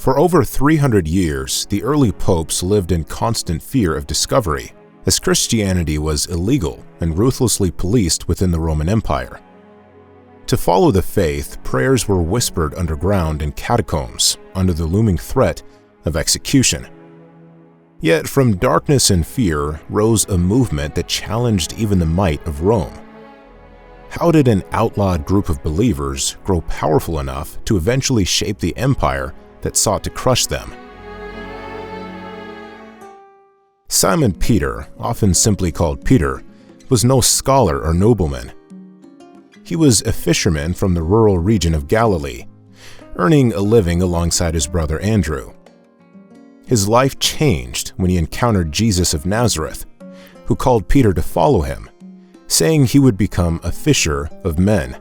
For over 300 years, the early popes lived in constant fear of discovery, as Christianity was illegal and ruthlessly policed within the Roman Empire. To follow the faith, prayers were whispered underground in catacombs, under the looming threat of execution. Yet from darkness and fear rose a movement that challenged even the might of Rome. How did an outlawed group of believers grow powerful enough to eventually shape the empire that sought to crush them? Simon Peter, often simply called Peter, was no scholar or nobleman. He was a fisherman from the rural region of Galilee, earning a living alongside his brother Andrew. His life changed when he encountered Jesus of Nazareth, who called Peter to follow him, saying he would become a fisher of men.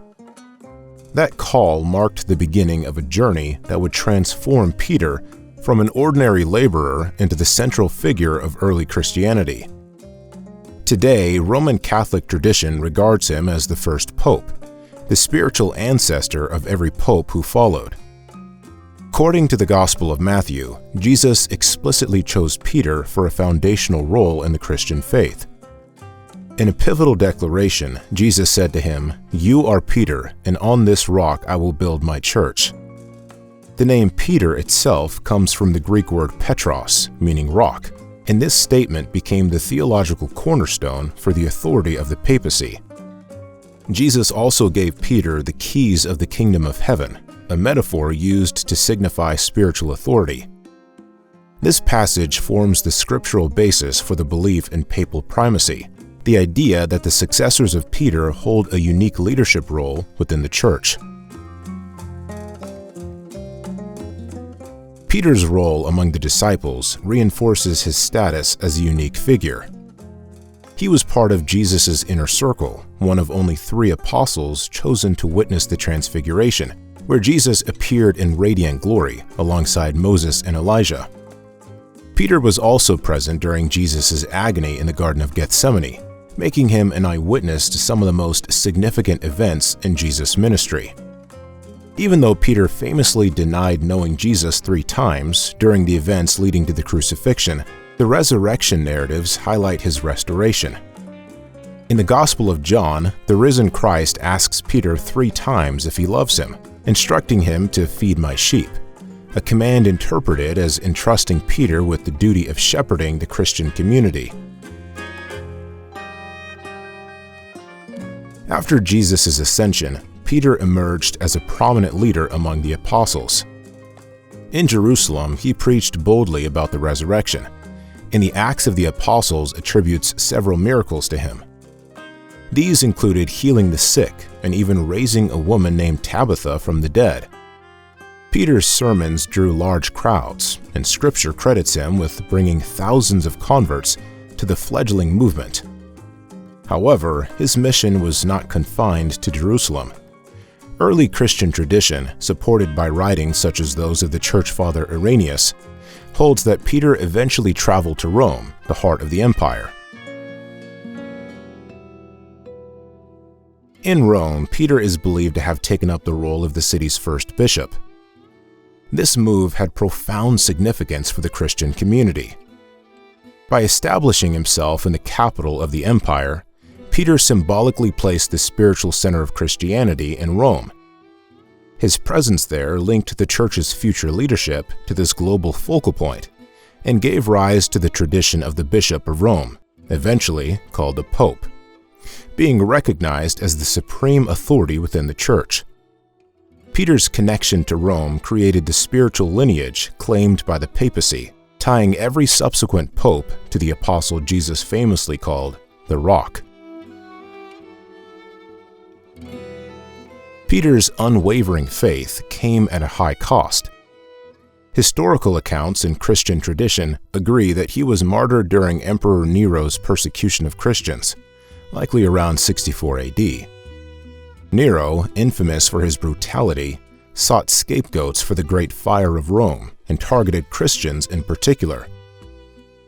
That call marked the beginning of a journey that would transform Peter from an ordinary laborer into the central figure of early Christianity. Today, Roman Catholic tradition regards him as the first pope, the spiritual ancestor of every pope who followed. According to the Gospel of Matthew, Jesus explicitly chose Peter for a foundational role in the Christian faith. In a pivotal declaration, Jesus said to him, "You are Peter, and on this rock I will build my church." The name Peter itself comes from the Greek word Petros, meaning rock, and this statement became the theological cornerstone for the authority of the papacy. Jesus also gave Peter the keys of the kingdom of heaven, a metaphor used to signify spiritual authority. This passage forms the scriptural basis for the belief in papal primacy, the idea that the successors of Peter hold a unique leadership role within the church. Peter's role among the disciples reinforces his status as a unique figure. He was part of Jesus' inner circle, one of only 3 apostles chosen to witness the Transfiguration, where Jesus appeared in radiant glory alongside Moses and Elijah. Peter was also present during Jesus' agony in the Garden of Gethsemane, making him an eyewitness to some of the most significant events in Jesus' ministry. Even though Peter famously denied knowing Jesus 3 times during the events leading to the crucifixion, the resurrection narratives highlight his restoration. In the Gospel of John, the risen Christ asks Peter 3 times if he loves him, instructing him to feed my sheep, a command interpreted as entrusting Peter with the duty of shepherding the Christian community. After Jesus' ascension, Peter emerged as a prominent leader among the apostles. In Jerusalem, he preached boldly about the resurrection, and the Acts of the Apostles attributes several miracles to him. These included healing the sick and even raising a woman named Tabitha from the dead. Peter's sermons drew large crowds, and Scripture credits him with bringing thousands of converts to the fledgling movement. However, his mission was not confined to Jerusalem. Early Christian tradition, supported by writings such as those of the church father Irenaeus, holds that Peter eventually traveled to Rome, the heart of the empire. In Rome, Peter is believed to have taken up the role of the city's first bishop. This move had profound significance for the Christian community. By establishing himself in the capital of the empire, Peter symbolically placed the spiritual center of Christianity in Rome. His presence there linked the church's future leadership to this global focal point and gave rise to the tradition of the Bishop of Rome, eventually called the Pope, being recognized as the supreme authority within the church. Peter's connection to Rome created the spiritual lineage claimed by the papacy, tying every subsequent pope to the apostle Jesus famously called the Rock. Peter's unwavering faith came at a high cost. Historical accounts in Christian tradition agree that he was martyred during Emperor Nero's persecution of Christians, likely around 64 AD. Nero, infamous for his brutality, sought scapegoats for the Great Fire of Rome and targeted Christians in particular.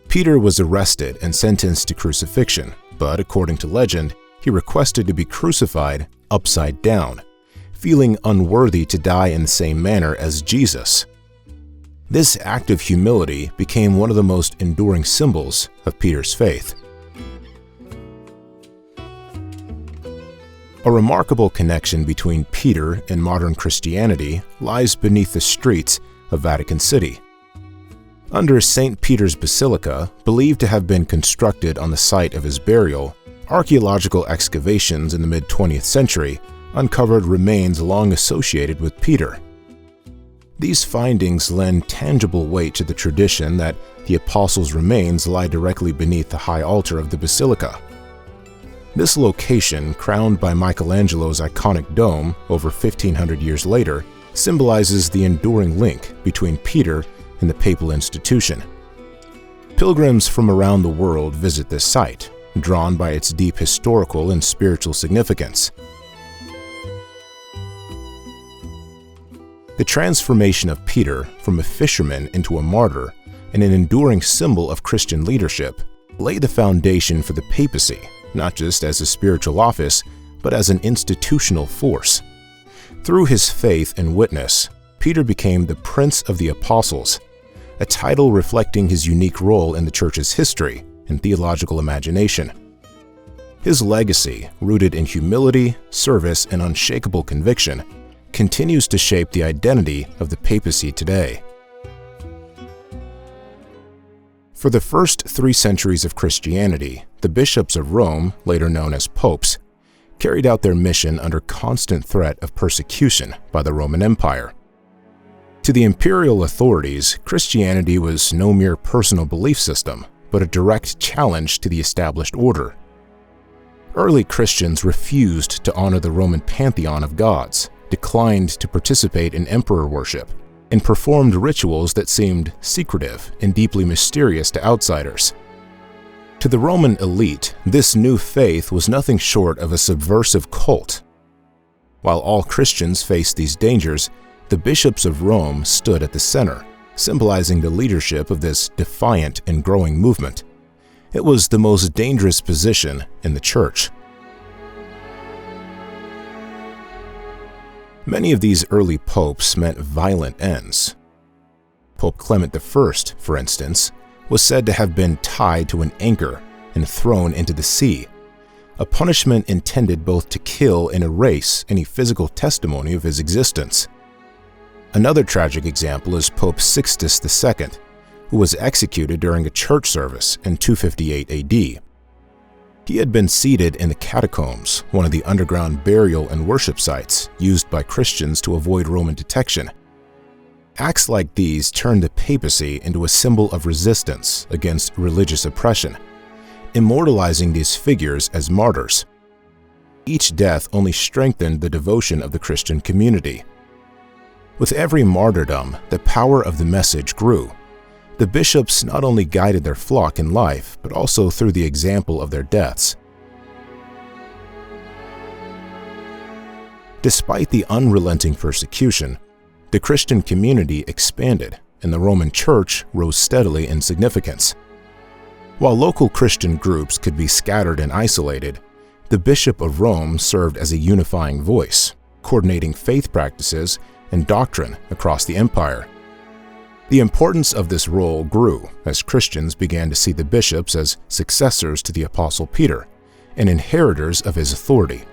Peter was arrested and sentenced to crucifixion, but according to legend, he requested to be crucified upside down, feeling unworthy to die in the same manner as Jesus. This act of humility became one of the most enduring symbols of Peter's faith. A remarkable connection between Peter and modern Christianity lies beneath the streets of Vatican City. Under St. Peter's Basilica, believed to have been constructed on the site of his burial, archaeological excavations in the mid-20th century uncovered remains long associated with Peter. These findings lend tangible weight to the tradition that the apostles' remains lie directly beneath the high altar of the basilica. This location, crowned by Michelangelo's iconic dome over 1,500 years later, symbolizes the enduring link between Peter and the papal institution. Pilgrims from around the world visit this site, drawn by its deep historical and spiritual significance. The transformation of Peter from a fisherman into a martyr and an enduring symbol of Christian leadership laid the foundation for the papacy, not just as a spiritual office, but as an institutional force. Through his faith and witness, Peter became the Prince of the Apostles, a title reflecting his unique role in the Church's history and theological imagination. His legacy, rooted in humility, service, and unshakable conviction, continues to shape the identity of the papacy today. For the first 3 centuries of Christianity, the bishops of Rome, later known as popes, carried out their mission under constant threat of persecution by the Roman Empire. To the imperial authorities, Christianity was no mere personal belief system, but a direct challenge to the established order. Early Christians refused to honor the Roman pantheon of gods, declined to participate in emperor worship, and performed rituals that seemed secretive and deeply mysterious to outsiders. To the Roman elite, this new faith was nothing short of a subversive cult. While all Christians faced these dangers, the bishops of Rome stood at the center, symbolizing the leadership of this defiant and growing movement. It was the most dangerous position in the Church. Many of these early popes meant violent ends. Pope Clement I, for instance, was said to have been tied to an anchor and thrown into the sea, a punishment intended both to kill and erase any physical testimony of his existence. Another tragic example is Pope Sixtus II, who was executed during a church service in 258 AD. He had been seated in the catacombs, one of the underground burial and worship sites used by Christians to avoid Roman detection. Acts like these turned the papacy into a symbol of resistance against religious oppression, immortalizing these figures as martyrs. Each death only strengthened the devotion of the Christian community. With every martyrdom, the power of the message grew. The bishops not only guided their flock in life, but also through the example of their deaths. Despite the unrelenting persecution, the Christian community expanded, and the Roman Church rose steadily in significance. While local Christian groups could be scattered and isolated, the Bishop of Rome served as a unifying voice, coordinating faith practices and doctrine across the empire. The importance of this role grew as Christians began to see the bishops as successors to the Apostle Peter and inheritors of his authority.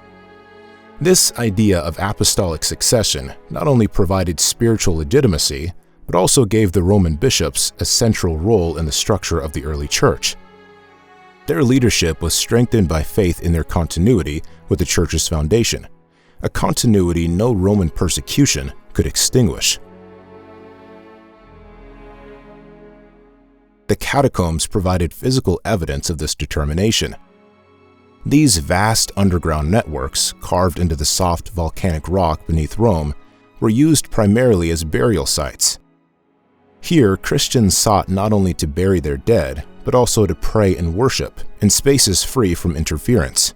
This idea of apostolic succession not only provided spiritual legitimacy, but also gave the Roman bishops a central role in the structure of the early church. Their leadership was strengthened by faith in their continuity with the church's foundation, a continuity no Roman persecution could extinguish. The catacombs provided physical evidence of this determination. These vast underground networks, carved into the soft volcanic rock beneath Rome, were used primarily as burial sites. Here, Christians sought not only to bury their dead, but also to pray and worship in spaces free from interference.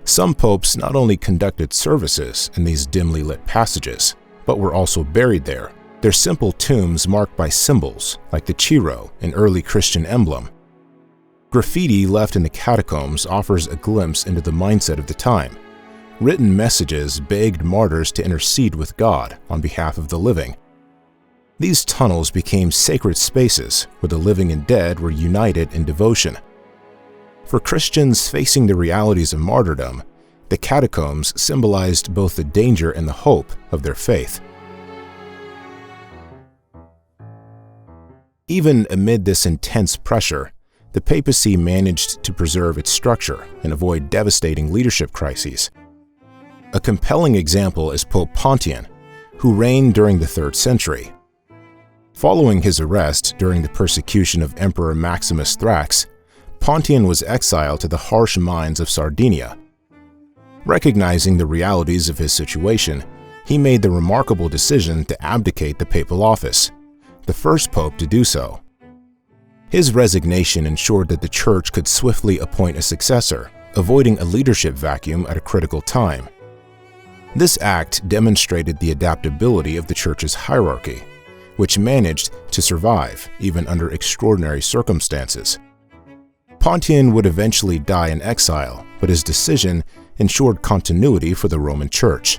Some popes not only conducted services in these dimly lit passages, but were also buried there, their simple tombs marked by symbols like the Chiro, an early Christian emblem. Graffiti left in the catacombs offers a glimpse into the mindset of the time. Written messages begged martyrs to intercede with God on behalf of the living. These tunnels became sacred spaces where the living and dead were united in devotion. For Christians facing the realities of martyrdom, the catacombs symbolized both the danger and the hope of their faith. Even amid this intense pressure, the papacy managed to preserve its structure and avoid devastating leadership crises. A compelling example is Pope Pontian, who reigned during the 3rd century. Following his arrest during the persecution of Emperor Maximus Thrax, Pontian was exiled to the harsh mines of Sardinia. Recognizing the realities of his situation, he made the remarkable decision to abdicate the papal office, the first pope to do so. His resignation ensured that the Church could swiftly appoint a successor, avoiding a leadership vacuum at a critical time. This act demonstrated the adaptability of the Church's hierarchy, which managed to survive even under extraordinary circumstances. Pontian would eventually die in exile, but his decision ensured continuity for the Roman Church.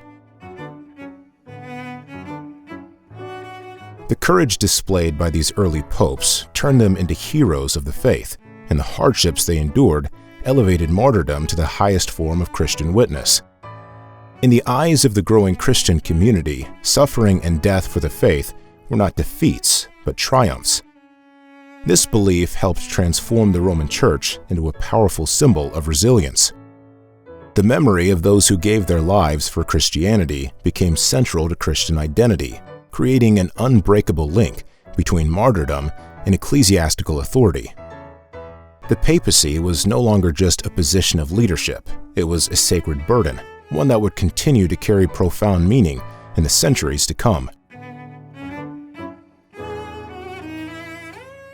The courage displayed by these early popes turned them into heroes of the faith, and the hardships they endured elevated martyrdom to the highest form of Christian witness. In the eyes of the growing Christian community, suffering and death for the faith were not defeats, but triumphs. This belief helped transform the Roman Church into a powerful symbol of resilience. The memory of those who gave their lives for Christianity became central to Christian identity, creating an unbreakable link between martyrdom and ecclesiastical authority. The papacy was no longer just a position of leadership, it was a sacred burden, one that would continue to carry profound meaning in the centuries to come.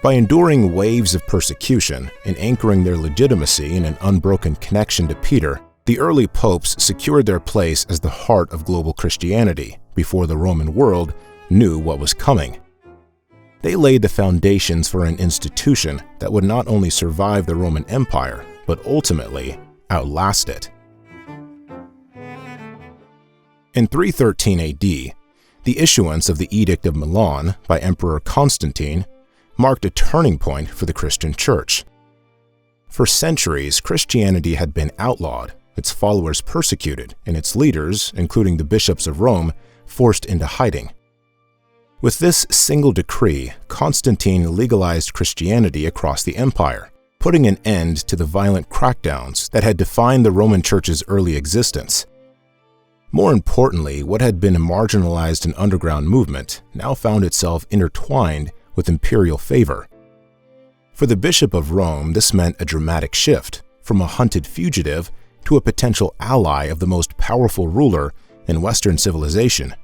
By enduring waves of persecution and anchoring their legitimacy in an unbroken connection to Peter, the early popes secured their place as the heart of global Christianity before the Roman world knew what was coming. They laid the foundations for an institution that would not only survive the Roman Empire, but ultimately outlast it. In 313 AD, the issuance of the Edict of Milan by Emperor Constantine marked a turning point for the Christian Church. For centuries, Christianity had been outlawed, its followers persecuted, and its leaders, including the bishops of Rome, forced into hiding. With this single decree, Constantine legalized Christianity across the empire, putting an end to the violent crackdowns that had defined the Roman Church's early existence. More importantly, what had been a marginalized and underground movement now found itself intertwined with imperial favor. For the Bishop of Rome, this meant a dramatic shift, from a hunted fugitive to a potential ally of the most powerful ruler in Western civilization.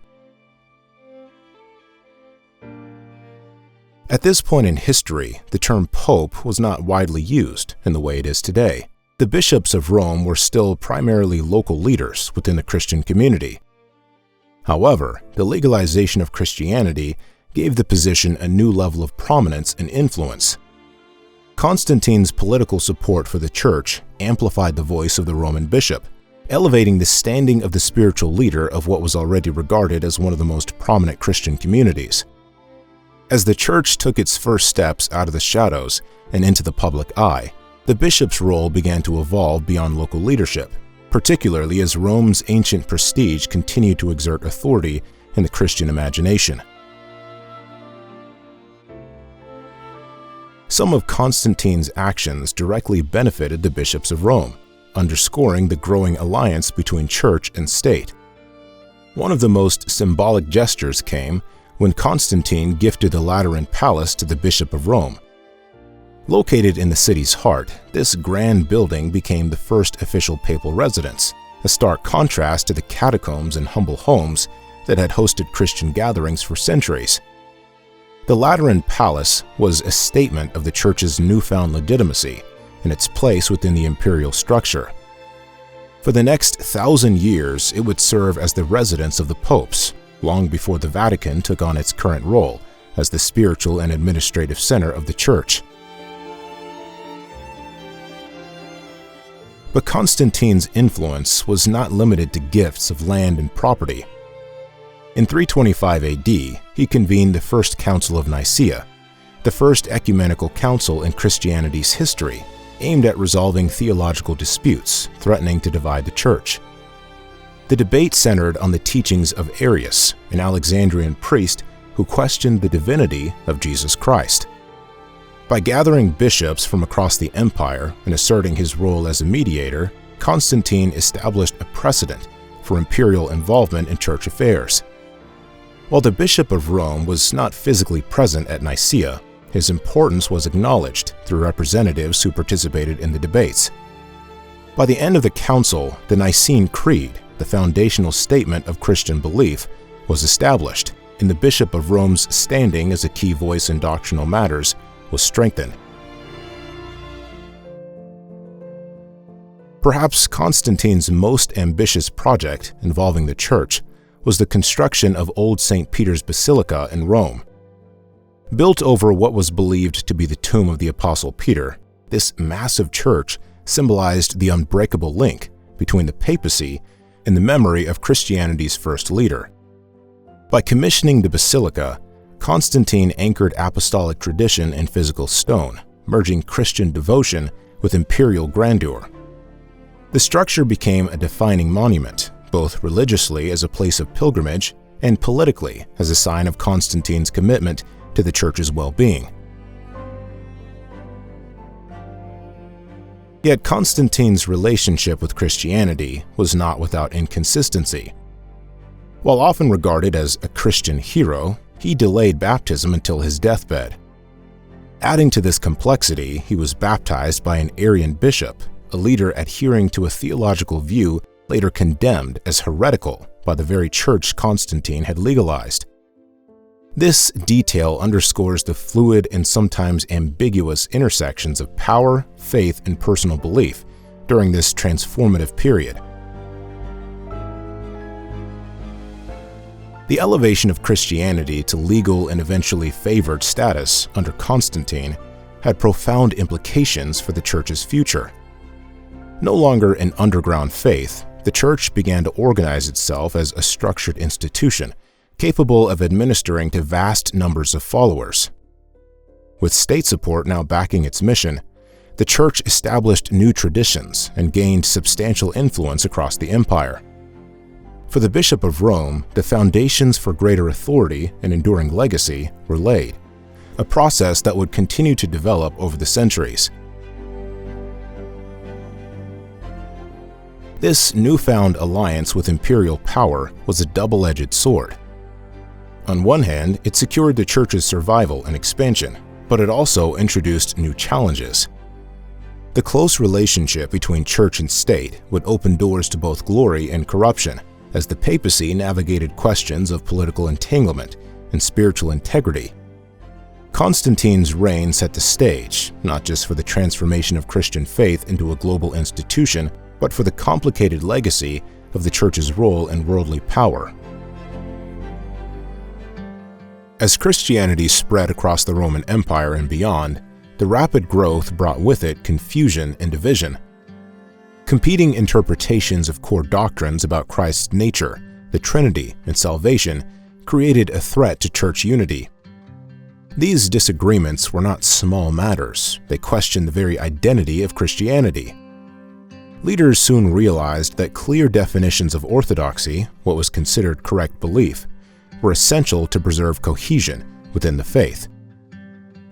At this point in history, the term pope was not widely used in the way it is today. The bishops of Rome were still primarily local leaders within the Christian community. However, the legalization of Christianity gave the position a new level of prominence and influence. Constantine's political support for the Church amplified the voice of the Roman bishop, elevating the standing of the spiritual leader of what was already regarded as one of the most prominent Christian communities. As the Church took its first steps out of the shadows and into the public eye, the bishop's role began to evolve beyond local leadership, particularly as Rome's ancient prestige continued to exert authority in the Christian imagination. Some of Constantine's actions directly benefited the bishops of Rome, underscoring the growing alliance between church and state. One of the most symbolic gestures came when Constantine gifted the Lateran Palace to the Bishop of Rome. Located in the city's heart, this grand building became the first official papal residence, a stark contrast to the catacombs and humble homes that had hosted Christian gatherings for centuries. The Lateran Palace was a statement of the Church's newfound legitimacy and its place within the imperial structure. For the next 1,000 years, it would serve as the residence of the popes, long before the Vatican took on its current role as the spiritual and administrative center of the Church. But Constantine's influence was not limited to gifts of land and property. In 325 AD, he convened the First Council of Nicaea, the first ecumenical council in Christianity's history, aimed at resolving theological disputes threatening to divide the Church. The debate centered on the teachings of Arius, an Alexandrian priest who questioned the divinity of Jesus Christ. By gathering bishops from across the empire and asserting his role as a mediator, Constantine established a precedent for imperial involvement in church affairs. While the Bishop of Rome was not physically present at Nicaea, his importance was acknowledged through representatives who participated in the debates. By the end of the council, the Nicene Creed, the foundational statement of Christian belief, was established, and the Bishop of Rome's standing as a key voice in doctrinal matters was strengthened. Perhaps Constantine's most ambitious project involving the Church was the construction of Old St. Peter's Basilica in Rome. Built over what was believed to be the tomb of the Apostle Peter, this massive church symbolized the unbreakable link between the papacy and the memory of Christianity's first leader. By commissioning the basilica, Constantine anchored apostolic tradition in physical stone, merging Christian devotion with imperial grandeur. The structure became a defining monument, both religiously as a place of pilgrimage and politically as a sign of Constantine's commitment to the Church's well-being. Yet Constantine's relationship with Christianity was not without inconsistency. While often regarded as a Christian hero, he delayed baptism until his deathbed. Adding to this complexity, he was baptized by an Arian bishop, a leader adhering to a theological view later condemned as heretical by the very church Constantine had legalized. This detail underscores the fluid and sometimes ambiguous intersections of power, faith, and personal belief during this transformative period. The elevation of Christianity to legal and eventually favored status under Constantine had profound implications for the Church's future. No longer an underground faith, the Church began to organize itself as a structured institution, capable of administering to vast numbers of followers. With state support now backing its mission, the Church established new traditions and gained substantial influence across the empire. For the Bishop of Rome, the foundations for greater authority and enduring legacy were laid, a process that would continue to develop over the centuries. This newfound alliance with imperial power was a double-edged sword. On one hand, it secured the Church's survival and expansion, but it also introduced new challenges. The close relationship between church and state would open doors to both glory and corruption, as the papacy navigated questions of political entanglement and spiritual integrity. Constantine's reign set the stage, not just for the transformation of Christian faith into a global institution, but for the complicated legacy of the Church's role in worldly power. As Christianity spread across the Roman Empire and beyond, the rapid growth brought with it confusion and division. Competing interpretations of core doctrines about Christ's nature, the Trinity, and salvation created a threat to church unity. These disagreements were not small matters. They questioned the very identity of Christianity. Leaders soon realized that clear definitions of orthodoxy, what was considered correct belief, were essential to preserve cohesion within the faith.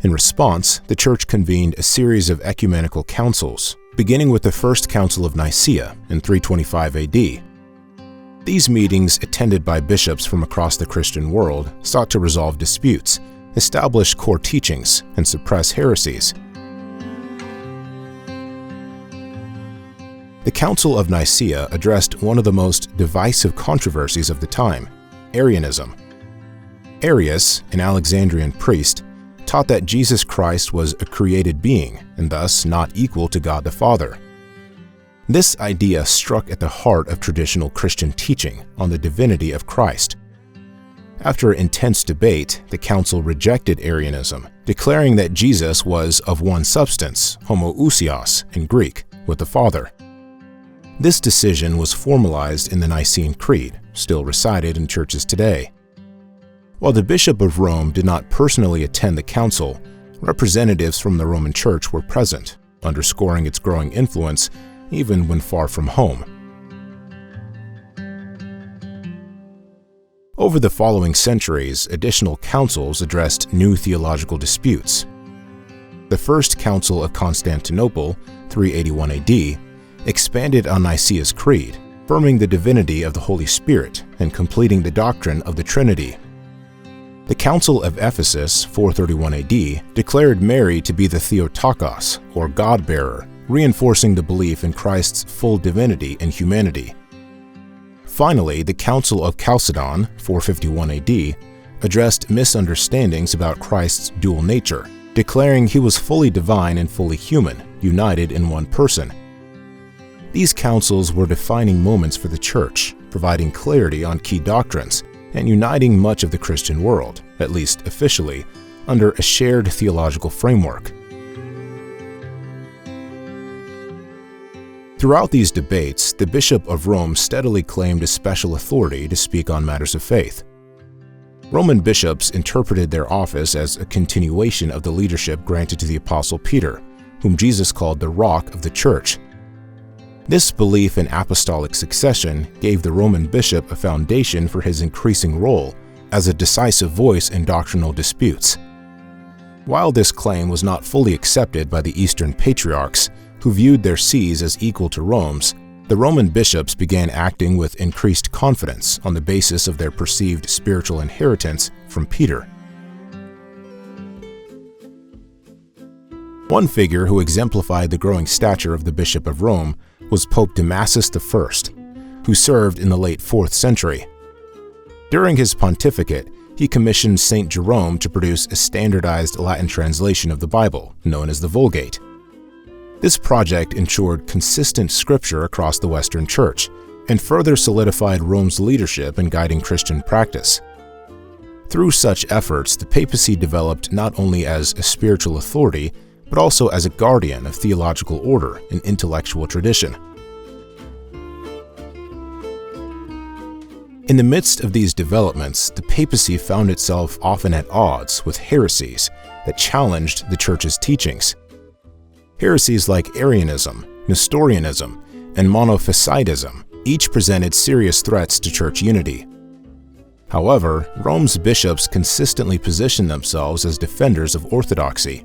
In response, the Church convened a series of ecumenical councils, beginning with the First Council of Nicaea in 325 AD. These meetings, attended by bishops from across the Christian world, sought to resolve disputes, establish core teachings, and suppress heresies. The Council of Nicaea addressed one of the most divisive controversies of the time, Arianism. Arius, an Alexandrian priest, taught that Jesus Christ was a created being and thus not equal to God the Father. This idea struck at the heart of traditional Christian teaching on the divinity of Christ. After intense debate, the council rejected Arianism, declaring that Jesus was of one substance, homoousios in Greek, with the Father. This decision was formalized in the Nicene Creed, still recited in churches today. While the Bishop of Rome did not personally attend the council, representatives from the Roman Church were present, underscoring its growing influence even when far from home. Over the following centuries, additional councils addressed new theological disputes. The First Council of Constantinople, 381 AD, expanded on Nicaea's Creed, affirming the divinity of the Holy Spirit and completing the doctrine of the Trinity. The Council of Ephesus, 431 AD, declared Mary to be the Theotokos, or God-bearer, reinforcing the belief in Christ's full divinity and humanity. Finally, the Council of Chalcedon, 451 AD, addressed misunderstandings about Christ's dual nature, declaring he was fully divine and fully human, united in one person. These councils were defining moments for the Church, providing clarity on key doctrines and uniting much of the Christian world, at least officially, under a shared theological framework. Throughout these debates, the Bishop of Rome steadily claimed a special authority to speak on matters of faith. Roman bishops interpreted their office as a continuation of the leadership granted to the Apostle Peter, whom Jesus called the Rock of the Church. This belief in apostolic succession gave the Roman bishop a foundation for his increasing role as a decisive voice in doctrinal disputes. While this claim was not fully accepted by the Eastern patriarchs, who viewed their sees as equal to Rome's, the Roman bishops began acting with increased confidence on the basis of their perceived spiritual inheritance from Peter. One figure who exemplified the growing stature of the Bishop of Rome was Pope Damasus I, who served in the late 4th century. During his pontificate, he commissioned St. Jerome to produce a standardized Latin translation of the Bible, known as the Vulgate. This project ensured consistent scripture across the Western Church and further solidified Rome's leadership in guiding Christian practice. Through such efforts, the papacy developed not only as a spiritual authority, but also as a guardian of theological order and intellectual tradition. In the midst of these developments, the papacy found itself often at odds with heresies that challenged the Church's teachings. Heresies like Arianism, Nestorianism, and Monophysitism each presented serious threats to Church unity. However, Rome's bishops consistently positioned themselves as defenders of orthodoxy.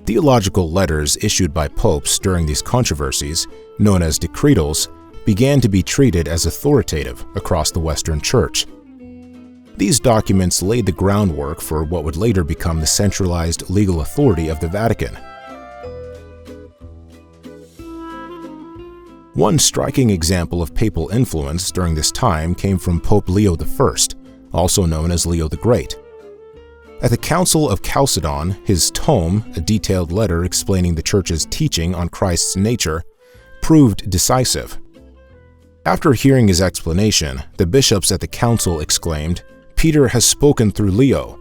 Theological letters issued by popes during these controversies, known as decretals, began to be treated as authoritative across the Western Church. These documents laid the groundwork for what would later become the centralized legal authority of the Vatican. One striking example of papal influence during this time came from Pope Leo I, also known as Leo the Great. At the Council of Chalcedon, his tome, a detailed letter explaining the Church's teaching on Christ's nature, proved decisive. After hearing his explanation, the bishops at the council exclaimed, "Peter has spoken through Leo."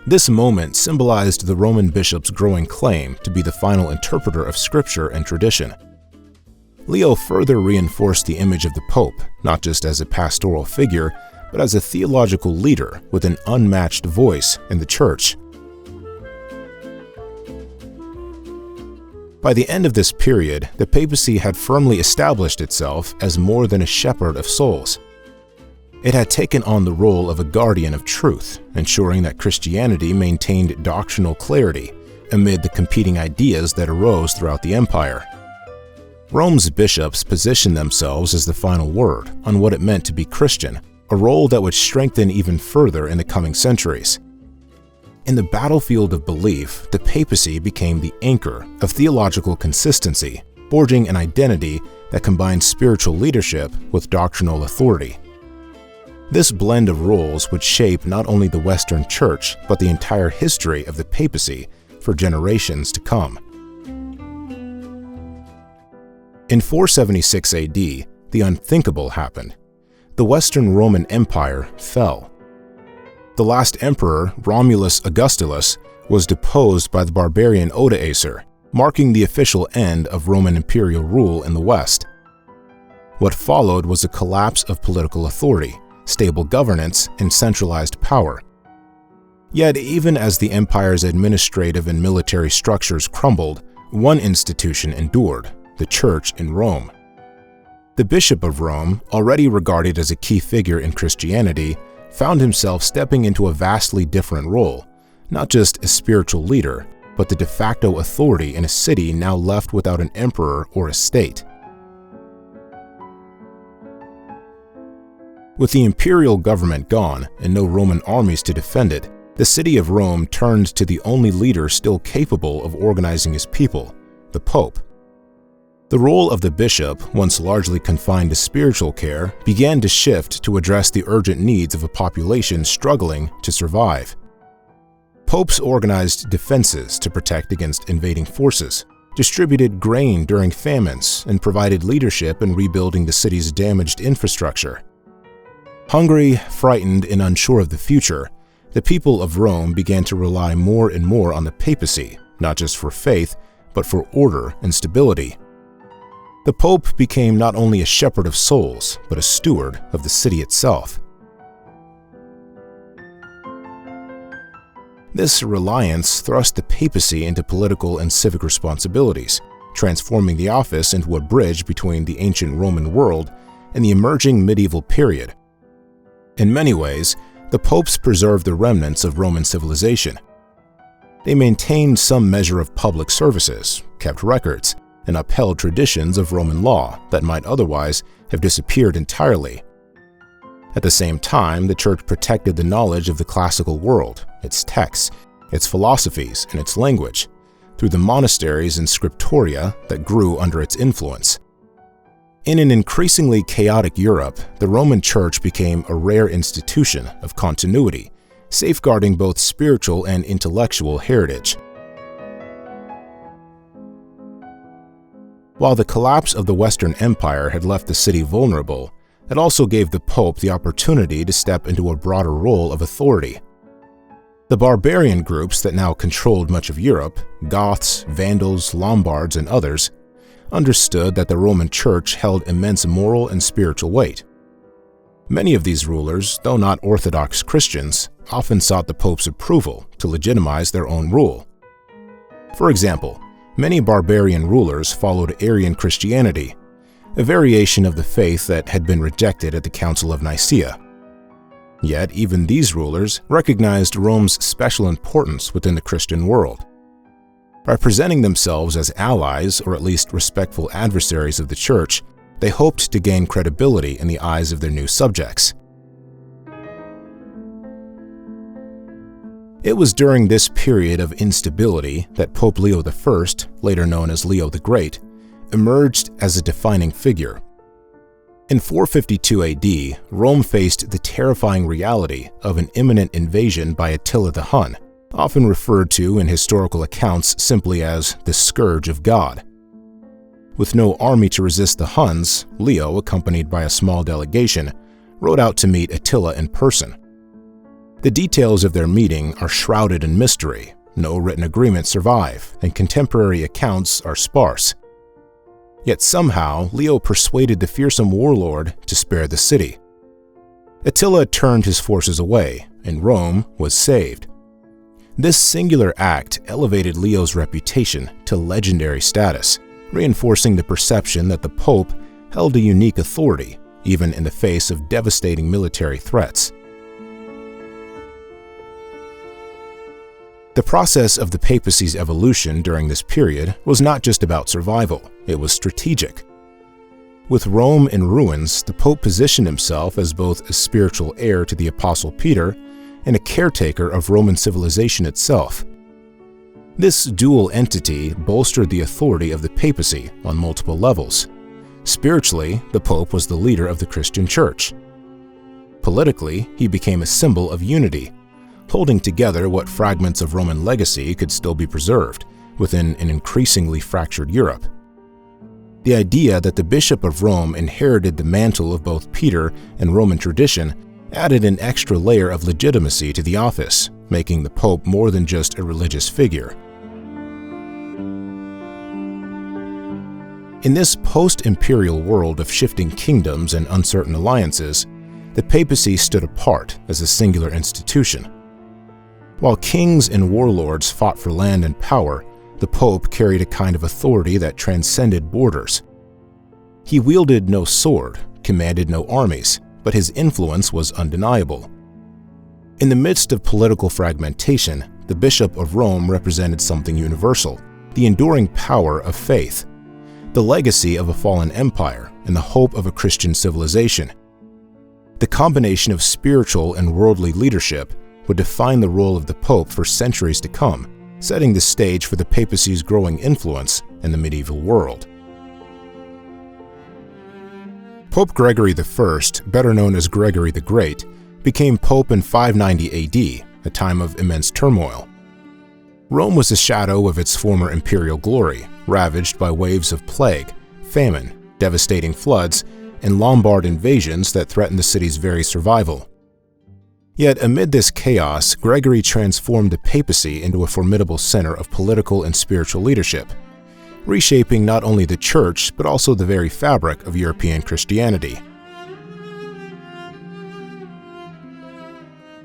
This moment symbolized the Roman bishop's growing claim to be the final interpreter of Scripture and tradition. Leo further reinforced the image of the Pope, not just as a pastoral figure, but as a theological leader with an unmatched voice in the Church. By the end of this period, the papacy had firmly established itself as more than a shepherd of souls. It had taken on the role of a guardian of truth, ensuring that Christianity maintained doctrinal clarity amid the competing ideas that arose throughout the empire. Rome's bishops positioned themselves as the final word on what it meant to be Christian, a role that would strengthen even further in the coming centuries. In the battlefield of belief, the papacy became the anchor of theological consistency, forging an identity that combined spiritual leadership with doctrinal authority. This blend of roles would shape not only the Western Church, but the entire history of the papacy for generations to come. In 476 AD, the unthinkable happened. The Western Roman Empire fell. The last emperor, Romulus Augustulus, was deposed by the barbarian Odoacer, marking the official end of Roman imperial rule in the West. What followed was a collapse of political authority, stable governance, and centralized power. Yet, even as the empire's administrative and military structures crumbled, one institution endured: the Church in Rome. The Bishop of Rome, already regarded as a key figure in Christianity, found himself stepping into a vastly different role, not just a spiritual leader, but the de facto authority in a city now left without an emperor or a state. With the imperial government gone and no Roman armies to defend it, the city of Rome turned to the only leader still capable of organizing his people: the Pope. The role of the bishop, once largely confined to spiritual care, began to shift to address the urgent needs of a population struggling to survive. Popes organized defenses to protect against invading forces, distributed grain during famines, and provided leadership in rebuilding the city's damaged infrastructure. Hungry, frightened, and unsure of the future, the people of Rome began to rely more and more on the papacy, not just for faith, but for order and stability. The Pope became not only a shepherd of souls, but a steward of the city itself. This reliance thrust the papacy into political and civic responsibilities, transforming the office into a bridge between the ancient Roman world and the emerging medieval period. In many ways, the popes preserved the remnants of Roman civilization. They maintained some measure of public services, kept records, and upheld traditions of Roman law that might otherwise have disappeared entirely. At the same time, the Church protected the knowledge of the classical world, its texts, its philosophies, and its language, through the monasteries and scriptoria that grew under its influence. In an increasingly chaotic Europe, the Roman Church became a rare institution of continuity, safeguarding both spiritual and intellectual heritage. While the collapse of the Western Empire had left the city vulnerable, it also gave the Pope the opportunity to step into a broader role of authority. The barbarian groups that now controlled much of Europe, Goths, Vandals, Lombards, and others, understood that the Roman Church held immense moral and spiritual weight. Many of these rulers, though not Orthodox Christians, often sought the Pope's approval to legitimize their own rule. For example, many barbarian rulers followed Arian Christianity, a variation of the faith that had been rejected at the Council of Nicaea. Yet even these rulers recognized Rome's special importance within the Christian world. By presenting themselves as allies, or at least respectful adversaries of the Church, they hoped to gain credibility in the eyes of their new subjects. It was during this period of instability that Pope Leo I, later known as Leo the Great, emerged as a defining figure. In 452 AD, Rome faced the terrifying reality of an imminent invasion by Attila the Hun, often referred to in historical accounts simply as the Scourge of God. With no army to resist the Huns, Leo, accompanied by a small delegation, rode out to meet Attila in person. The details of their meeting are shrouded in mystery, no written agreements survive, and contemporary accounts are sparse. Yet somehow, Leo persuaded the fearsome warlord to spare the city. Attila turned his forces away, and Rome was saved. This singular act elevated Leo's reputation to legendary status, reinforcing the perception that the Pope held a unique authority, even in the face of devastating military threats. The process of the papacy's evolution during this period was not just about survival, it was strategic. With Rome in ruins, the Pope positioned himself as both a spiritual heir to the Apostle Peter and a caretaker of Roman civilization itself. This dual entity bolstered the authority of the papacy on multiple levels. Spiritually, the Pope was the leader of the Christian Church. Politically, he became a symbol of unity, holding together what fragments of Roman legacy could still be preserved within an increasingly fractured Europe. The idea that the Bishop of Rome inherited the mantle of both Peter and Roman tradition added an extra layer of legitimacy to the office, making the Pope more than just a religious figure. In this post-imperial world of shifting kingdoms and uncertain alliances, the papacy stood apart as a singular institution. While kings and warlords fought for land and power, the Pope carried a kind of authority that transcended borders. He wielded no sword, commanded no armies, but his influence was undeniable. In the midst of political fragmentation, the Bishop of Rome represented something universal, the enduring power of faith, the legacy of a fallen empire, and the hope of a Christian civilization. The combination of spiritual and worldly leadership would define the role of the Pope for centuries to come, setting the stage for the papacy's growing influence in the medieval world. Pope Gregory I, better known as Gregory the Great, became Pope in 590 AD, a time of immense turmoil. Rome was a shadow of its former imperial glory, ravaged by waves of plague, famine, devastating floods, and Lombard invasions that threatened the city's very survival. Yet amid this chaos, Gregory transformed the papacy into a formidable center of political and spiritual leadership, reshaping not only the Church but also the very fabric of European Christianity.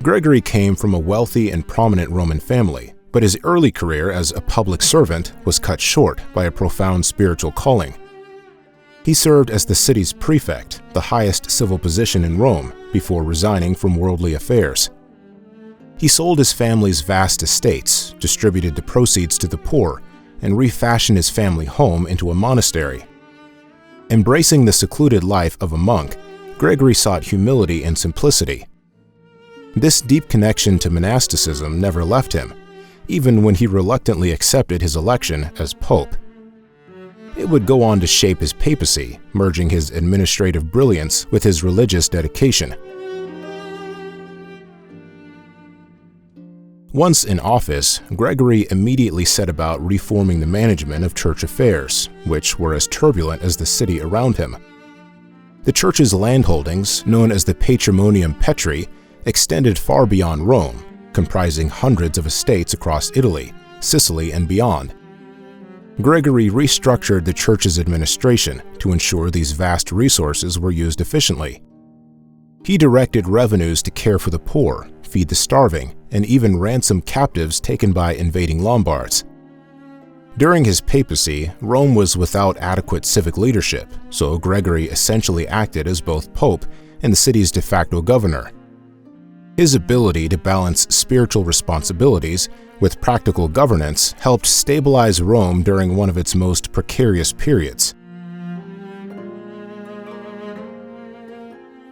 Gregory came from a wealthy and prominent Roman family, but his early career as a public servant was cut short by a profound spiritual calling. He served as the city's prefect, the highest civil position in Rome, before resigning from worldly affairs. He sold his family's vast estates, distributed the proceeds to the poor, and refashioned his family home into a monastery. Embracing the secluded life of a monk, Gregory sought humility and simplicity. This deep connection to monasticism never left him, even when he reluctantly accepted his election as pope. It would go on to shape his papacy, merging his administrative brilliance with his religious dedication. Once in office, Gregory immediately set about reforming the management of church affairs, which were as turbulent as the city around him. The church's landholdings, known as the Patrimonium Petri, extended far beyond Rome, comprising hundreds of estates across Italy, Sicily, and beyond. Gregory restructured the church's administration to ensure these vast resources were used efficiently. He directed revenues to care for the poor, feed the starving, and even ransom captives taken by invading Lombards. During his papacy, Rome was without adequate civic leadership, so Gregory essentially acted as both pope and the city's de facto governor. His ability to balance spiritual responsibilities with practical governance helped stabilize Rome during one of its most precarious periods.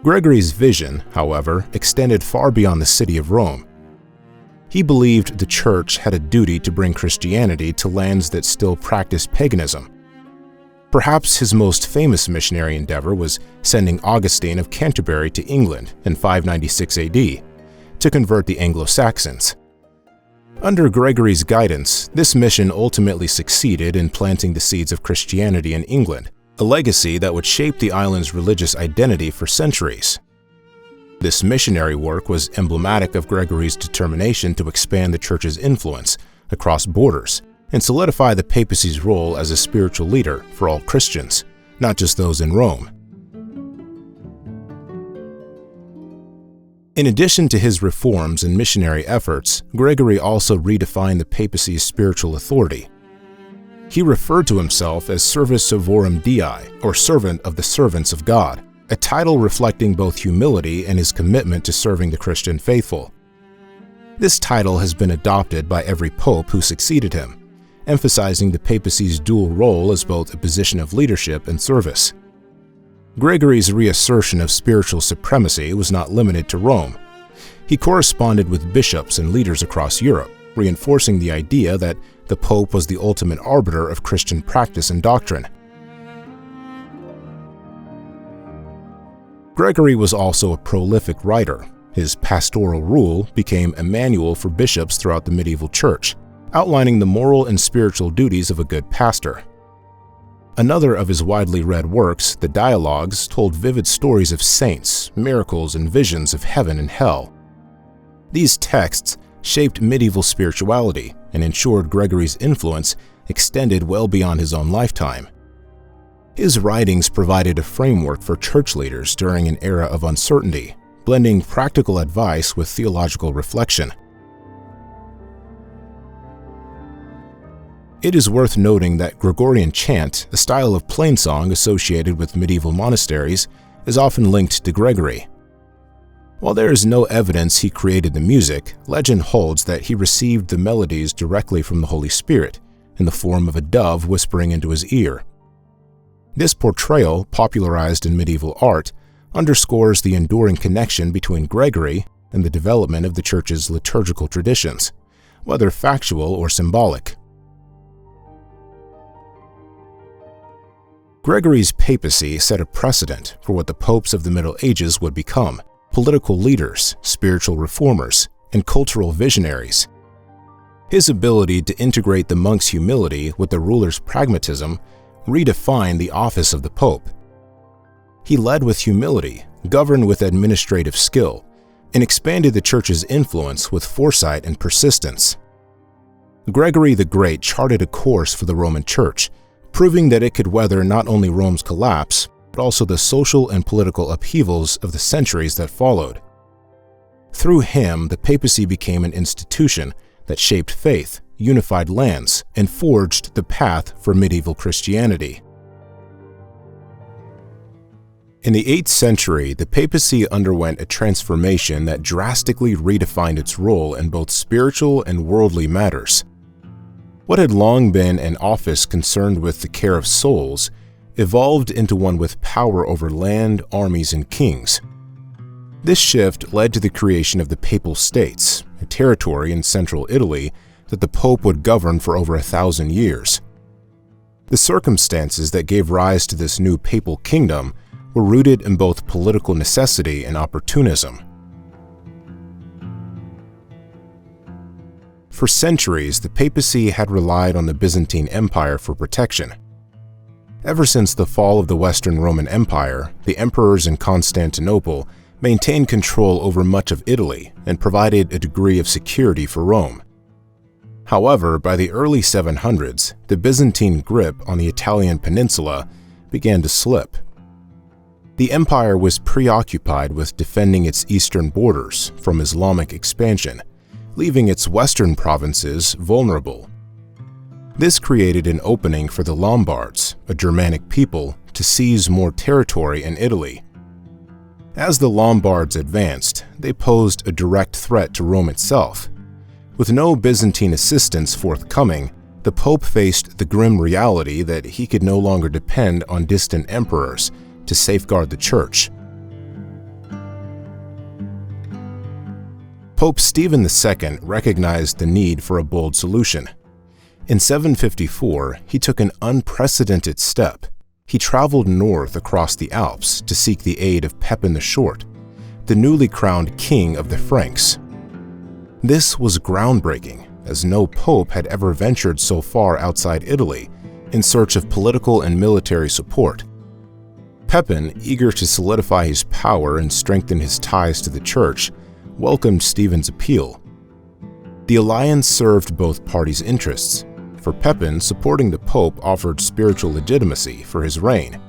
Gregory's vision, however, extended far beyond the city of Rome. He believed the Church had a duty to bring Christianity to lands that still practiced paganism. Perhaps his most famous missionary endeavor was sending Augustine of Canterbury to England in 596 AD to convert the Anglo-Saxons. Under Gregory's guidance, this mission ultimately succeeded in planting the seeds of Christianity in England, a legacy that would shape the island's religious identity for centuries. This missionary work was emblematic of Gregory's determination to expand the Church's influence across borders and solidify the papacy's role as a spiritual leader for all Christians, not just those in Rome. In addition to his reforms and missionary efforts, Gregory also redefined the papacy's spiritual authority. He referred to himself as Servus Servorum Dei, or Servant of the Servants of God, a title reflecting both humility and his commitment to serving the Christian faithful. This title has been adopted by every pope who succeeded him, emphasizing the papacy's dual role as both a position of leadership and service. Gregory's reassertion of spiritual supremacy was not limited to Rome. He corresponded with bishops and leaders across Europe, reinforcing the idea that the Pope was the ultimate arbiter of Christian practice and doctrine. Gregory was also a prolific writer. His pastoral rule became a manual for bishops throughout the medieval church, outlining the moral and spiritual duties of a good pastor. Another of his widely read works, the Dialogues, told vivid stories of saints, miracles, and visions of heaven and hell. These texts shaped medieval spirituality and ensured Gregory's influence extended well beyond his own lifetime. His writings provided a framework for church leaders during an era of uncertainty, blending practical advice with theological reflection. It is worth noting that Gregorian chant, a style of plainsong associated with medieval monasteries, is often linked to Gregory. While there is no evidence he created the music, legend holds that he received the melodies directly from the Holy Spirit, in the form of a dove whispering into his ear. This portrayal, popularized in medieval art, underscores the enduring connection between Gregory and the development of the Church's liturgical traditions, whether factual or symbolic. Gregory's papacy set a precedent for what the popes of the Middle Ages would become: political leaders, spiritual reformers, and cultural visionaries. His ability to integrate the monk's humility with the ruler's pragmatism redefined the office of the pope. He led with humility, governed with administrative skill, and expanded the Church's influence with foresight and persistence. Gregory the Great charted a course for the Roman Church, proving that it could weather not only Rome's collapse, but also the social and political upheavals of the centuries that followed. Through him, the papacy became an institution that shaped faith, unified lands, and forged the path for medieval Christianity. In the 8th century, the papacy underwent a transformation that drastically redefined its role in both spiritual and worldly matters. What had long been an office concerned with the care of souls evolved into one with power over land, armies, and kings. This shift led to the creation of the Papal States, a territory in central Italy that the Pope would govern for over 1,000 years. The circumstances that gave rise to this new papal kingdom were rooted in both political necessity and opportunism. For centuries, the papacy had relied on the Byzantine Empire for protection. Ever since the fall of the Western Roman Empire, the emperors in Constantinople maintained control over much of Italy and provided a degree of security for Rome. However, by the early 700s, the Byzantine grip on the Italian peninsula began to slip. The empire was preoccupied with defending its eastern borders from Islamic expansion, leaving its western provinces vulnerable. This created an opening for the Lombards, a Germanic people, to seize more territory in Italy. As the Lombards advanced, they posed a direct threat to Rome itself. With no Byzantine assistance forthcoming, the Pope faced the grim reality that he could no longer depend on distant emperors to safeguard the Church. Pope Stephen II recognized the need for a bold solution. In 754, he took an unprecedented step. He traveled north across the Alps to seek the aid of Pepin the Short, the newly crowned king of the Franks. This was groundbreaking, as no pope had ever ventured so far outside Italy in search of political and military support. Pepin, eager to solidify his power and strengthen his ties to the Church, welcomed Stephen's appeal. The alliance served both parties' interests. For Pepin, supporting the Pope offered spiritual legitimacy for his reign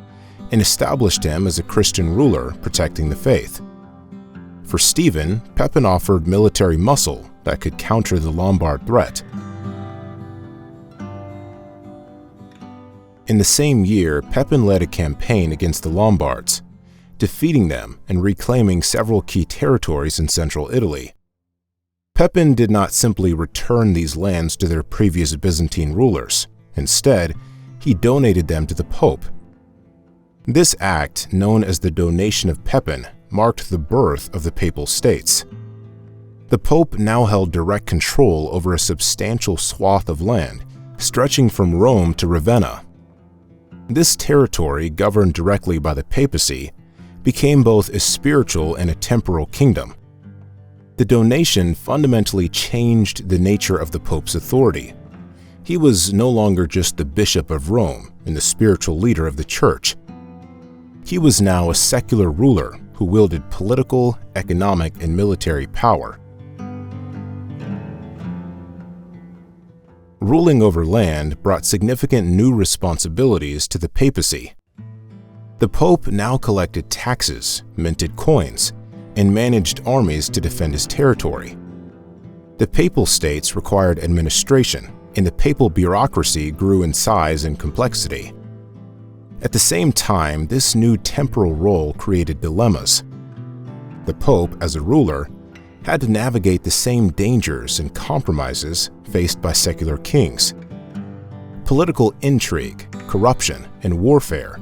and established him as a Christian ruler protecting the faith. For Stephen, Pepin offered military muscle that could counter the Lombard threat. In the same year, Pepin led a campaign against the Lombards, defeating them and reclaiming several key territories in central Italy. Pepin did not simply return these lands to their previous Byzantine rulers. Instead, he donated them to the Pope. This act, known as the Donation of Pepin, marked the birth of the Papal States. The Pope now held direct control over a substantial swath of land, stretching from Rome to Ravenna. This territory, governed directly by the papacy, became both a spiritual and a temporal kingdom. The donation fundamentally changed the nature of the Pope's authority. He was no longer just the Bishop of Rome and the spiritual leader of the Church. He was now a secular ruler who wielded political, economic, and military power. Ruling over land brought significant new responsibilities to the papacy. The Pope now collected taxes, minted coins, and managed armies to defend his territory. The Papal States required administration, and the papal bureaucracy grew in size and complexity. At the same time, this new temporal role created dilemmas. The Pope, as a ruler, had to navigate the same dangers and compromises faced by secular kings. Political intrigue, corruption, and warfare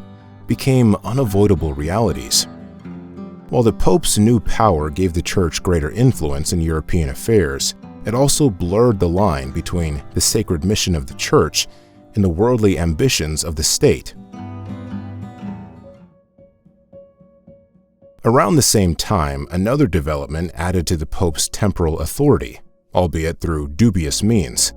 became unavoidable realities. While the Pope's new power gave the Church greater influence in European affairs, it also blurred the line between the sacred mission of the Church and the worldly ambitions of the state. Around the same time, another development added to the Pope's temporal authority, albeit through dubious means.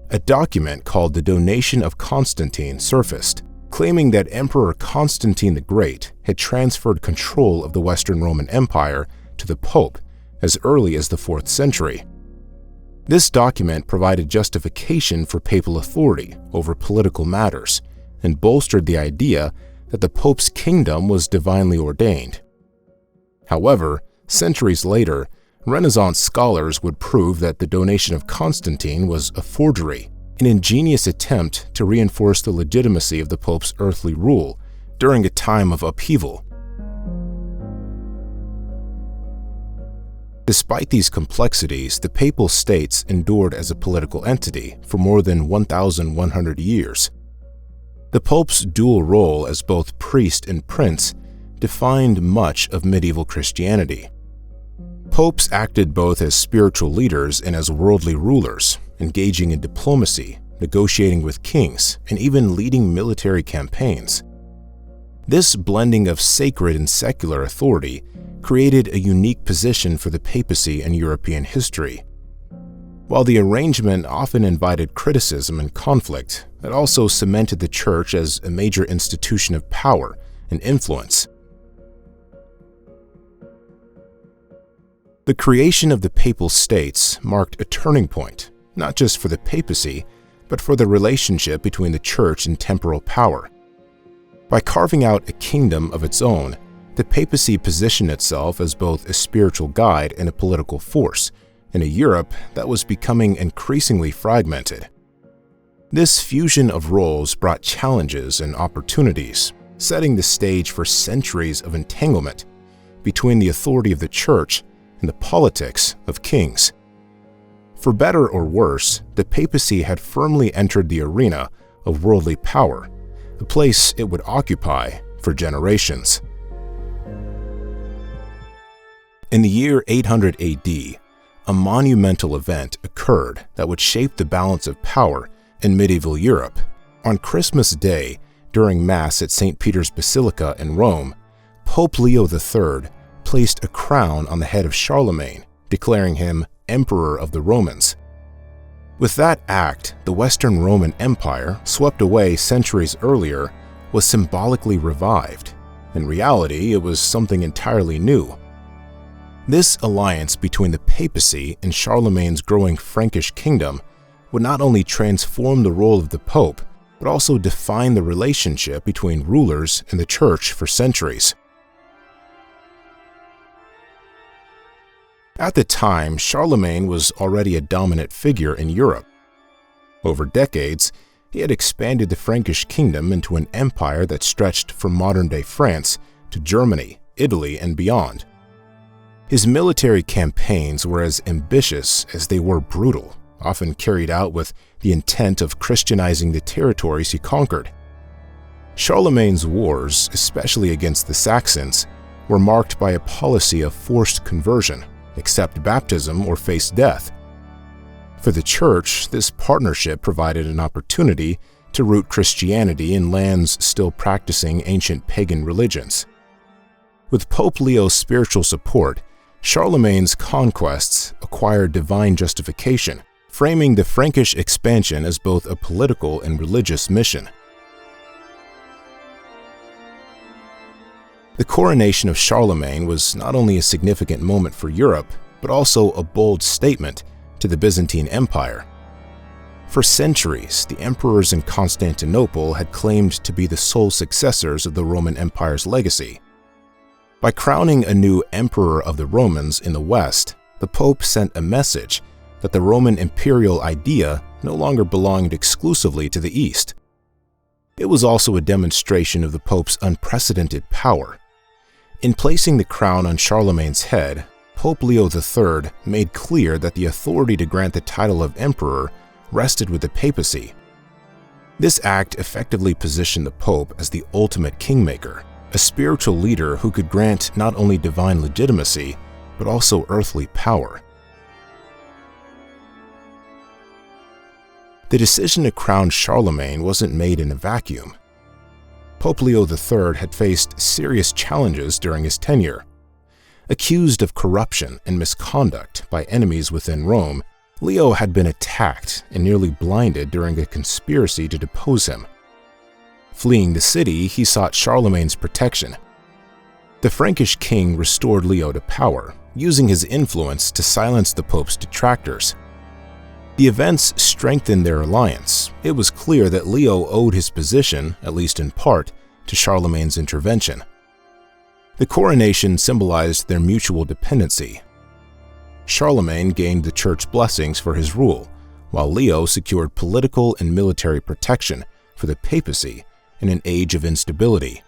A document called the Donation of Constantine surfaced, claiming that Emperor Constantine the Great had transferred control of the Western Roman Empire to the Pope as early as the 4th century. This document provided justification for papal authority over political matters and bolstered the idea that the Pope's kingdom was divinely ordained. However, centuries later, Renaissance scholars would prove that the Donation of Constantine was a forgery, an ingenious attempt to reinforce the legitimacy of the Pope's earthly rule during a time of upheaval. Despite these complexities, the Papal States endured as a political entity for more than 1,100 years. The Pope's dual role as both priest and prince defined much of medieval Christianity. Popes acted both as spiritual leaders and as worldly rulers, engaging in diplomacy, negotiating with kings, and even leading military campaigns. This blending of sacred and secular authority created a unique position for the papacy in European history. While the arrangement often invited criticism and conflict, it also cemented the Church as a major institution of power and influence. The creation of the Papal States marked a turning point, not just for the papacy, but for the relationship between the Church and temporal power. By carving out a kingdom of its own, the papacy positioned itself as both a spiritual guide and a political force in a Europe that was becoming increasingly fragmented. This fusion of roles brought challenges and opportunities, setting the stage for centuries of entanglement between the authority of the Church and the politics of kings. For better or worse, the papacy had firmly entered the arena of worldly power, a place it would occupy for generations. In the year 800 AD, a monumental event occurred that would shape the balance of power in medieval Europe. On Christmas Day, during Mass at St. Peter's Basilica in Rome, Pope Leo III placed a crown on the head of Charlemagne, declaring him Emperor of the Romans. With that act, the Western Roman Empire, swept away centuries earlier, was symbolically revived. In reality, it was something entirely new. This alliance between the papacy and Charlemagne's growing Frankish kingdom would not only transform the role of the Pope, but also define the relationship between rulers and the Church for centuries. At the time, Charlemagne was already a dominant figure in Europe. Over decades, he had expanded the Frankish kingdom into an empire that stretched from modern-day France to Germany, Italy, and beyond. His military campaigns were as ambitious as they were brutal, often carried out with the intent of Christianizing the territories he conquered. Charlemagne's wars, especially against the Saxons, were marked by a policy of forced conversion, accept baptism or face death. For the Church, this partnership provided an opportunity to root Christianity in lands still practicing ancient pagan religions. With Pope Leo's spiritual support, Charlemagne's conquests acquired divine justification, framing the Frankish expansion as both a political and religious mission. The coronation of Charlemagne was not only a significant moment for Europe, but also a bold statement to the Byzantine Empire. For centuries, the emperors in Constantinople had claimed to be the sole successors of the Roman Empire's legacy. By crowning a new emperor of the Romans in the West, the Pope sent a message that the Roman imperial idea no longer belonged exclusively to the East. It was also a demonstration of the Pope's unprecedented power. In placing the crown on Charlemagne's head, Pope Leo III made clear that the authority to grant the title of emperor rested with the papacy. This act effectively positioned the Pope as the ultimate kingmaker, a spiritual leader who could grant not only divine legitimacy, but also earthly power. The decision to crown Charlemagne wasn't made in a vacuum. Pope Leo III had faced serious challenges during his tenure. Accused of corruption and misconduct by enemies within Rome, Leo had been attacked and nearly blinded during a conspiracy to depose him. Fleeing the city, he sought Charlemagne's protection. The Frankish king restored Leo to power, using his influence to silence the Pope's detractors. The events strengthened their alliance. It was clear that Leo owed his position, at least in part, to Charlemagne's intervention. The coronation symbolized their mutual dependency. Charlemagne gained the church blessings for his rule, while Leo secured political and military protection for the papacy in an age of instability.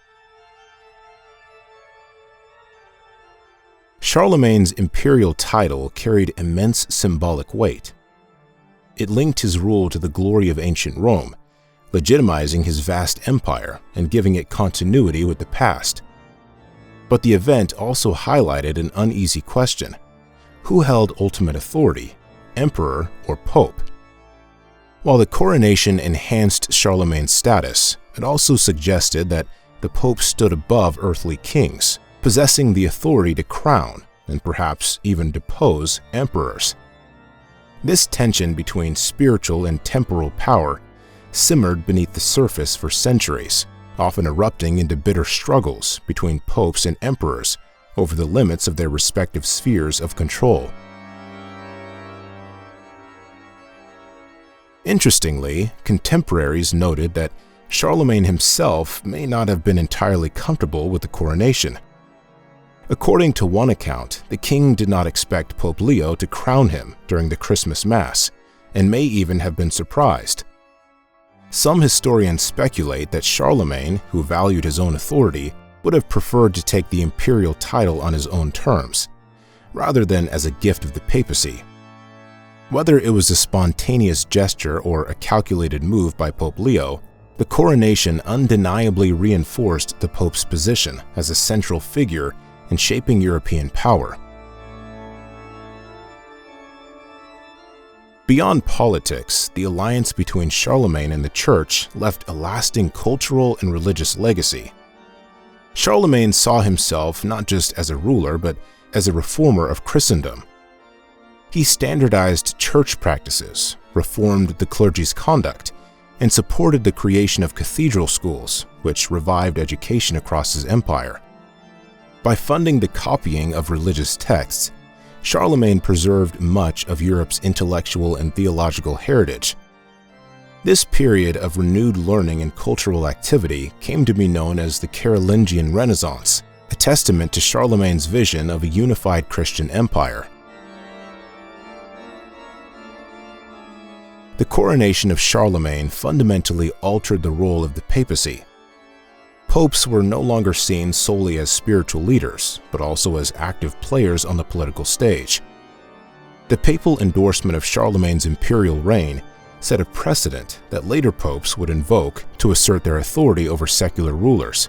Charlemagne's imperial title carried immense symbolic weight. It linked his rule to the glory of ancient Rome, legitimizing his vast empire and giving it continuity with the past. But the event also highlighted an uneasy question: who held ultimate authority, emperor or pope? While the coronation enhanced Charlemagne's status, it also suggested that the pope stood above earthly kings, possessing the authority to crown and perhaps even depose emperors. This tension between spiritual and temporal power simmered beneath the surface for centuries, often erupting into bitter struggles between popes and emperors over the limits of their respective spheres of control. Interestingly, contemporaries noted that Charlemagne himself may not have been entirely comfortable with the coronation. According to one account, the king did not expect Pope Leo to crown him during the Christmas Mass, and may even have been surprised. Some historians speculate that Charlemagne, who valued his own authority, would have preferred to take the imperial title on his own terms, rather than as a gift of the papacy. Whether it was a spontaneous gesture or a calculated move by Pope Leo, the coronation undeniably reinforced the Pope's position as a central figure in shaping European power. Beyond politics, the alliance between Charlemagne and the Church left a lasting cultural and religious legacy. Charlemagne saw himself not just as a ruler, but as a reformer of Christendom. He standardized church practices, reformed the clergy's conduct, and supported the creation of cathedral schools, which revived education across his empire. By funding the copying of religious texts, Charlemagne preserved much of Europe's intellectual and theological heritage. This period of renewed learning and cultural activity came to be known as the Carolingian Renaissance, a testament to Charlemagne's vision of a unified Christian empire. The coronation of Charlemagne fundamentally altered the role of the papacy. Popes were no longer seen solely as spiritual leaders, but also as active players on the political stage. The papal endorsement of Charlemagne's imperial reign set a precedent that later popes would invoke to assert their authority over secular rulers.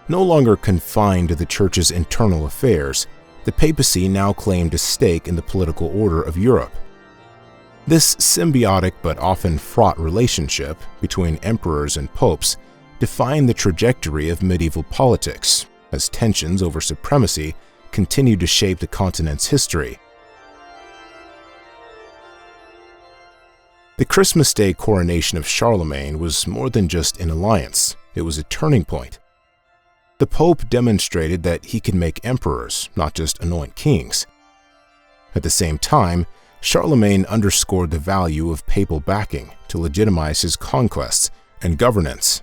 No longer confined to the church's internal affairs, the papacy now claimed a stake in the political order of Europe. This symbiotic but often fraught relationship between emperors and popes defined the trajectory of medieval politics, as tensions over supremacy continued to shape the continent's history. The Christmas Day coronation of Charlemagne was more than just an alliance, it was a turning point. The Pope demonstrated that he could make emperors, not just anoint kings. At the same time, Charlemagne underscored the value of papal backing to legitimize his conquests and governance.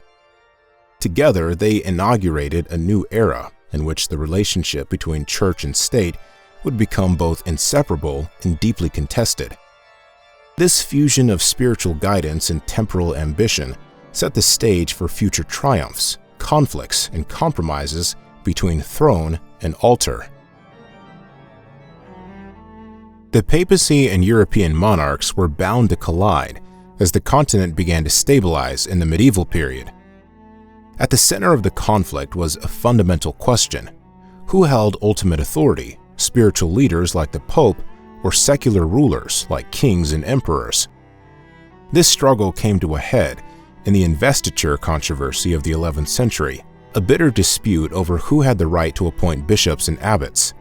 Together, they inaugurated a new era, in which the relationship between church and state would become both inseparable and deeply contested. This fusion of spiritual guidance and temporal ambition set the stage for future triumphs, conflicts, and compromises between throne and altar. The papacy and European monarchs were bound to collide as the continent began to stabilize in the medieval period. At the center of the conflict was a fundamental question: who held ultimate authority, spiritual leaders like the Pope or secular rulers like kings and emperors? This struggle came to a head in the investiture controversy of the 11th century, a bitter dispute over who had the right to appoint bishops and abbots.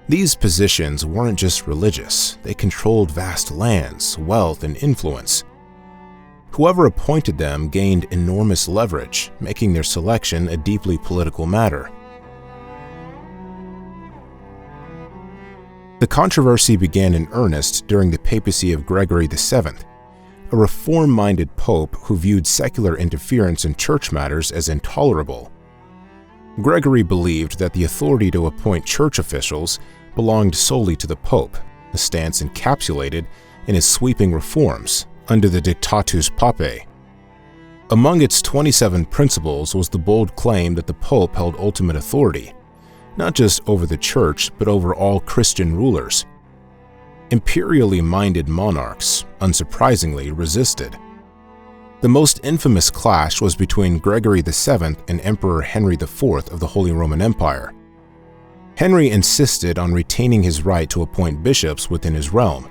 These positions weren't just religious, they controlled vast lands, wealth, and influence. Whoever appointed them gained enormous leverage, making their selection a deeply political matter. The controversy began in earnest during the papacy of Gregory VII, a reform-minded pope who viewed secular interference in church matters as intolerable. Gregory believed that the authority to appoint church officials belonged solely to the Pope, a stance encapsulated in his sweeping reforms under the Dictatus Papae. Among its 27 principles was the bold claim that the Pope held ultimate authority, not just over the Church but over all Christian rulers. Imperially minded monarchs, unsurprisingly, resisted. The most infamous clash was between Gregory VII and Emperor Henry IV of the Holy Roman Empire. Henry insisted on retaining his right to appoint bishops within his realm,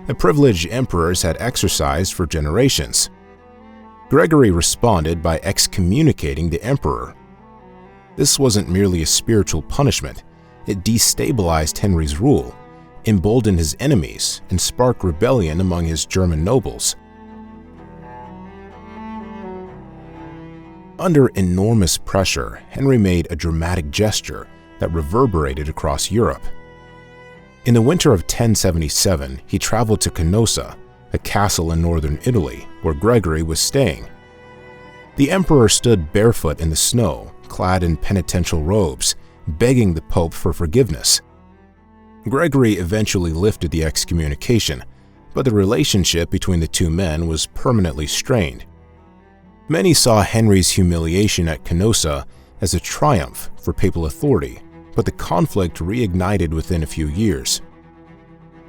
a privilege emperors had exercised for generations. Gregory responded by excommunicating the emperor. This wasn't merely a spiritual punishment, it destabilized Henry's rule, emboldened his enemies, and sparked rebellion among his German nobles. Under enormous pressure, Henry made a dramatic gesture that reverberated across Europe. In the winter of 1077, he traveled to Canossa, a castle in northern Italy, where Gregory was staying. The emperor stood barefoot in the snow, clad in penitential robes, begging the Pope for forgiveness. Gregory eventually lifted the excommunication, but the relationship between the two men was permanently strained. Many saw Henry's humiliation at Canossa as a triumph for papal authority, but the conflict reignited within a few years.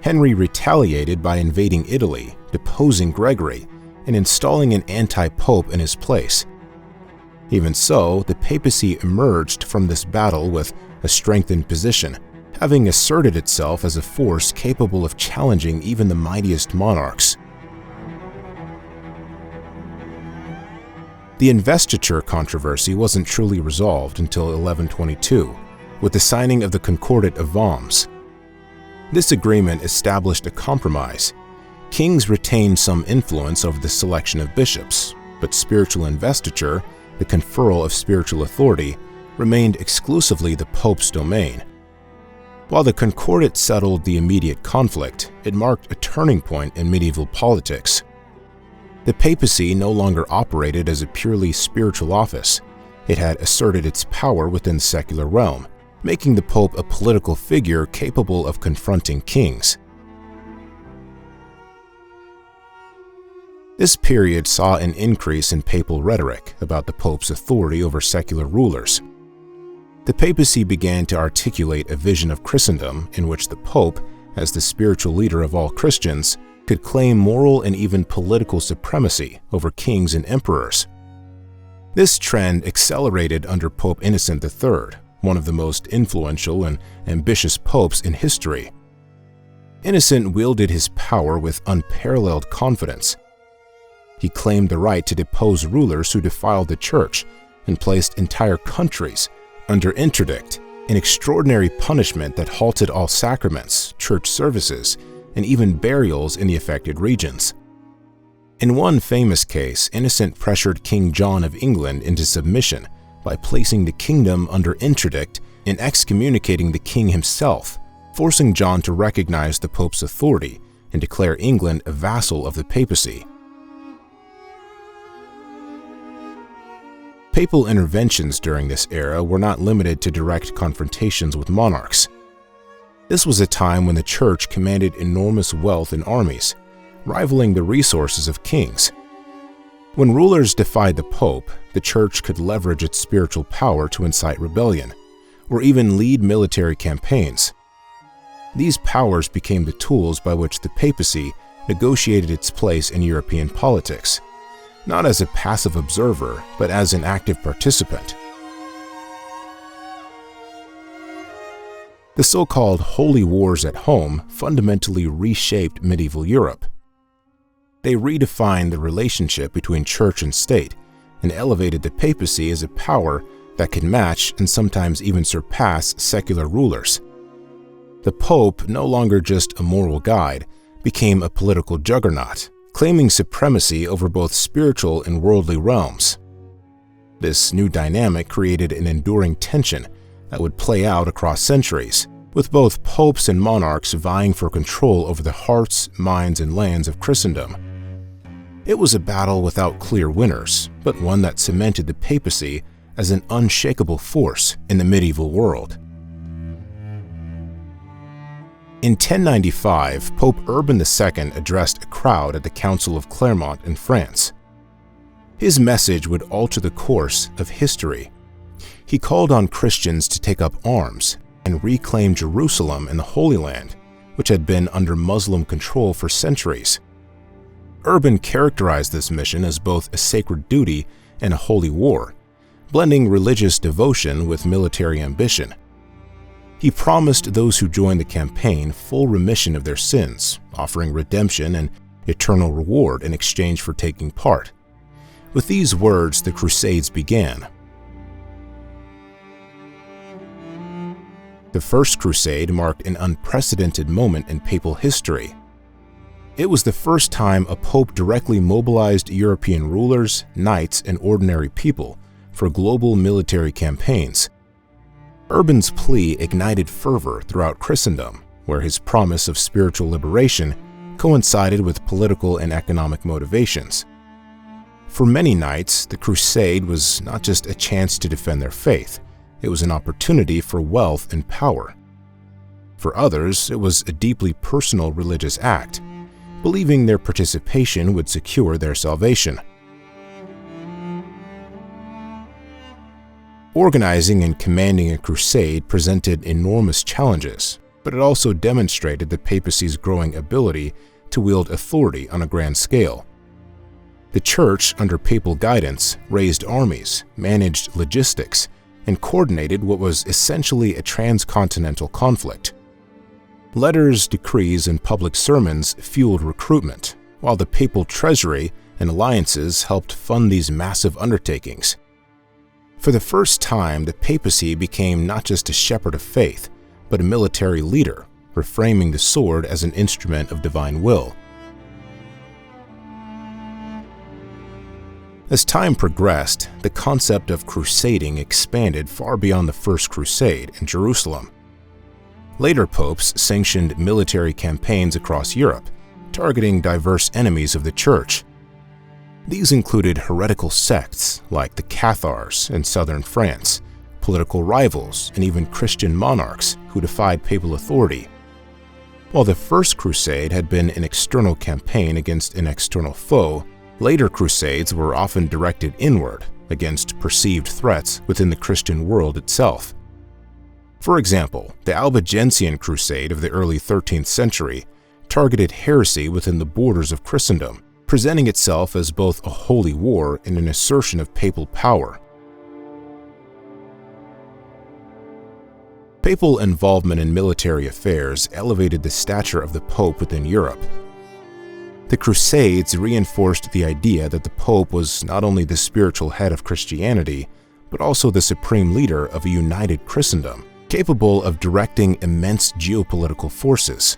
Henry retaliated by invading Italy, deposing Gregory, and installing an anti-pope in his place. Even so, the papacy emerged from this battle with a strengthened position, having asserted itself as a force capable of challenging even the mightiest monarchs. The investiture controversy wasn't truly resolved until 1122, with the signing of the Concordat of Worms. This agreement established a compromise. Kings retained some influence over the selection of bishops, but spiritual investiture, the conferral of spiritual authority, remained exclusively the Pope's domain. While the Concordat settled the immediate conflict, it marked a turning point in medieval politics. The papacy no longer operated as a purely spiritual office. It had asserted its power within the secular realm, making the Pope a political figure capable of confronting kings. This period saw an increase in papal rhetoric about the Pope's authority over secular rulers. The papacy began to articulate a vision of Christendom in which the Pope, as the spiritual leader of all Christians, could claim moral and even political supremacy over kings and emperors. This trend accelerated under Pope Innocent III, one of the most influential and ambitious popes in history. Innocent wielded his power with unparalleled confidence. He claimed the right to depose rulers who defiled the church and placed entire countries under interdict, an extraordinary punishment that halted all sacraments, church services, and even burials in the affected regions. In one famous case, Innocent pressured King John of England into submission by placing the kingdom under interdict and excommunicating the king himself, forcing John to recognize the Pope's authority and declare England a vassal of the papacy. Papal interventions during this era were not limited to direct confrontations with monarchs. This was a time when the Church commanded enormous wealth and armies, rivaling the resources of kings. When rulers defied the Pope, the Church could leverage its spiritual power to incite rebellion, or even lead military campaigns. These powers became the tools by which the Papacy negotiated its place in European politics, not as a passive observer, but as an active participant. The so-called Holy Wars at home fundamentally reshaped medieval Europe. They redefined the relationship between church and state and elevated the papacy as a power that could match and sometimes even surpass secular rulers. The Pope, no longer just a moral guide, became a political juggernaut, claiming supremacy over both spiritual and worldly realms. This new dynamic created an enduring tension that would play out across centuries, with both popes and monarchs vying for control over the hearts, minds, and lands of Christendom. It was a battle without clear winners, but one that cemented the papacy as an unshakable force in the medieval world. In 1095, Pope Urban II addressed a crowd at the Council of Clermont in France. His message would alter the course of history. He called on Christians to take up arms and reclaim Jerusalem and the Holy Land, which had been under Muslim control for centuries. Urban characterized this mission as both a sacred duty and a holy war, blending religious devotion with military ambition. He promised those who joined the campaign full remission of their sins, offering redemption and eternal reward in exchange for taking part. With these words, the Crusades began. The First Crusade marked an unprecedented moment in papal history. It was the first time a pope directly mobilized European rulers, knights, and ordinary people for global military campaigns. Urban's plea ignited fervor throughout Christendom, where his promise of spiritual liberation coincided with political and economic motivations. For many knights, the crusade was not just a chance to defend their faith, it was an opportunity for wealth and power. For others, it was a deeply personal religious act, believing their participation would secure their salvation. Organizing and commanding a crusade presented enormous challenges, but it also demonstrated the papacy's growing ability to wield authority on a grand scale. The Church, under papal guidance, raised armies, managed logistics, and coordinated what was essentially a transcontinental conflict. Letters, decrees, and public sermons fueled recruitment, while the papal treasury and alliances helped fund these massive undertakings. For the first time, the papacy became not just a shepherd of faith, but a military leader, reframing the sword as an instrument of divine will. As time progressed, the concept of crusading expanded far beyond the First Crusade in Jerusalem. Later popes sanctioned military campaigns across Europe, targeting diverse enemies of the Church. These included heretical sects like the Cathars in southern France, political rivals, and even Christian monarchs who defied papal authority. While the First Crusade had been an external campaign against an external foe, later crusades were often directed inward against perceived threats within the Christian world itself. For example, the Albigensian Crusade of the early 13th century targeted heresy within the borders of Christendom, presenting itself as both a holy war and an assertion of papal power. Papal involvement in military affairs elevated the stature of the Pope within Europe. The Crusades reinforced the idea that the Pope was not only the spiritual head of Christianity, but also the supreme leader of a united Christendom, capable of directing immense geopolitical forces.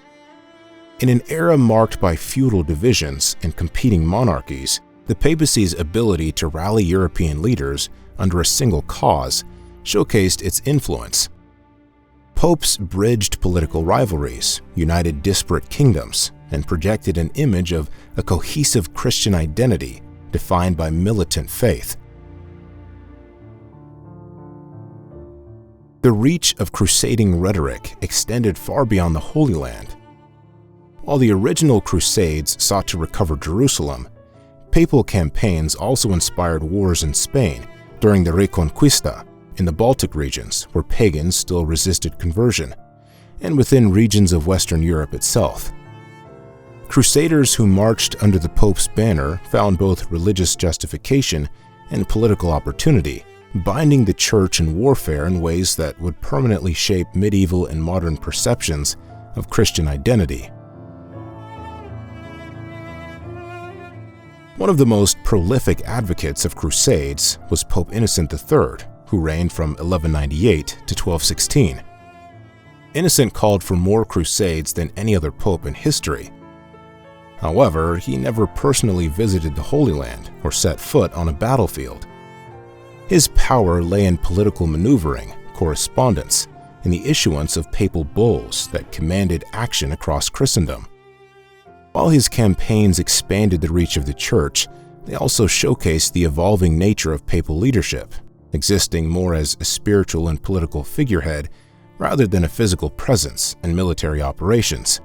In an era marked by feudal divisions and competing monarchies, the papacy's ability to rally European leaders under a single cause showcased its influence. Popes bridged political rivalries, united disparate kingdoms, and projected an image of a cohesive Christian identity defined by militant faith. The reach of crusading rhetoric extended far beyond the Holy Land. While the original Crusades sought to recover Jerusalem, papal campaigns also inspired wars in Spain during the Reconquista, in the Baltic regions where pagans still resisted conversion, and within regions of Western Europe itself. Crusaders who marched under the Pope's banner found both religious justification and political opportunity, binding the Church in warfare in ways that would permanently shape medieval and modern perceptions of Christian identity. One of the most prolific advocates of Crusades was Pope Innocent III, who reigned from 1198 to 1216. Innocent called for more crusades than any other pope in history. However, he never personally visited the Holy Land or set foot on a battlefield. His power lay in political maneuvering, correspondence, and the issuance of papal bulls that commanded action across Christendom. While his campaigns expanded the reach of the Church, they also showcased the evolving nature of papal leadership, existing more as a spiritual and political figurehead rather than a physical presence in military operations.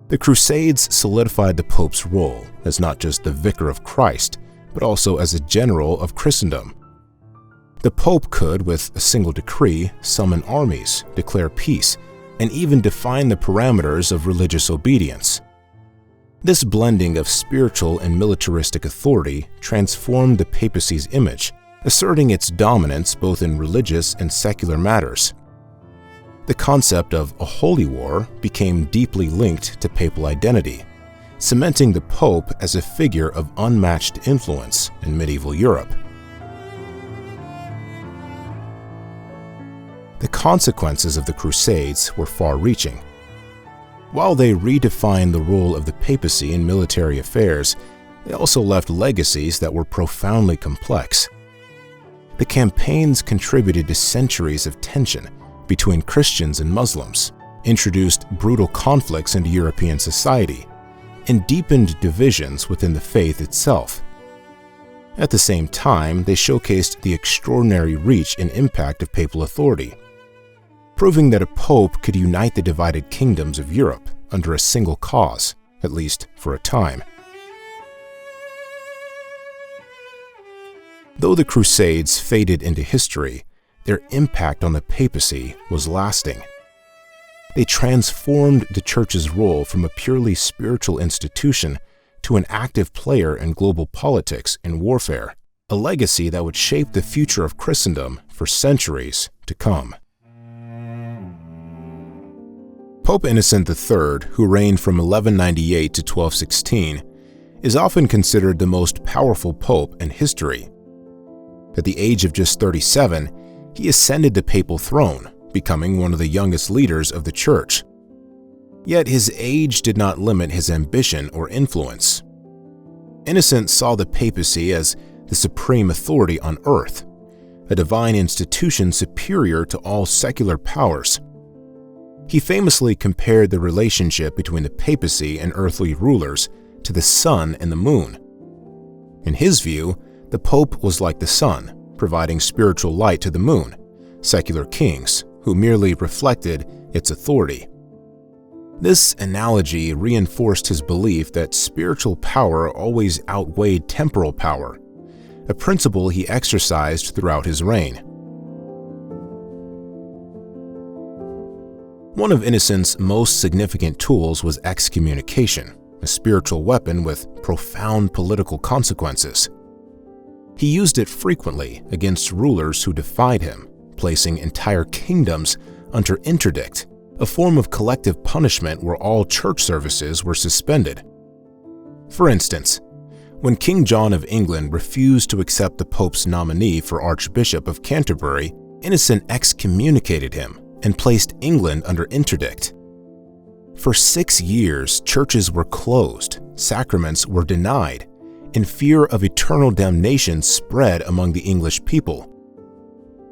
The Crusades solidified the Pope's role as not just the vicar of Christ, but also as a general of Christendom. The Pope could, with a single decree, summon armies, declare peace, and even define the parameters of religious obedience. This blending of spiritual and militaristic authority transformed the papacy's image, asserting its dominance both in religious and secular matters. The concept of a holy war became deeply linked to papal identity, cementing the Pope as a figure of unmatched influence in medieval Europe. The consequences of the Crusades were far-reaching. While they redefined the role of the papacy in military affairs, they also left legacies that were profoundly complex. The campaigns contributed to centuries of tension between Christians and Muslims, introduced brutal conflicts into European society, and deepened divisions within the faith itself. At the same time, they showcased the extraordinary reach and impact of papal authority, proving that a pope could unite the divided kingdoms of Europe under a single cause, at least for a time. Though the Crusades faded into history, their impact on the papacy was lasting. They transformed the Church's role from a purely spiritual institution to an active player in global politics and warfare, a legacy that would shape the future of Christendom for centuries to come. Pope Innocent III, who reigned from 1198 to 1216, is often considered the most powerful pope in history. At the age of just 37, he ascended the papal throne, becoming one of the youngest leaders of the Church. Yet his age did not limit his ambition or influence. Innocent saw the papacy as the supreme authority on earth, a divine institution superior to all secular powers. He famously compared the relationship between the papacy and earthly rulers to the sun and the moon. In his view, the Pope was like the sun, providing spiritual light to the moon, secular kings, who merely reflected its authority. This analogy reinforced his belief that spiritual power always outweighed temporal power, a principle he exercised throughout his reign. One of Innocent's most significant tools was excommunication, a spiritual weapon with profound political consequences. He used it frequently against rulers who defied him, placing entire kingdoms under interdict, a form of collective punishment where all church services were suspended. For instance, when King John of England refused to accept the Pope's nominee for Archbishop of Canterbury, Innocent excommunicated him and placed England under interdict. For 6 years, churches were closed, sacraments were denied, and fear of eternal damnation spread among the English people.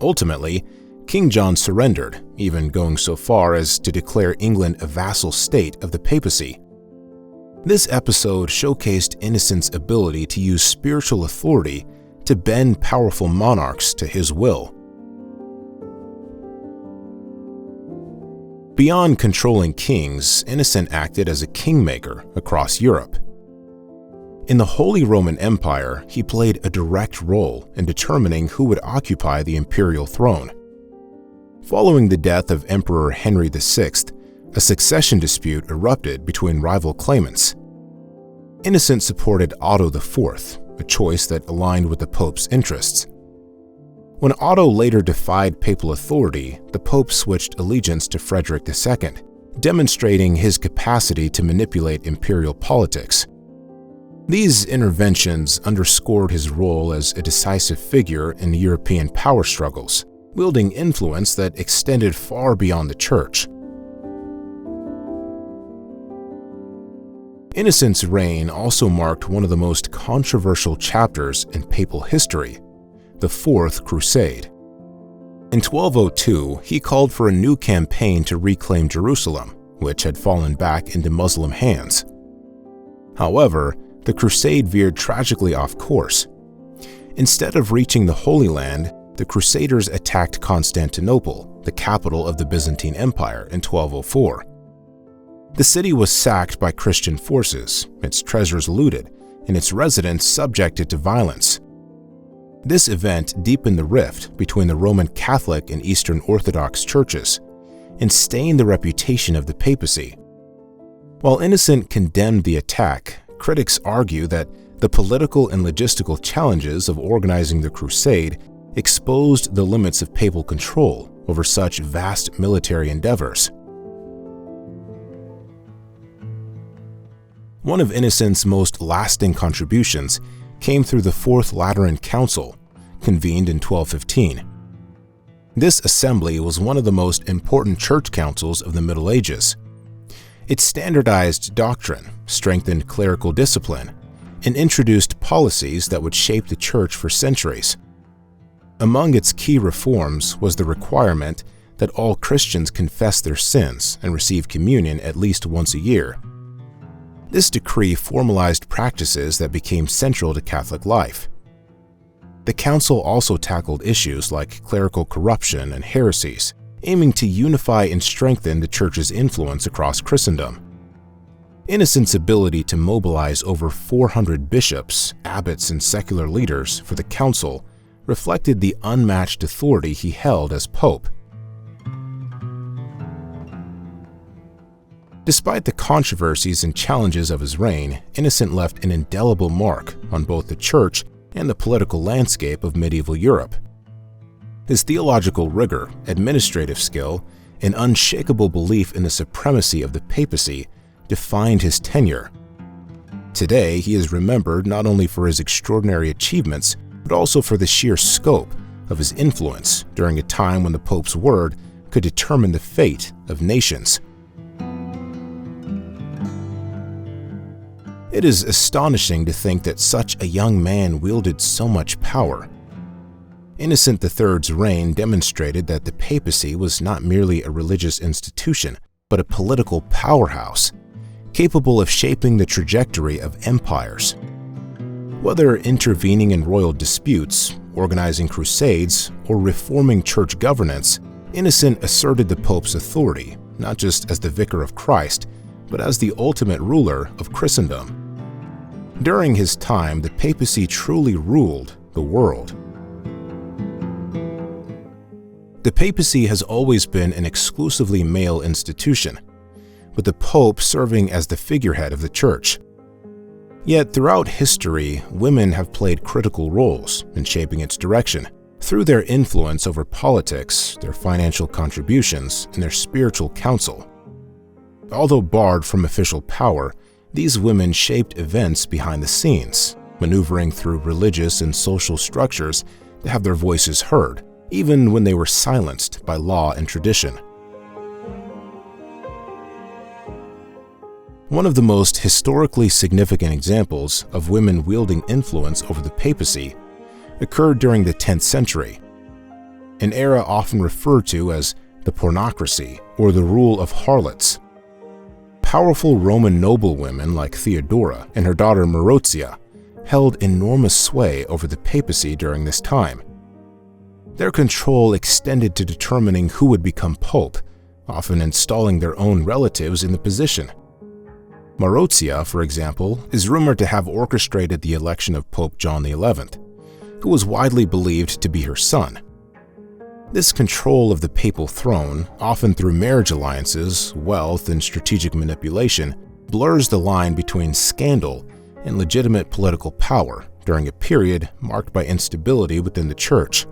Ultimately, King John surrendered, even going so far as to declare England a vassal state of the papacy. This episode showcased Innocent's ability to use spiritual authority to bend powerful monarchs to his will. Beyond controlling kings, Innocent acted as a kingmaker across Europe. In the Holy Roman Empire, he played a direct role in determining who would occupy the imperial throne. Following the death of Emperor Henry VI, a succession dispute erupted between rival claimants. Innocent supported Otto IV, a choice that aligned with the Pope's interests. When Otto later defied papal authority, the Pope switched allegiance to Frederick II, demonstrating his capacity to manipulate imperial politics. These interventions underscored his role as a decisive figure in European power struggles, wielding influence that extended far beyond the Church. Innocent's reign also marked one of the most controversial chapters in papal history, the Fourth Crusade. In 1202, he called for a new campaign to reclaim Jerusalem, which had fallen back into Muslim hands. However, the crusade veered tragically off course. Instead of reaching the Holy Land, the Crusaders attacked Constantinople, the capital of the Byzantine Empire, in 1204. The city was sacked by Christian forces, its treasures looted, and its residents subjected to violence. This event deepened the rift between the Roman Catholic and Eastern Orthodox churches and stained the reputation of the papacy. While Innocent condemned the attack, critics argue that the political and logistical challenges of organizing the crusade exposed the limits of papal control over such vast military endeavors. One of Innocent's most lasting contributions came through the Fourth Lateran Council, convened in 1215. This assembly was one of the most important church councils of the Middle Ages. It standardized doctrine, strengthened clerical discipline, and introduced policies that would shape the church for centuries. Among its key reforms was the requirement that all Christians confess their sins and receive communion at least once a year. This decree formalized practices that became central to Catholic life. The council also tackled issues like clerical corruption and heresies, aiming to unify and strengthen the Church's influence across Christendom. Innocent's ability to mobilize over 400 bishops, abbots, and secular leaders for the council reflected the unmatched authority he held as Pope. Despite the controversies and challenges of his reign, Innocent left an indelible mark on both the Church and the political landscape of medieval Europe. His theological rigor, administrative skill, and unshakable belief in the supremacy of the papacy defined his tenure. Today, he is remembered not only for his extraordinary achievements, but also for the sheer scope of his influence during a time when the Pope's word could determine the fate of nations. It is astonishing to think that such a young man wielded so much power. Innocent III's reign demonstrated that the papacy was not merely a religious institution, but a political powerhouse, capable of shaping the trajectory of empires. Whether intervening in royal disputes, organizing crusades, or reforming church governance, Innocent asserted the Pope's authority, not just as the vicar of Christ, but as the ultimate ruler of Christendom. During his time, the papacy truly ruled the world. The papacy has always been an exclusively male institution, with the Pope serving as the figurehead of the Church. Yet throughout history, women have played critical roles in shaping its direction, through their influence over politics, their financial contributions, and their spiritual counsel. Although barred from official power, these women shaped events behind the scenes, maneuvering through religious and social structures to have their voices heard, even when they were silenced by law and tradition. One of the most historically significant examples of women wielding influence over the papacy occurred during the 10th century, an era often referred to as the pornocracy or the rule of harlots. Powerful Roman noblewomen like Theodora and her daughter Marozia held enormous sway over the papacy during this time. Their control extended to determining who would become pope, often installing their own relatives in the position. Marozia, for example, is rumored to have orchestrated the election of Pope John XI, who was widely believed to be her son. This control of the papal throne, often through marriage alliances, wealth, and strategic manipulation, blurs the line between scandal and legitimate political power during a period marked by instability within the Church.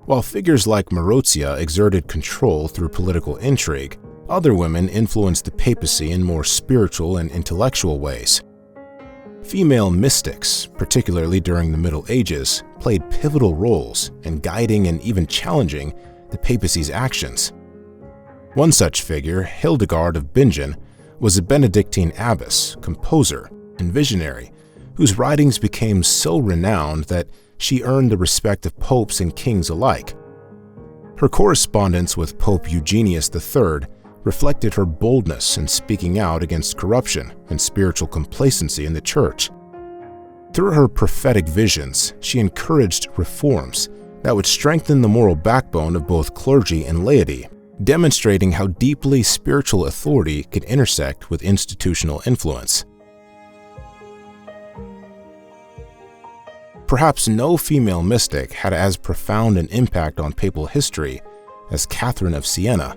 While figures like Marozia exerted control through political intrigue, other women influenced the papacy in more spiritual and intellectual ways. Female mystics, particularly during the Middle Ages, played pivotal roles in guiding and even challenging the papacy's actions. One such figure, Hildegard of Bingen, was a Benedictine abbess, composer, and visionary, whose writings became so renowned that she earned the respect of popes and kings alike. Her correspondence with Pope Eugenius III reflected her boldness in speaking out against corruption and spiritual complacency in the Church. Through her prophetic visions, she encouraged reforms that would strengthen the moral backbone of both clergy and laity, demonstrating how deeply spiritual authority could intersect with institutional influence. Perhaps no female mystic had as profound an impact on papal history as Catherine of Siena.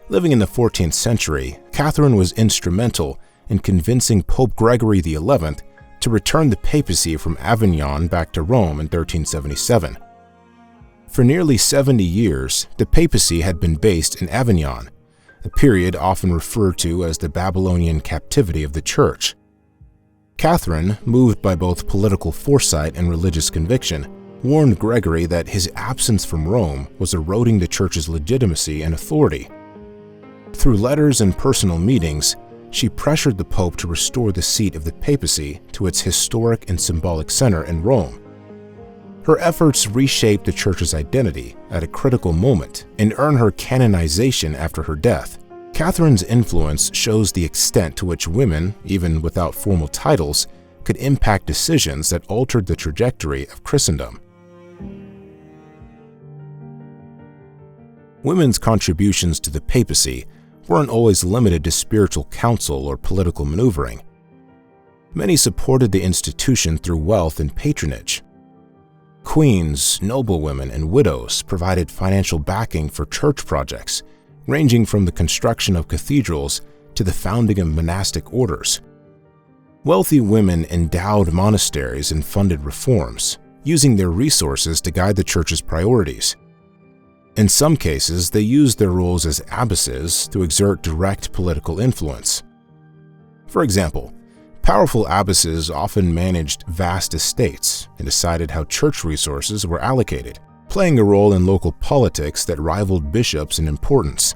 Living in the 14th century, Catherine was instrumental in convincing Pope Gregory XI to return the papacy from Avignon back to Rome in 1377. For nearly 70 years, the papacy had been based in Avignon, a period often referred to as the Babylonian captivity of the Church. Catherine, moved by both political foresight and religious conviction, warned Gregory that his absence from Rome was eroding the Church's legitimacy and authority. Through letters and personal meetings, she pressured the Pope to restore the seat of the papacy to its historic and symbolic center in Rome. Her efforts reshaped the Church's identity at a critical moment and earned her canonization after her death. Catherine's influence shows the extent to which women, even without formal titles, could impact decisions that altered the trajectory of Christendom. Women's contributions to the papacy weren't always limited to spiritual counsel or political maneuvering. Many supported the institution through wealth and patronage. Queens, noblewomen, and widows provided financial backing for church projects, ranging from the construction of cathedrals to the founding of monastic orders. Wealthy women endowed monasteries and funded reforms, using their resources to guide the Church's priorities. In some cases, they used their roles as abbesses to exert direct political influence. For example, powerful abbesses often managed vast estates and decided how church resources were allocated, playing a role in local politics that rivaled bishops in importance.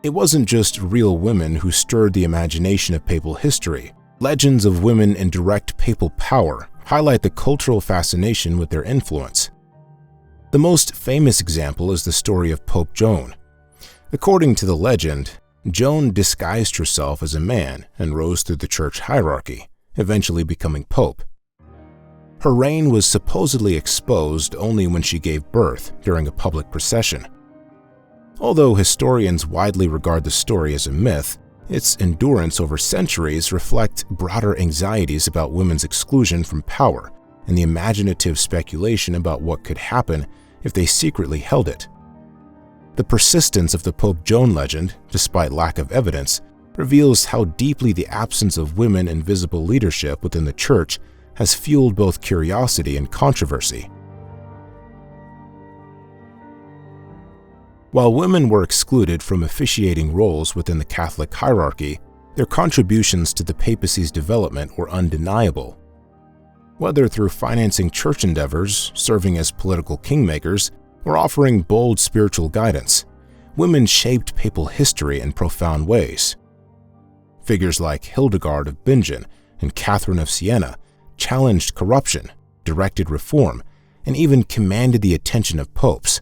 It wasn't just real women who stirred the imagination of papal history. Legends of women in direct papal power highlight the cultural fascination with their influence. The most famous example is the story of Pope Joan. According to the legend, Joan disguised herself as a man and rose through the church hierarchy, eventually becoming pope. Her reign was supposedly exposed only when she gave birth during a public procession. Although historians widely regard the story as a myth, its endurance over centuries reflect broader anxieties about women's exclusion from power and the imaginative speculation about what could happen if they secretly held it. The persistence of the Pope Joan legend, despite lack of evidence, reveals how deeply the absence of women in visible leadership within the Church has fueled both curiosity and controversy. While women were excluded from officiating roles within the Catholic hierarchy, their contributions to the papacy's development were undeniable. Whether through financing church endeavors, serving as political kingmakers, or offering bold spiritual guidance, women shaped papal history in profound ways. Figures like Hildegard of Bingen and Catherine of Siena challenged corruption, directed reform, and even commanded the attention of popes.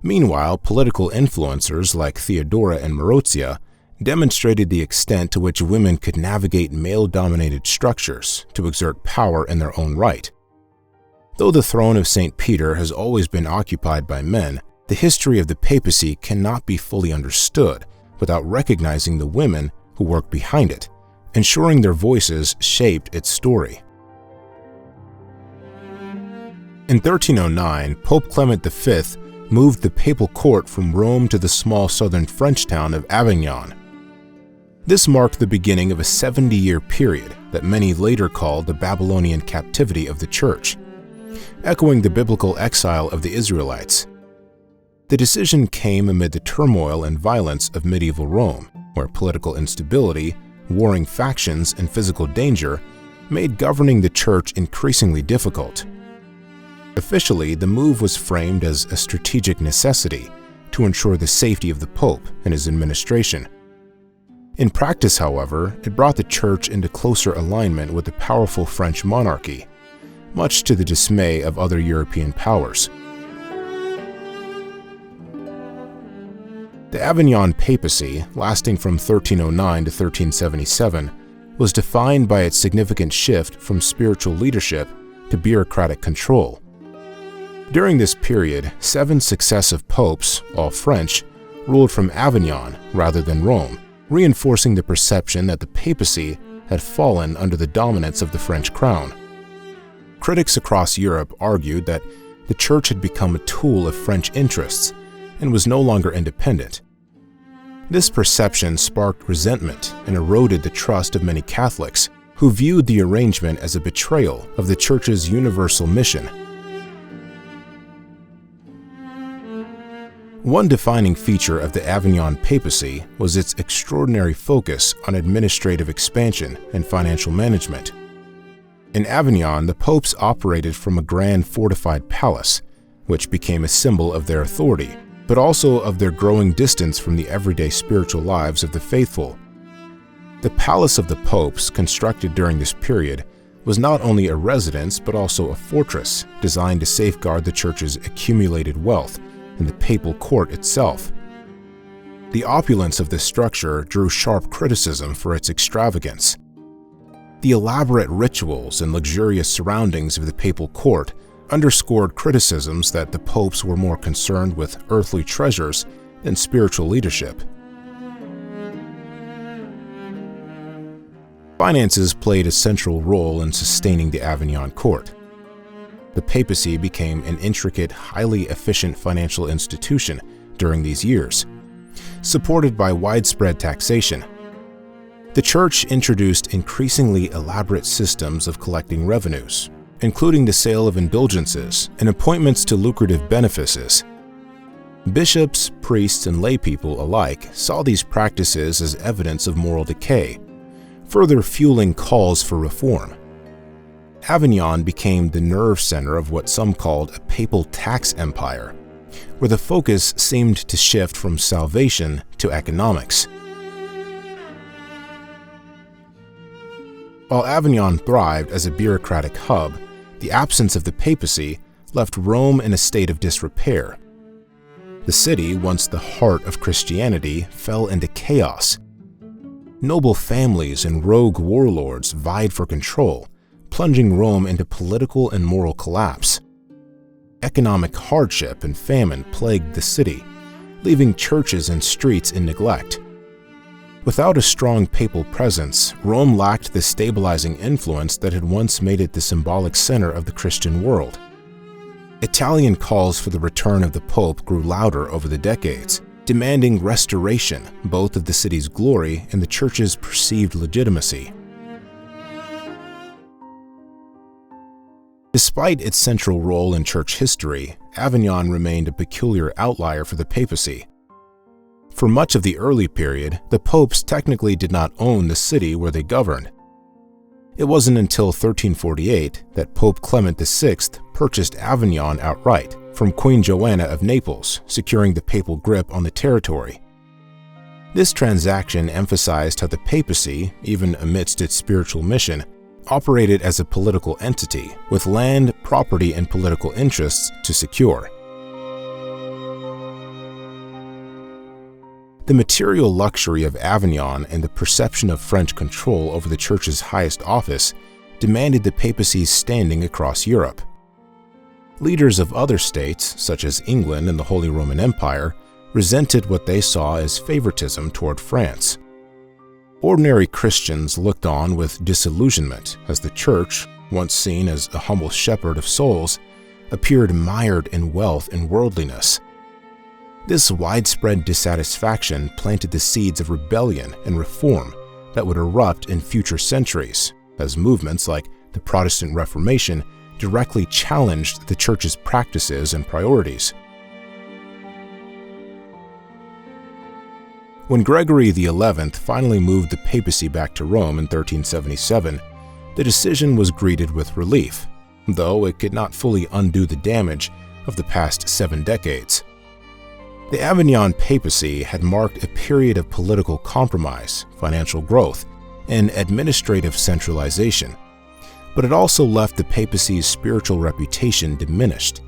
Meanwhile, political influencers like Theodora and Marozia demonstrated the extent to which women could navigate male-dominated structures to exert power in their own right. Though the throne of St. Peter has always been occupied by men, the history of the papacy cannot be fully understood without recognizing the women who worked behind it, ensuring their voices shaped its story. In 1309, Pope Clement V moved the papal court from Rome to the small southern French town of Avignon. This marked the beginning of a 70-year period that many later called the Babylonian captivity of the Church, echoing the biblical exile of the Israelites. The decision came amid the turmoil and violence of medieval Rome, where political instability, warring factions, and physical danger made governing the Church increasingly difficult. Officially, the move was framed as a strategic necessity to ensure the safety of the Pope and his administration. In practice, however, it brought the Church into closer alignment with the powerful French monarchy, much to the dismay of other European powers. The Avignon Papacy, lasting from 1309 to 1377, was defined by its significant shift from spiritual leadership to bureaucratic control. During this period, 7 successive popes, all French, ruled from Avignon rather than Rome, reinforcing the perception that the papacy had fallen under the dominance of the French crown. Critics across Europe argued that the Church had become a tool of French interests and was no longer independent. This perception sparked resentment and eroded the trust of many Catholics, who viewed the arrangement as a betrayal of the Church's universal mission. One defining feature of the Avignon Papacy was its extraordinary focus on administrative expansion and financial management. In Avignon, the popes operated from a grand fortified palace, which became a symbol of their authority, but also of their growing distance from the everyday spiritual lives of the faithful. The Palace of the Popes, constructed during this period, was not only a residence but also a fortress designed to safeguard the Church's accumulated wealth and the papal court itself. The opulence of this structure drew sharp criticism for its extravagance. The elaborate rituals and luxurious surroundings of the papal court underscored criticisms that the popes were more concerned with earthly treasures than spiritual leadership. Finances played a central role in sustaining the Avignon court. The papacy became an intricate, highly efficient financial institution during these years, supported by widespread taxation. The Church introduced increasingly elaborate systems of collecting revenues, including the sale of indulgences and appointments to lucrative benefices. Bishops, priests, and laypeople alike saw these practices as evidence of moral decay, further fueling calls for reform. Avignon became the nerve center of what some called a papal tax empire, where the focus seemed to shift from salvation to economics. While Avignon thrived as a bureaucratic hub, the absence of the papacy left Rome in a state of disrepair. The city, once the heart of Christianity, fell into chaos. Noble families and rogue warlords vied for control, plunging Rome into political and moral collapse. Economic hardship and famine plagued the city, leaving churches and streets in neglect. Without a strong papal presence, Rome lacked the stabilizing influence that had once made it the symbolic center of the Christian world. Italian calls for the return of the Pope grew louder over the decades, demanding restoration both of the city's glory and the Church's perceived legitimacy. Despite its central role in Church history, Avignon remained a peculiar outlier for the papacy. For much of the early period, the popes technically did not own the city where they governed. It wasn't until 1348 that Pope Clement VI purchased Avignon outright from Queen Joanna of Naples, securing the papal grip on the territory. This transaction emphasized how the papacy, even amidst its spiritual mission, operated as a political entity with land, property, and political interests to secure. The material luxury of Avignon and the perception of French control over the Church's highest office demanded the papacy's standing across Europe. Leaders of other states, such as England and the Holy Roman Empire, resented what they saw as favoritism toward France. Ordinary Christians looked on with disillusionment as the Church, once seen as a humble shepherd of souls, appeared mired in wealth and worldliness. This widespread dissatisfaction planted the seeds of rebellion and reform that would erupt in future centuries, as movements like the Protestant Reformation directly challenged the Church's practices and priorities. When Gregory XI finally moved the papacy back to Rome in 1377, the decision was greeted with relief, though it could not fully undo the damage of the past 7 decades. The Avignon papacy had marked a period of political compromise, financial growth, and administrative centralization, but it also left the papacy's spiritual reputation diminished.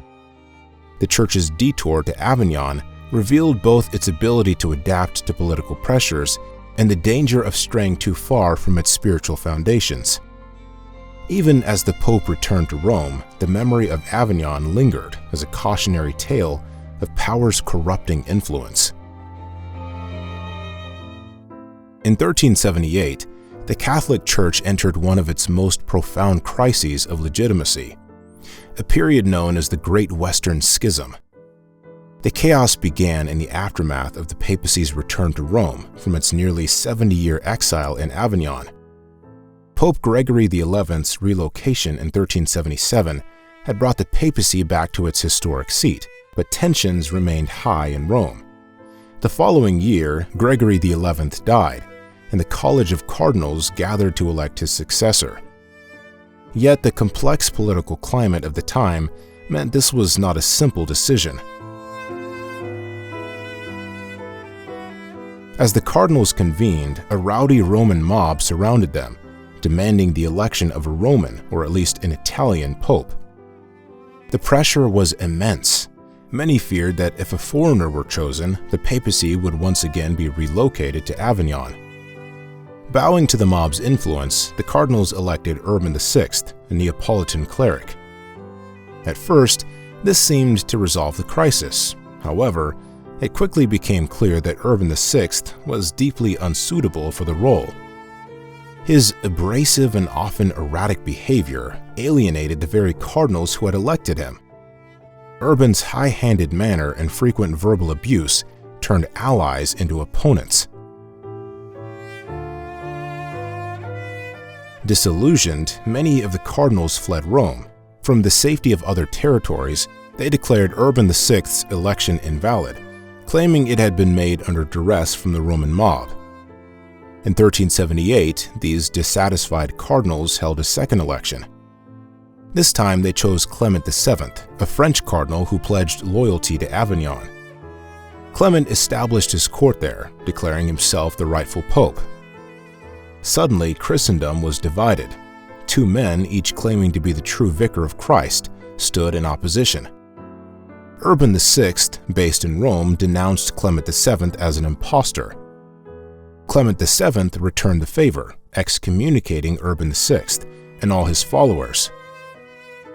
The Church's detour to Avignon revealed both its ability to adapt to political pressures and the danger of straying too far from its spiritual foundations. Even as the Pope returned to Rome, the memory of Avignon lingered as a cautionary tale of power's corrupting influence. In 1378, the Catholic Church entered one of its most profound crises of legitimacy, a period known as the Great Western Schism. The chaos began in the aftermath of the papacy's return to Rome from its nearly 70-year exile in Avignon. Pope Gregory XI's relocation in 1377 had brought the papacy back to its historic seat, but tensions remained high in Rome. The following year, Gregory XI died, and the College of Cardinals gathered to elect his successor. Yet the complex political climate of the time meant this was not a simple decision. As the cardinals convened, a rowdy Roman mob surrounded them, demanding the election of a Roman, or at least an Italian, pope. The pressure was immense. Many feared that if a foreigner were chosen, the papacy would once again be relocated to Avignon. Bowing to the mob's influence, the cardinals elected Urban VI, a Neapolitan cleric. At first, this seemed to resolve the crisis. However, it quickly became clear that Urban VI was deeply unsuitable for the role. His abrasive and often erratic behavior alienated the very cardinals who had elected him. Urban's high-handed manner and frequent verbal abuse turned allies into opponents. Disillusioned, many of the cardinals fled Rome. From the safety of other territories, they declared Urban VI's election invalid, claiming it had been made under duress from the Roman mob. In 1378, these dissatisfied cardinals held a second election. This time they chose Clement VII, a French cardinal who pledged loyalty to Avignon. Clement established his court there, declaring himself the rightful pope. Suddenly, Christendom was divided. 2 men, each claiming to be the true vicar of Christ, stood in opposition. Urban VI, based in Rome, denounced Clement VII as an impostor. Clement VII returned the favor, excommunicating Urban VI and all his followers.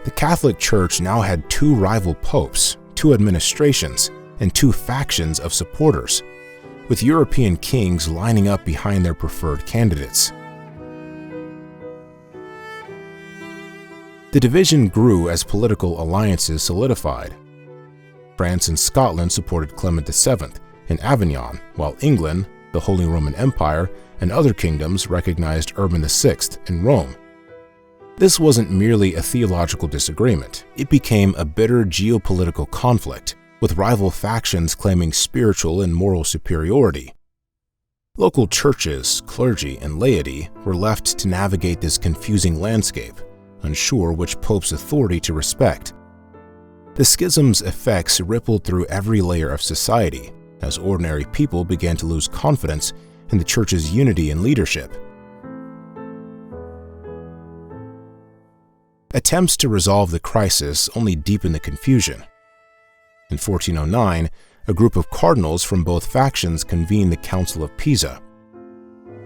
The Catholic Church now had 2 rival popes, 2 administrations, and 2 factions of supporters, with European kings lining up behind their preferred candidates. The division grew as political alliances solidified. France and Scotland supported Clement VII in Avignon, while England, the Holy Roman Empire, and other kingdoms recognized Urban VI in Rome. This wasn't merely a theological disagreement, it became a bitter geopolitical conflict, with rival factions claiming spiritual and moral superiority. Local churches, clergy, and laity were left to navigate this confusing landscape, unsure which pope's authority to respect. The schism's effects rippled through every layer of society, as ordinary people began to lose confidence in the Church's unity and leadership. Attempts to resolve the crisis only deepened the confusion. In 1409, a group of cardinals from both factions convened the Council of Pisa.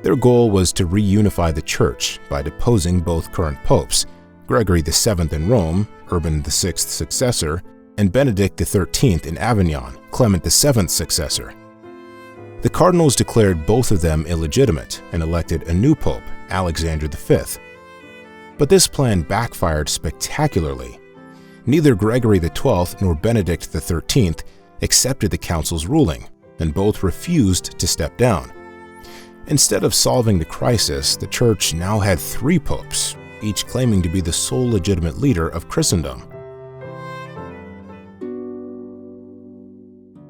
Their goal was to reunify the Church by deposing both current popes, Gregory VII in Rome, Urban VI's successor, and Benedict XIII in Avignon, Clement VII's successor. The cardinals declared both of them illegitimate and elected a new pope, Alexander V. But this plan backfired spectacularly. Neither Gregory XII nor Benedict XIII accepted the council's ruling, and both refused to step down. Instead of solving the crisis, the Church now had 3 popes, each claiming to be the sole legitimate leader of Christendom.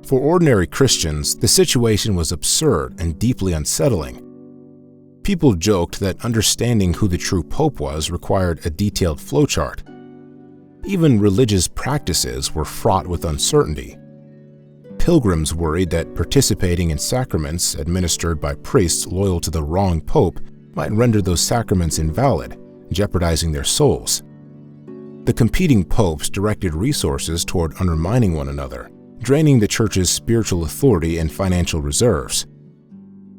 For ordinary Christians, the situation was absurd and deeply unsettling. People joked that understanding who the true pope was required a detailed flowchart. Even religious practices were fraught with uncertainty. Pilgrims worried that participating in sacraments administered by priests loyal to the wrong pope might render those sacraments invalid, jeopardizing their souls. The competing popes directed resources toward undermining one another, draining the Church's spiritual authority and financial reserves.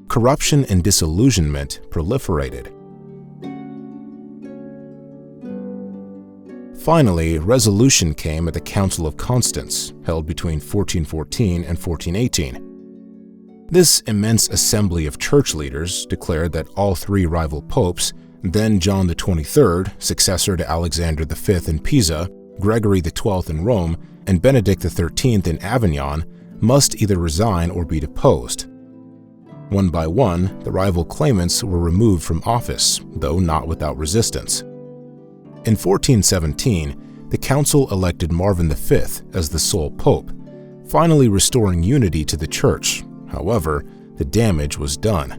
Corruption and disillusionment proliferated. Finally, resolution came at the Council of Constance, held between 1414 and 1418. This immense assembly of church leaders declared that all 3 rival popes, then John XXIII, successor to Alexander V in Pisa, Gregory XII in Rome, and Benedict XIII in Avignon, must either resign or be deposed. One by one, the rival claimants were removed from office, though not without resistance. In 1417, the council elected Marvin V as the sole pope, finally restoring unity to the Church. However, the damage was done.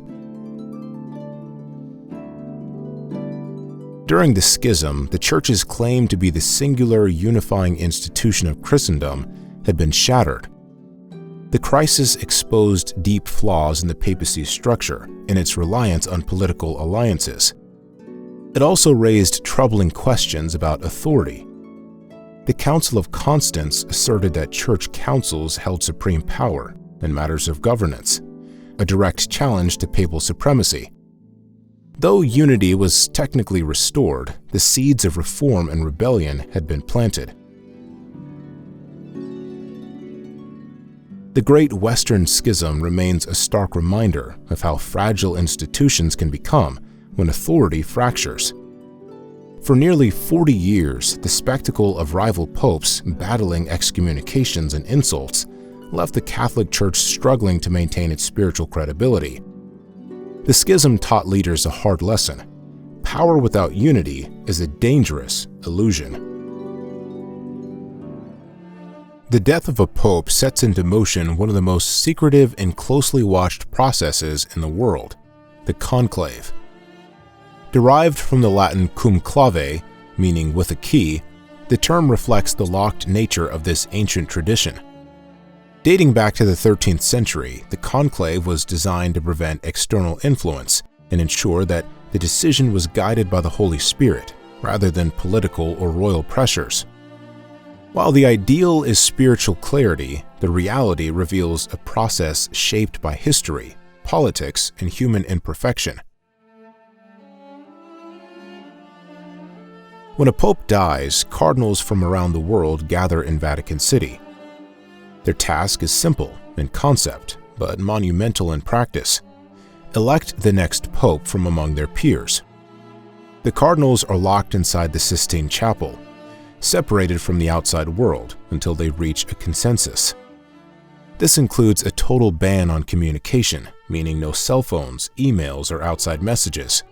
During the Schism, the Church's claim to be the singular unifying institution of Christendom had been shattered. The crisis exposed deep flaws in the papacy's structure and its reliance on political alliances. It also raised troubling questions about authority. The Council of Constance asserted that church councils held supreme power in matters of governance, a direct challenge to papal supremacy. Though unity was technically restored, the seeds of reform and rebellion had been planted. The Great Western Schism remains a stark reminder of how fragile institutions can become when authority fractures. For nearly 40 years, the spectacle of rival popes battling excommunications and insults left the Catholic Church struggling to maintain its spiritual credibility. The Schism taught leaders a hard lesson. Power without unity is a dangerous illusion. The death of a pope sets into motion one of the most secretive and closely watched processes in the world, the conclave. Derived from the Latin cum clave, meaning with a key, the term reflects the locked nature of this ancient tradition. Dating back to the 13th century, the conclave was designed to prevent external influence and ensure that the decision was guided by the Holy Spirit rather than political or royal pressures. While the ideal is spiritual clarity, the reality reveals a process shaped by history, politics, and human imperfection. When a pope dies, cardinals from around the world gather in Vatican City. Their task is simple in concept, but monumental in practice. Elect the next pope from among their peers. The cardinals are locked inside the Sistine Chapel, separated from the outside world until they reach a consensus. This includes a total ban on communication, meaning no cell phones, emails, or outside messages.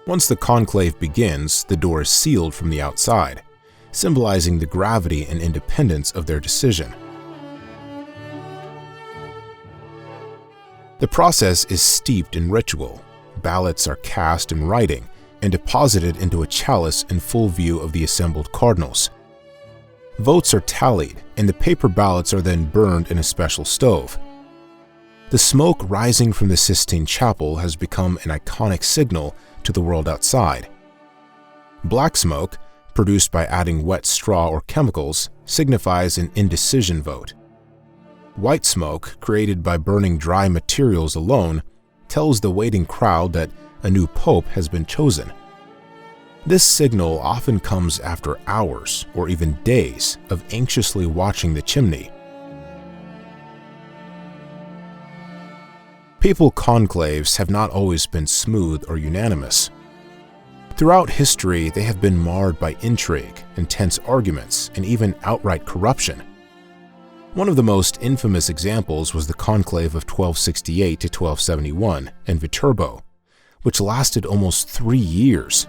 Once the conclave begins, the door is sealed from the outside, symbolizing the gravity and independence of their decision. The process is steeped in ritual. Ballots are cast in writing and deposited into a chalice in full view of the assembled cardinals. Votes are tallied, and the paper ballots are then burned in a special stove. The smoke rising from the Sistine Chapel has become an iconic signal to the world outside. Black smoke, produced by adding wet straw or chemicals, signifies an indecision vote. White smoke, created by burning dry materials alone, tells the waiting crowd that a new pope has been chosen. This signal often comes after hours or even days of anxiously watching the chimney. Papal conclaves have not always been smooth or unanimous. Throughout history, they have been marred by intrigue, intense arguments, and even outright corruption. One of the most infamous examples was the conclave of 1268 to 1271 in Viterbo, which lasted almost 3 years.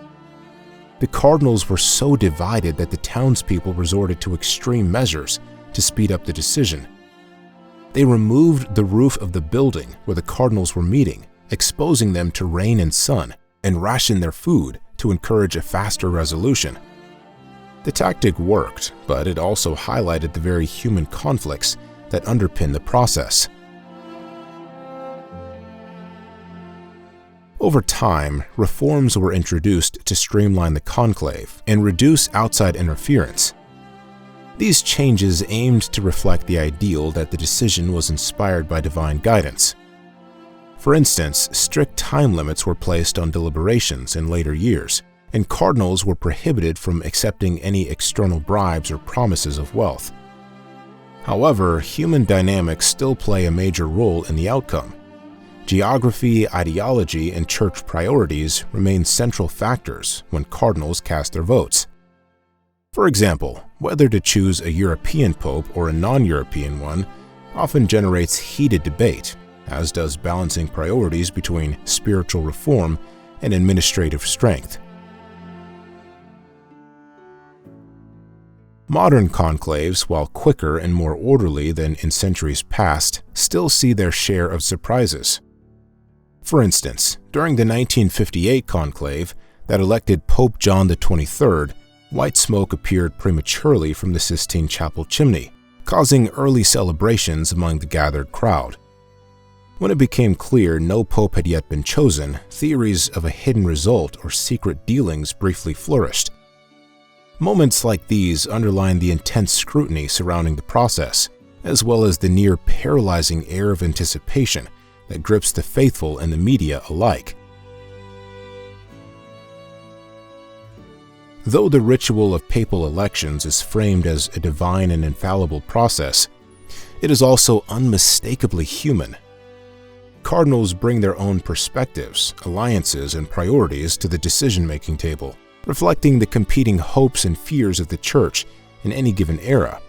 The cardinals were so divided that the townspeople resorted to extreme measures to speed up the decision. They removed the roof of the building where the cardinals were meeting, exposing them to rain and sun, and rationed their food to encourage a faster resolution. The tactic worked, but it also highlighted the very human conflicts that underpin the process. Over time, reforms were introduced to streamline the conclave and reduce outside interference. These changes aimed to reflect the ideal that the decision was inspired by divine guidance. For instance, strict time limits were placed on deliberations in later years, and cardinals were prohibited from accepting any external bribes or promises of wealth. However, human dynamics still play a major role in the outcome. Geography, ideology, and church priorities remain central factors when cardinals cast their votes. For example, whether to choose a European pope or a non-European one often generates heated debate, as does balancing priorities between spiritual reform and administrative strength. Modern conclaves, while quicker and more orderly than in centuries past, still see their share of surprises. For instance, during the 1958 conclave that elected Pope John XXIII, white smoke appeared prematurely from the Sistine Chapel chimney, causing early celebrations among the gathered crowd. When it became clear no pope had yet been chosen, theories of a hidden result or secret dealings briefly flourished. Moments like these underline the intense scrutiny surrounding the process, as well as the near-paralyzing air of anticipation that grips the faithful and the media alike. Though the ritual of papal elections is framed as a divine and infallible process, it is also unmistakably human. Cardinals bring their own perspectives, alliances, and priorities to the decision-making table, reflecting the competing hopes and fears of the Church in any given era.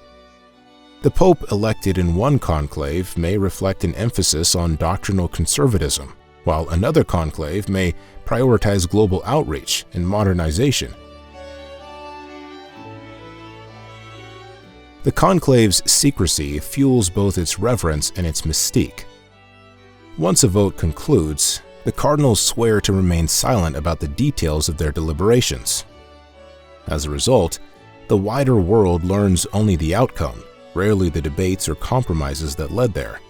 The Pope elected in one conclave may reflect an emphasis on doctrinal conservatism, while another conclave may prioritize global outreach and modernization. The conclave's secrecy fuels both its reverence and its mystique. Once a vote concludes, the cardinals swear to remain silent about the details of their deliberations. As a result, the wider world learns only the outcome, rarely the debates or compromises that led there.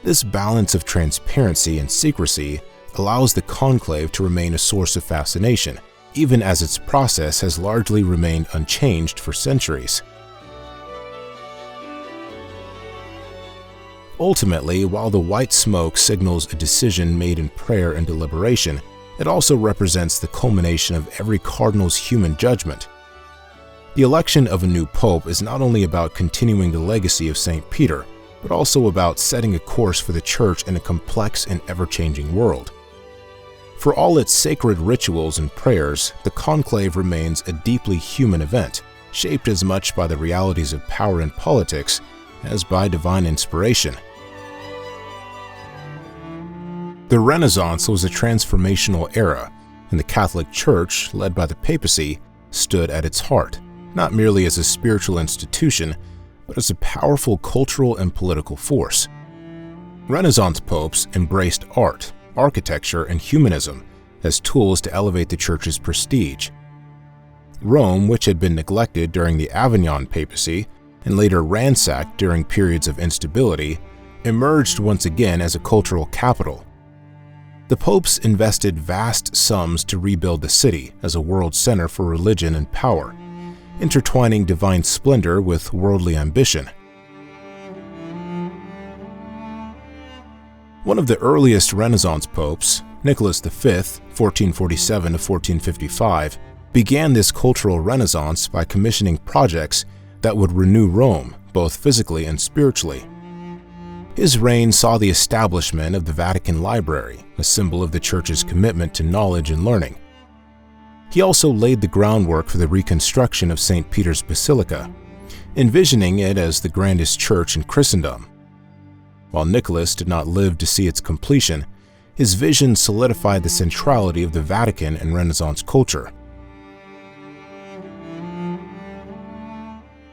This balance of transparency and secrecy allows the conclave to remain a source of fascination, even as its process has largely remained unchanged for centuries. Ultimately, while the white smoke signals a decision made in prayer and deliberation, it also represents the culmination of every cardinal's human judgment. The election of a new pope is not only about continuing the legacy of St. Peter, but also about setting a course for the Church in a complex and ever-changing world. For all its sacred rituals and prayers, the conclave remains a deeply human event, shaped as much by the realities of power and politics as by divine inspiration. The Renaissance was a transformational era, and the Catholic Church, led by the Papacy, stood at its heart, not merely as a spiritual institution, but as a powerful cultural and political force. Renaissance popes embraced art, architecture, and humanism as tools to elevate the Church's prestige. Rome, which had been neglected during the Avignon Papacy and later ransacked during periods of instability, emerged once again as a cultural capital. The popes invested vast sums to rebuild the city as a world center for religion and power, intertwining divine splendor with worldly ambition. One of the earliest Renaissance popes, Nicholas V, 1447 to 1455, began this cultural renaissance by commissioning projects that would renew Rome, both physically and spiritually. His reign saw the establishment of the Vatican Library, a symbol of the Church's commitment to knowledge and learning. He also laid the groundwork for the reconstruction of St. Peter's Basilica, envisioning it as the grandest church in Christendom. While Nicholas did not live to see its completion, his vision solidified the centrality of the Vatican in Renaissance culture.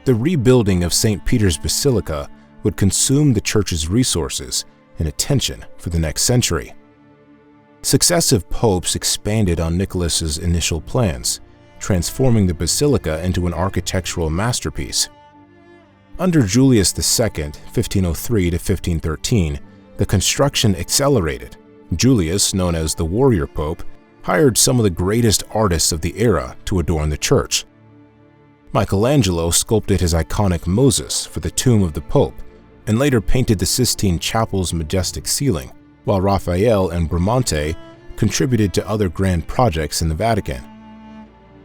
The rebuilding of St. Peter's Basilica would consume the church's resources and attention for the next century. Successive popes expanded on Nicholas's initial plans, transforming the basilica into an architectural masterpiece. Under Julius II, 1503 to 1513, the construction accelerated. Julius, known as the Warrior Pope, hired some of the greatest artists of the era to adorn the church. Michelangelo sculpted his iconic Moses for the tomb of the Pope, and later painted the Sistine Chapel's majestic ceiling, while Raphael and Bramante contributed to other grand projects in the Vatican.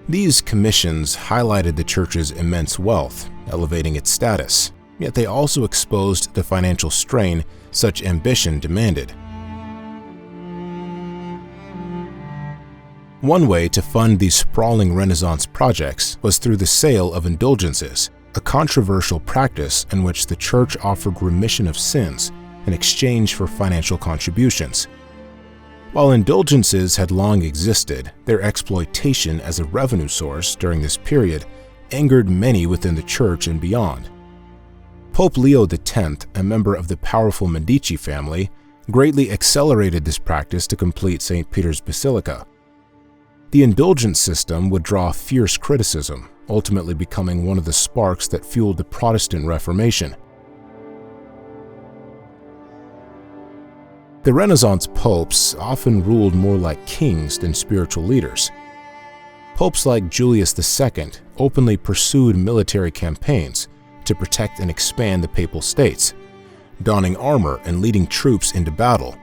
These commissions highlighted the church's immense wealth, elevating its status, yet they also exposed the financial strain such ambition demanded. One way to fund these sprawling Renaissance projects was through the sale of indulgences, a controversial practice in which the Church offered remission of sins in exchange for financial contributions. While indulgences had long existed, their exploitation as a revenue source during this period angered many within the Church and beyond. Pope Leo X, a member of the powerful Medici family, greatly accelerated this practice to complete St. Peter's Basilica. The indulgence system would draw fierce criticism, ultimately becoming one of the sparks that fueled the Protestant Reformation. The Renaissance popes often ruled more like kings than spiritual leaders. Popes like Julius II openly pursued military campaigns to protect and expand the Papal States, donning armor and leading troops into battle.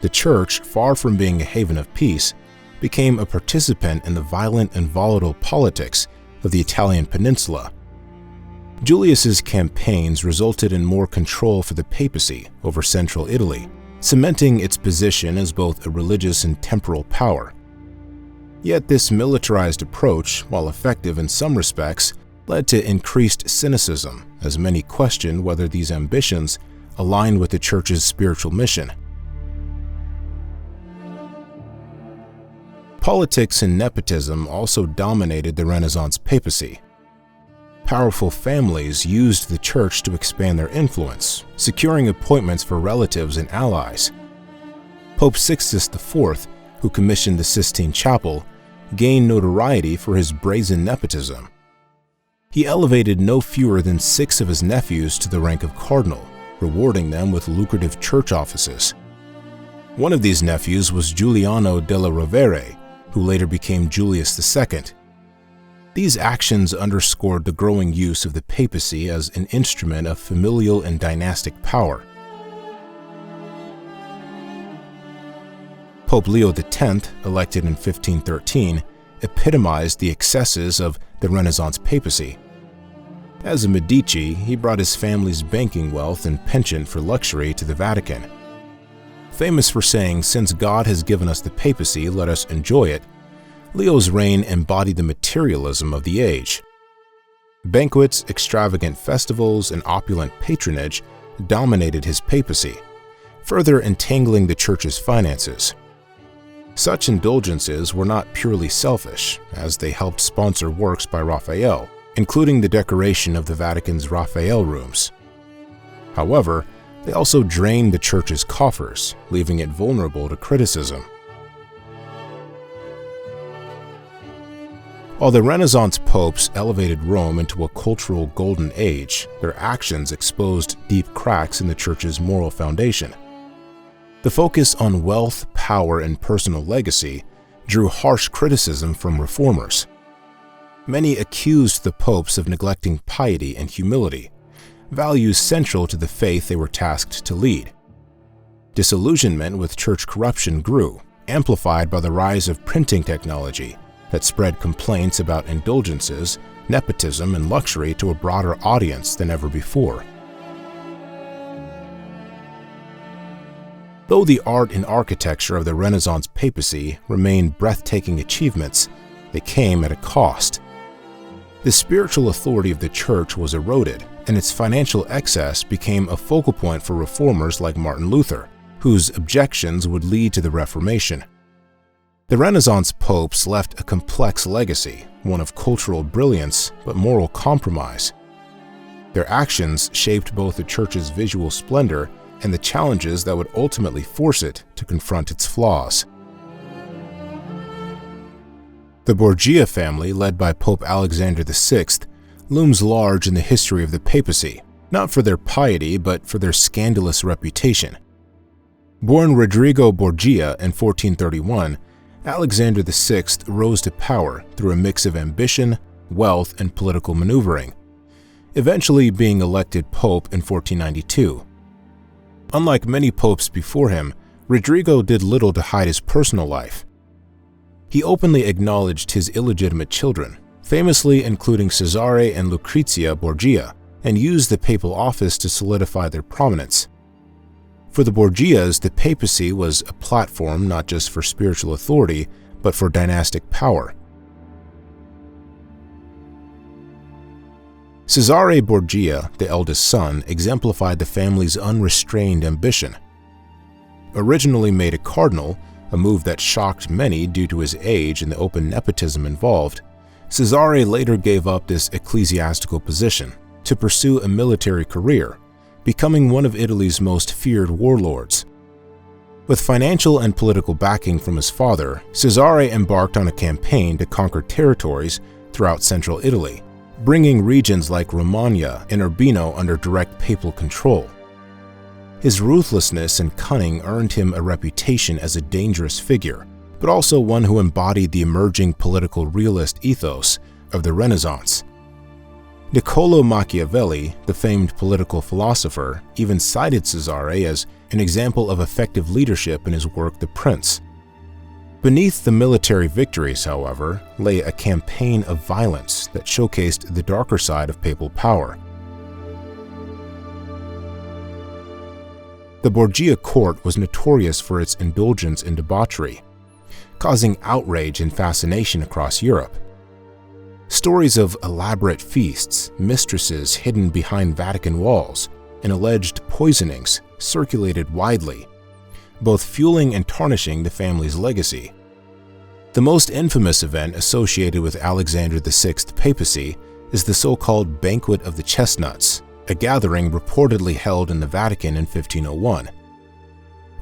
The Church, far from being a haven of peace, became a participant in the violent and volatile politics of the Italian peninsula. Julius's campaigns resulted in more control for the papacy over central Italy, cementing its position as both a religious and temporal power. Yet this militarized approach, while effective in some respects, led to increased cynicism, as many questioned whether these ambitions aligned with the Church's spiritual mission. Politics and nepotism also dominated the Renaissance papacy. Powerful families used the Church to expand their influence, securing appointments for relatives and allies. Pope Sixtus IV, who commissioned the Sistine Chapel, gained notoriety for his brazen nepotism. He elevated no fewer than 6 of his nephews to the rank of cardinal, rewarding them with lucrative church offices. One of these nephews was Giuliano della Rovere, who later became Julius II. These actions underscored the growing use of the papacy as an instrument of familial and dynastic power. Pope Leo X, elected in 1513, epitomized the excesses of the Renaissance papacy. As a Medici, he brought his family's banking wealth and penchant for luxury to the Vatican. Famous for saying, "Since God has given us the papacy, let us enjoy it," Leo's reign embodied the materialism of the age. Banquets, extravagant festivals, and opulent patronage dominated his papacy, further entangling the Church's finances. Such indulgences were not purely selfish, as they helped sponsor works by Raphael, including the decoration of the Vatican's Raphael rooms. However, they also drained the Church's coffers, leaving it vulnerable to criticism. While the Renaissance popes elevated Rome into a cultural golden age, their actions exposed deep cracks in the Church's moral foundation. The focus on wealth, power, and personal legacy drew harsh criticism from reformers. Many accused the popes of neglecting piety and humility, values central to the faith they were tasked to lead. Disillusionment with church corruption grew, amplified by the rise of printing technology that spread complaints about indulgences, nepotism, and luxury to a broader audience than ever before. Though the art and architecture of the Renaissance papacy remained breathtaking achievements, they came at a cost. The spiritual authority of the Church was eroded, and its financial excess became a focal point for reformers like Martin Luther, whose objections would lead to the Reformation. The Renaissance popes left a complex legacy, one of cultural brilliance but moral compromise. Their actions shaped both the Church's visual splendor and the challenges that would ultimately force it to confront its flaws. The Borgia family, led by Pope Alexander VI, looms large in the history of the papacy, not for their piety but for their scandalous reputation. Born Rodrigo Borgia in 1431, Alexander VI rose to power through a mix of ambition, wealth, and political maneuvering, eventually being elected pope in 1492. Unlike many popes before him, Rodrigo did little to hide his personal life. He openly acknowledged his illegitimate children, famously including Cesare and Lucrezia Borgia, and used the papal office to solidify their prominence. For the Borgias, the papacy was a platform not just for spiritual authority, but for dynastic power. Cesare Borgia, the eldest son, exemplified the family's unrestrained ambition. Originally made a cardinal, a move that shocked many due to his age and the open nepotism involved, Cesare later gave up this ecclesiastical position to pursue a military career, becoming one of Italy's most feared warlords. With financial and political backing from his father, Cesare embarked on a campaign to conquer territories throughout central Italy, bringing regions like Romagna and Urbino under direct papal control. His ruthlessness and cunning earned him a reputation as a dangerous figure, but also one who embodied the emerging political realist ethos of the Renaissance. Niccolò Machiavelli, the famed political philosopher, even cited Cesare as an example of effective leadership in his work The Prince. Beneath the military victories, however, lay a campaign of violence that showcased the darker side of papal power. The Borgia court was notorious for its indulgence in debauchery, causing outrage and fascination across Europe. Stories of elaborate feasts, mistresses hidden behind Vatican walls, and alleged poisonings circulated widely, both fueling and tarnishing the family's legacy. The most infamous event associated with Alexander VI's papacy is the so-called Banquet of the Chestnuts, a gathering reportedly held in the Vatican in 1501.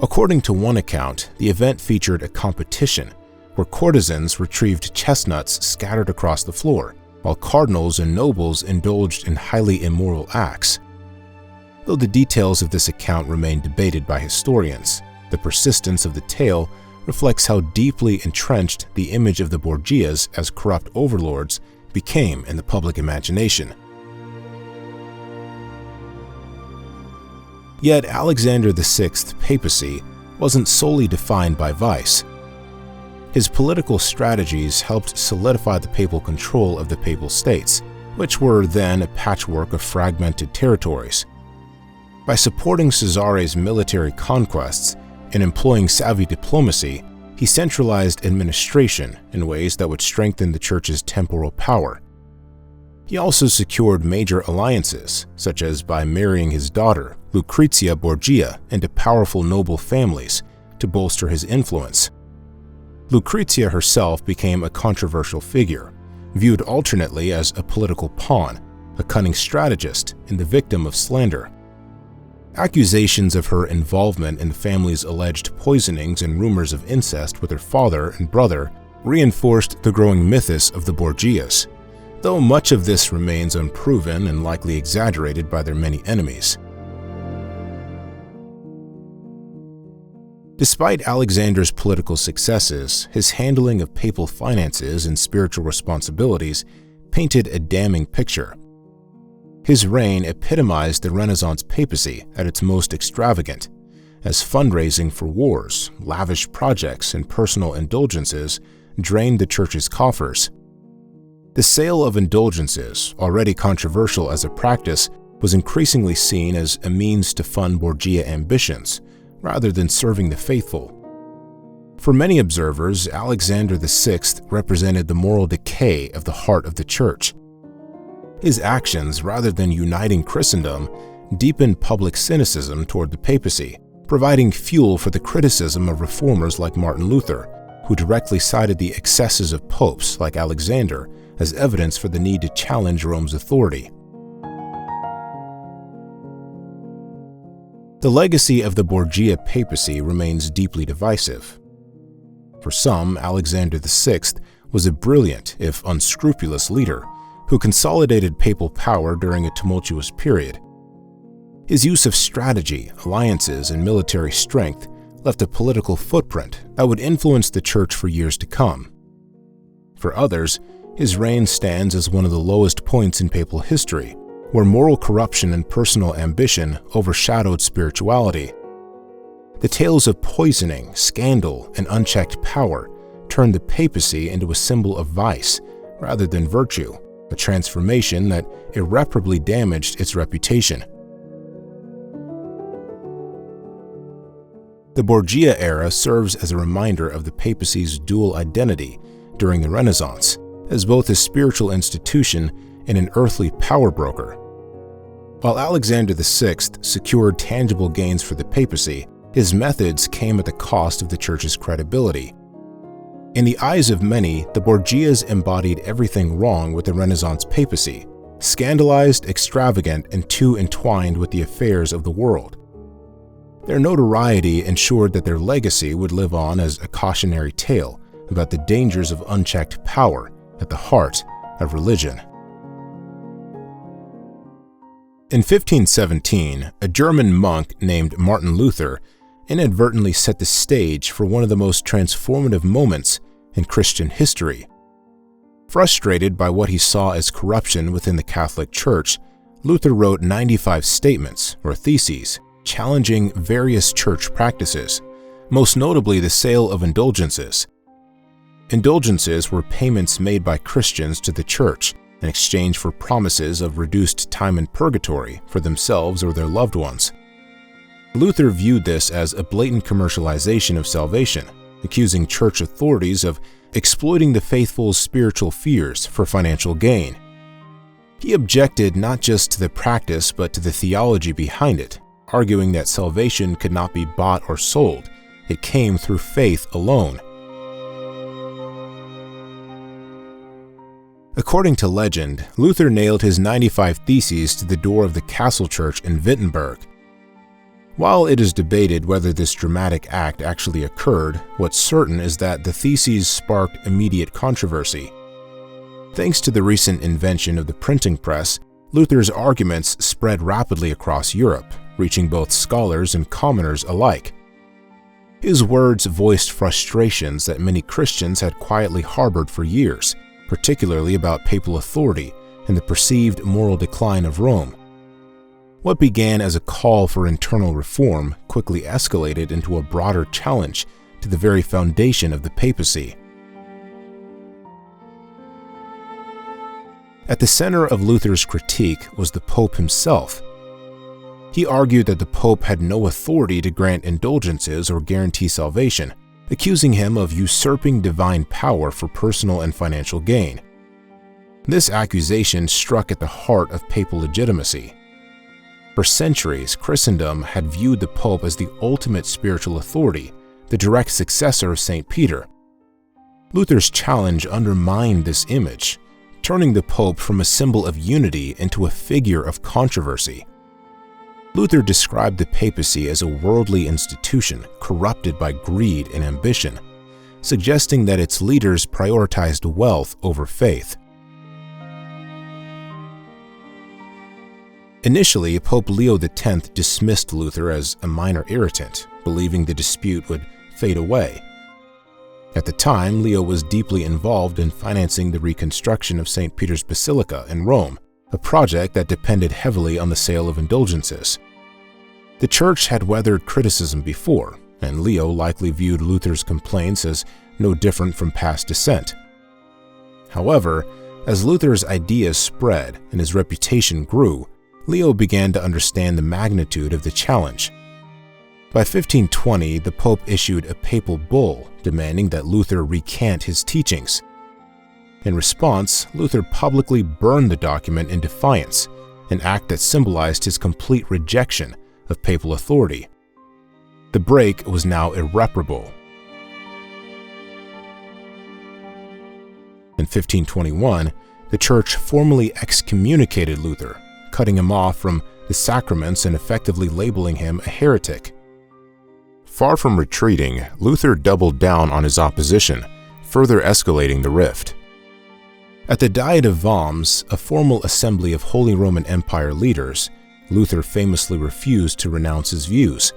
According to one account, the event featured a competition where courtesans retrieved chestnuts scattered across the floor, while cardinals and nobles indulged in highly immoral acts. Though the details of this account remain debated by historians, the persistence of the tale reflects how deeply entrenched the image of the Borgias as corrupt overlords became in the public imagination. Yet Alexander VI's papacy wasn't solely defined by vice. His political strategies helped solidify the papal control of the Papal States, which were then a patchwork of fragmented territories. By supporting Cesare's military conquests and employing savvy diplomacy, he centralized administration in ways that would strengthen the Church's temporal power. He also secured major alliances, such as by marrying his daughter, Lucrezia Borgia, into powerful noble families to bolster his influence. Lucrezia herself became a controversial figure, viewed alternately as a political pawn, a cunning strategist, and the victim of slander. Accusations of her involvement in the family's alleged poisonings and rumors of incest with her father and brother reinforced the growing mythos of the Borgias, though much of this remains unproven and likely exaggerated by their many enemies. Despite Alexander's political successes, his handling of papal finances and spiritual responsibilities painted a damning picture. His reign epitomized the Renaissance papacy at its most extravagant, as fundraising for wars, lavish projects, and personal indulgences drained the church's coffers. The sale of indulgences, already controversial as a practice, was increasingly seen as a means to fund Borgia ambitions, rather than serving the faithful. For many observers, Alexander VI represented the moral decay of the heart of the Church. His actions, rather than uniting Christendom, deepened public cynicism toward the papacy, providing fuel for the criticism of reformers like Martin Luther, who directly cited the excesses of popes like Alexander as evidence for the need to challenge Rome's authority. The legacy of the Borgia papacy remains deeply divisive. For some, Alexander VI was a brilliant, if unscrupulous, leader who consolidated papal power during a tumultuous period. His use of strategy, alliances, and military strength left a political footprint that would influence the Church for years to come. For others, his reign stands as one of the lowest points in papal history, where moral corruption and personal ambition overshadowed spirituality. The tales of poisoning, scandal, and unchecked power turned the papacy into a symbol of vice rather than virtue, a transformation that irreparably damaged its reputation. The Borgia era serves as a reminder of the papacy's dual identity during the Renaissance, as both a spiritual institution and an earthly power broker. While Alexander VI secured tangible gains for the papacy, his methods came at the cost of the Church's credibility. In the eyes of many, the Borgias embodied everything wrong with the Renaissance papacy, scandalized, extravagant, and too entwined with the affairs of the world. Their notoriety ensured that their legacy would live on as a cautionary tale about the dangers of unchecked power at the heart of religion. In 1517, a German monk named Martin Luther inadvertently set the stage for one of the most transformative moments in Christian history. Frustrated by what he saw as corruption within the Catholic Church, Luther wrote 95 statements, or theses, challenging various church practices, most notably the sale of indulgences. Indulgences were payments made by Christians to the Church in exchange for promises of reduced time in purgatory for themselves or their loved ones. Luther viewed this as a blatant commercialization of salvation, accusing church authorities of exploiting the faithful's spiritual fears for financial gain. He objected not just to the practice but to the theology behind it, arguing that salvation could not be bought or sold. It came through faith alone. According to legend, Luther nailed his 95 theses to the door of the castle church in Wittenberg. While it is debated whether this dramatic act actually occurred, what's certain is that the theses sparked immediate controversy. Thanks to the recent invention of the printing press, Luther's arguments spread rapidly across Europe, reaching both scholars and commoners alike. His words voiced frustrations that many Christians had quietly harbored for years, particularly about papal authority and the perceived moral decline of Rome. What began as a call for internal reform quickly escalated into a broader challenge to the very foundation of the papacy. At the center of Luther's critique was the Pope himself. He argued that the Pope had no authority to grant indulgences or guarantee salvation, accusing him of usurping divine power for personal and financial gain. This accusation struck at the heart of papal legitimacy. For centuries, Christendom had viewed the Pope as the ultimate spiritual authority, the direct successor of St. Peter. Luther's challenge undermined this image, turning the Pope from a symbol of unity into a figure of controversy. Luther described the papacy as a worldly institution corrupted by greed and ambition, suggesting that its leaders prioritized wealth over faith. Initially, Pope Leo X dismissed Luther as a minor irritant, believing the dispute would fade away. At the time, Leo was deeply involved in financing the reconstruction of St. Peter's Basilica in Rome, a project that depended heavily on the sale of indulgences. The Church had weathered criticism before, and Leo likely viewed Luther's complaints as no different from past dissent. However, as Luther's ideas spread and his reputation grew, Leo began to understand the magnitude of the challenge. By 1520, the Pope issued a papal bull demanding that Luther recant his teachings. In response, Luther publicly burned the document in defiance, an act that symbolized his complete rejection of papal authority. The break was now irreparable. In 1521, the Church formally excommunicated Luther, cutting him off from the sacraments and effectively labeling him a heretic. Far from retreating, Luther doubled down on his opposition, further escalating the rift. At the Diet of Worms, a formal assembly of Holy Roman Empire leaders, Luther famously refused to renounce his views.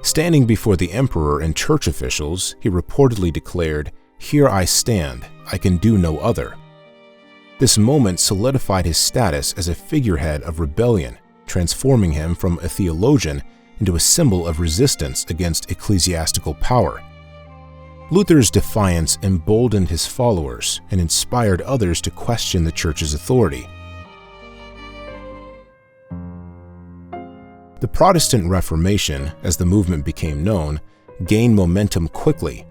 Standing before the emperor and church officials, he reportedly declared, "Here I stand, I can do no other." This moment solidified his status as a figurehead of rebellion, transforming him from a theologian into a symbol of resistance against ecclesiastical power. Luther's defiance emboldened his followers and inspired others to question the Church's authority. The Protestant Reformation, as the movement became known, gained momentum quickly.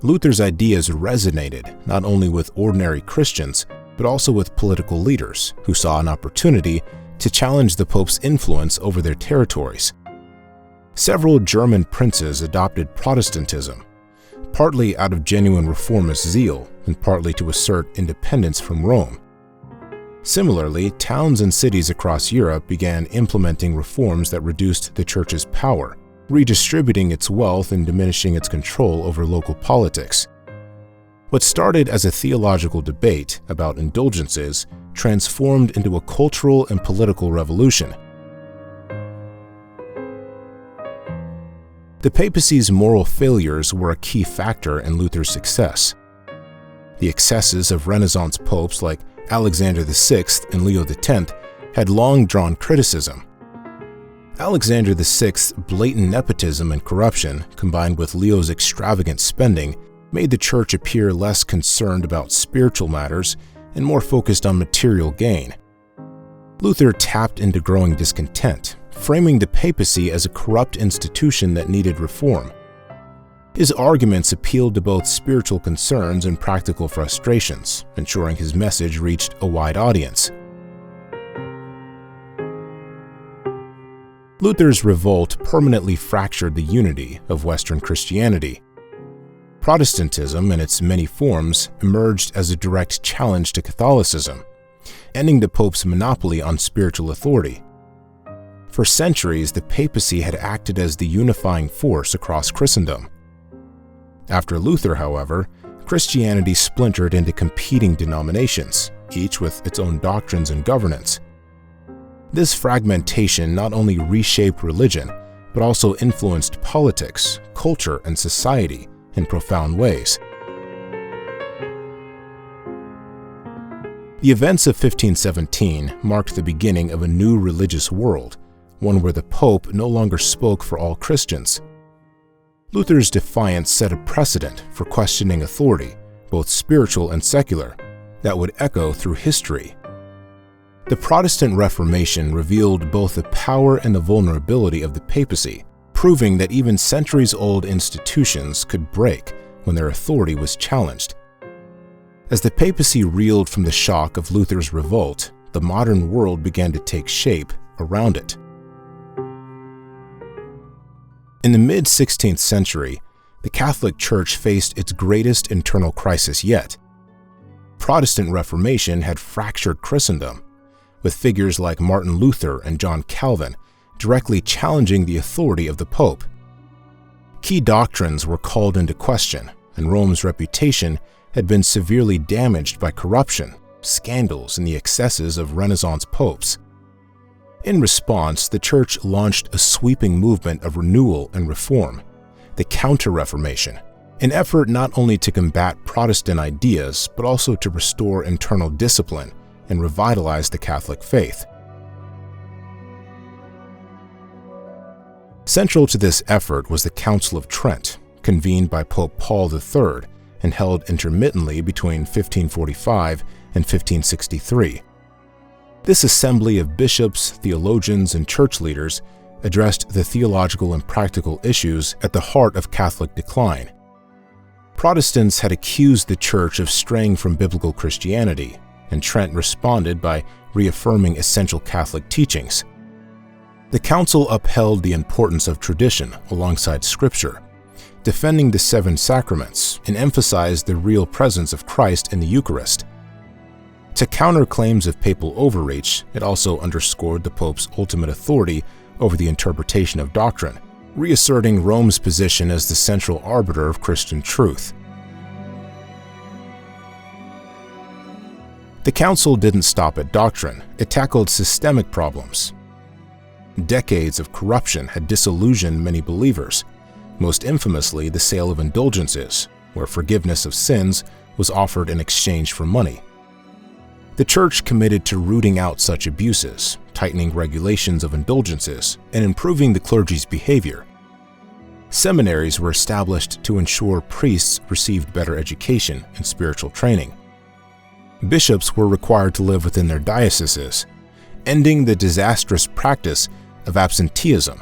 Luther's ideas resonated not only with ordinary Christians, but also with political leaders who saw an opportunity to challenge the Pope's influence over their territories. Several German princes adopted Protestantism, partly out of genuine reformist zeal and partly to assert independence from Rome. Similarly, towns and cities across Europe began implementing reforms that reduced the Church's power, redistributing its wealth and diminishing its control over local politics. What started as a theological debate about indulgences transformed into a cultural and political revolution. The papacy's moral failures were a key factor in Luther's success. The excesses of Renaissance popes like Alexander VI and Leo X had long drawn criticism. Alexander VI's blatant nepotism and corruption, combined with Leo's extravagant spending, made the Church appear less concerned about spiritual matters and more focused on material gain. Luther tapped into growing discontent, framing the papacy as a corrupt institution that needed reform. His arguments appealed to both spiritual concerns and practical frustrations, ensuring his message reached a wide audience. Luther's revolt permanently fractured the unity of Western Christianity. Protestantism, in its many forms, emerged as a direct challenge to Catholicism, ending the Pope's monopoly on spiritual authority. For centuries, the papacy had acted as the unifying force across Christendom. After Luther, however, Christianity splintered into competing denominations, each with its own doctrines and governance. This fragmentation not only reshaped religion, but also influenced politics, culture, and society in profound ways. The events of 1517 marked the beginning of a new religious world, one where the Pope no longer spoke for all Christians. Luther's defiance set a precedent for questioning authority, both spiritual and secular, that would echo through history. The Protestant Reformation revealed both the power and the vulnerability of the papacy, proving that even centuries-old institutions could break when their authority was challenged. As the papacy reeled from the shock of Luther's revolt, the modern world began to take shape around it. In the mid-16th century, the Catholic Church faced its greatest internal crisis yet. Protestant Reformation had fractured Christendom, with figures like Martin Luther and John Calvin directly challenging the authority of the Pope. Key doctrines were called into question, and Rome's reputation had been severely damaged by corruption, scandals, and the excesses of Renaissance popes. In response, the Church launched a sweeping movement of renewal and reform, the Counter-Reformation, an effort not only to combat Protestant ideas, but also to restore internal discipline and revitalize the Catholic faith. Central to this effort was the Council of Trent, convened by Pope Paul III and held intermittently between 1545 and 1563. This assembly of bishops, theologians, and church leaders addressed the theological and practical issues at the heart of Catholic decline. Protestants had accused the Church of straying from biblical Christianity, and Trent responded by reaffirming essential Catholic teachings. The council upheld the importance of tradition alongside Scripture, defending the 7 sacraments, and emphasized the real presence of Christ in the Eucharist. To counter claims of papal overreach, it also underscored the Pope's ultimate authority over the interpretation of doctrine, reasserting Rome's position as the central arbiter of Christian truth. The council didn't stop at doctrine, it tackled systemic problems. Decades of corruption had disillusioned many believers, most infamously the sale of indulgences, where forgiveness of sins was offered in exchange for money. The Church committed to rooting out such abuses, tightening regulations of indulgences, and improving the clergy's behavior. Seminaries were established to ensure priests received better education and spiritual training. Bishops were required to live within their dioceses, ending the disastrous practice of absenteeism.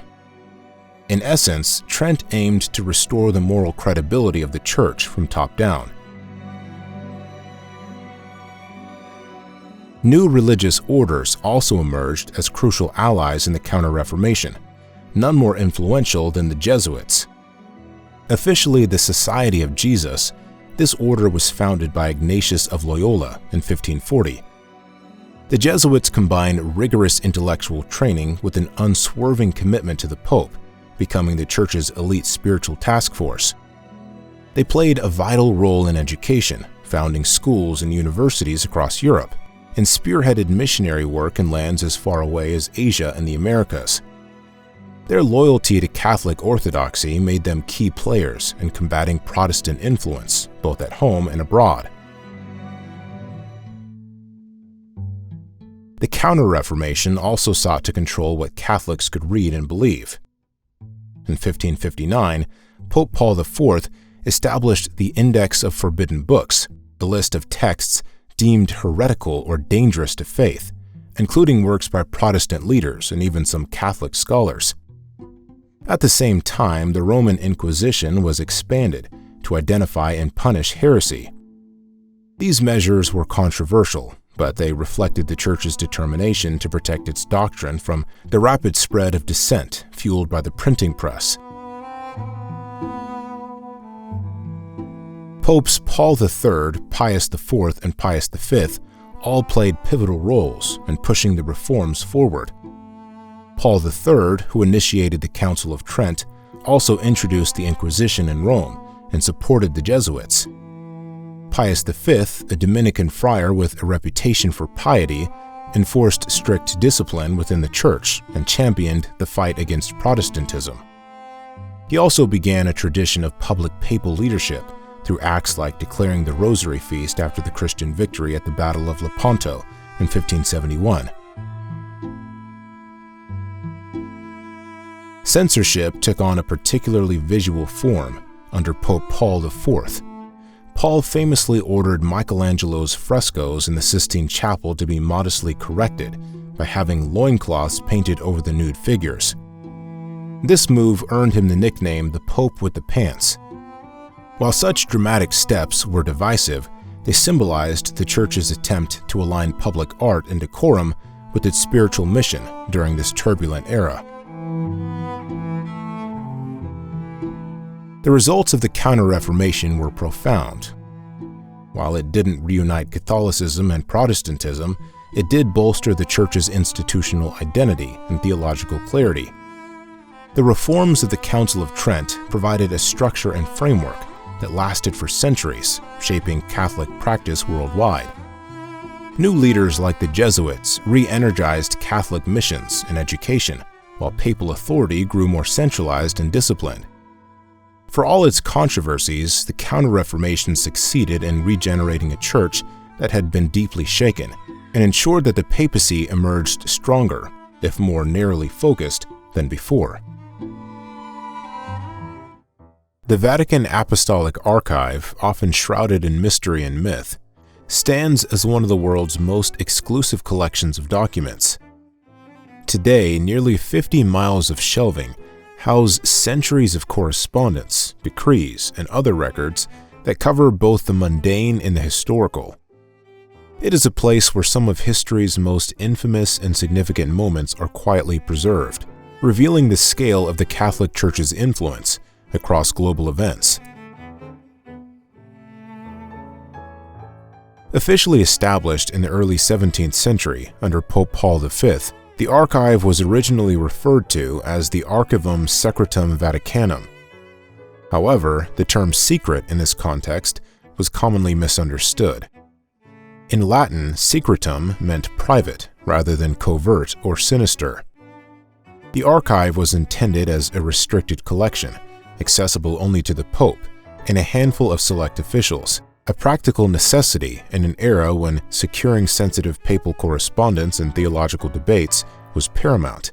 In essence, Trent aimed to restore the moral credibility of the Church from top down. New religious orders also emerged as crucial allies in the Counter-Reformation, none more influential than the Jesuits. Officially the Society of Jesus, this order was founded by Ignatius of Loyola in 1540. The Jesuits combined rigorous intellectual training with an unswerving commitment to the Pope, becoming the Church's elite spiritual task force. They played a vital role in education, founding schools and universities across Europe, and spearheaded missionary work in lands as far away as Asia and the Americas. Their loyalty to Catholic orthodoxy made them key players in combating Protestant influence, both at home and abroad. The Counter-Reformation also sought to control what Catholics could read and believe. In 1559, Pope Paul IV established the Index of Forbidden Books, a list of texts deemed heretical or dangerous to faith, including works by Protestant leaders and even some Catholic scholars. At the same time, the Roman Inquisition was expanded to identify and punish heresy. These measures were controversial, but they reflected the Church's determination to protect its doctrine from the rapid spread of dissent fueled by the printing press. Popes Paul III, Pius IV, and Pius V all played pivotal roles in pushing the reforms forward. Paul III, who initiated the Council of Trent, also introduced the Inquisition in Rome and supported the Jesuits. Pius V, a Dominican friar with a reputation for piety, enforced strict discipline within the Church and championed the fight against Protestantism. He also began a tradition of public papal leadership through acts like declaring the Rosary Feast after the Christian victory at the Battle of Lepanto in 1571. Censorship took on a particularly visual form under Pope Paul IV. Paul famously ordered Michelangelo's frescoes in the Sistine Chapel to be modestly corrected by having loincloths painted over the nude figures. This move earned him the nickname the Pope with the Pants. While such dramatic steps were divisive, they symbolized the Church's attempt to align public art and decorum with its spiritual mission during this turbulent era. The results of the Counter-Reformation were profound. While it didn't reunite Catholicism and Protestantism, it did bolster the Church's institutional identity and theological clarity. The reforms of the Council of Trent provided a structure and framework that lasted for centuries, shaping Catholic practice worldwide. New leaders like the Jesuits re-energized Catholic missions and education, while papal authority grew more centralized and disciplined. For all its controversies, the Counter-Reformation succeeded in regenerating a church that had been deeply shaken and ensured that the papacy emerged stronger, if more narrowly focused, than before. The Vatican Apostolic Archive, often shrouded in mystery and myth, stands as one of the world's most exclusive collections of documents. Today, nearly 50 miles of shelving house centuries of correspondence, decrees, and other records that cover both the mundane and the historical. It is a place where some of history's most infamous and significant moments are quietly preserved, revealing the scale of the Catholic Church's influence across global events. Officially established in the early 17th century under Pope Paul V, the archive was originally referred to as the Archivum Secretum Vaticanum. However, the term secret in this context was commonly misunderstood. In Latin, secretum meant private rather than covert or sinister. The archive was intended as a restricted collection, accessible only to the Pope and a handful of select officials, a practical necessity in an era when securing sensitive papal correspondence and theological debates was paramount.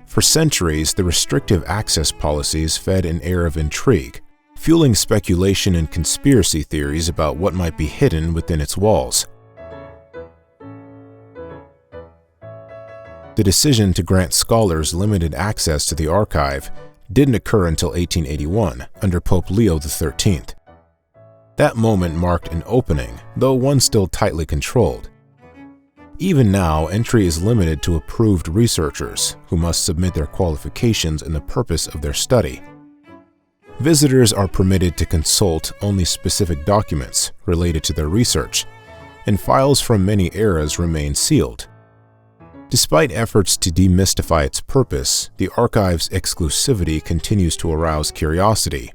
For centuries, the restrictive access policies fed an air of intrigue, fueling speculation and conspiracy theories about what might be hidden within its walls. The decision to grant scholars limited access to the archive didn't occur until 1881 under Pope Leo XIII. That moment marked an opening, though one still tightly controlled. Even now, entry is limited to approved researchers who must submit their qualifications and the purpose of their study. Visitors are permitted to consult only specific documents related to their research, and files from many eras remain sealed. Despite efforts to demystify its purpose, the archive's exclusivity continues to arouse curiosity.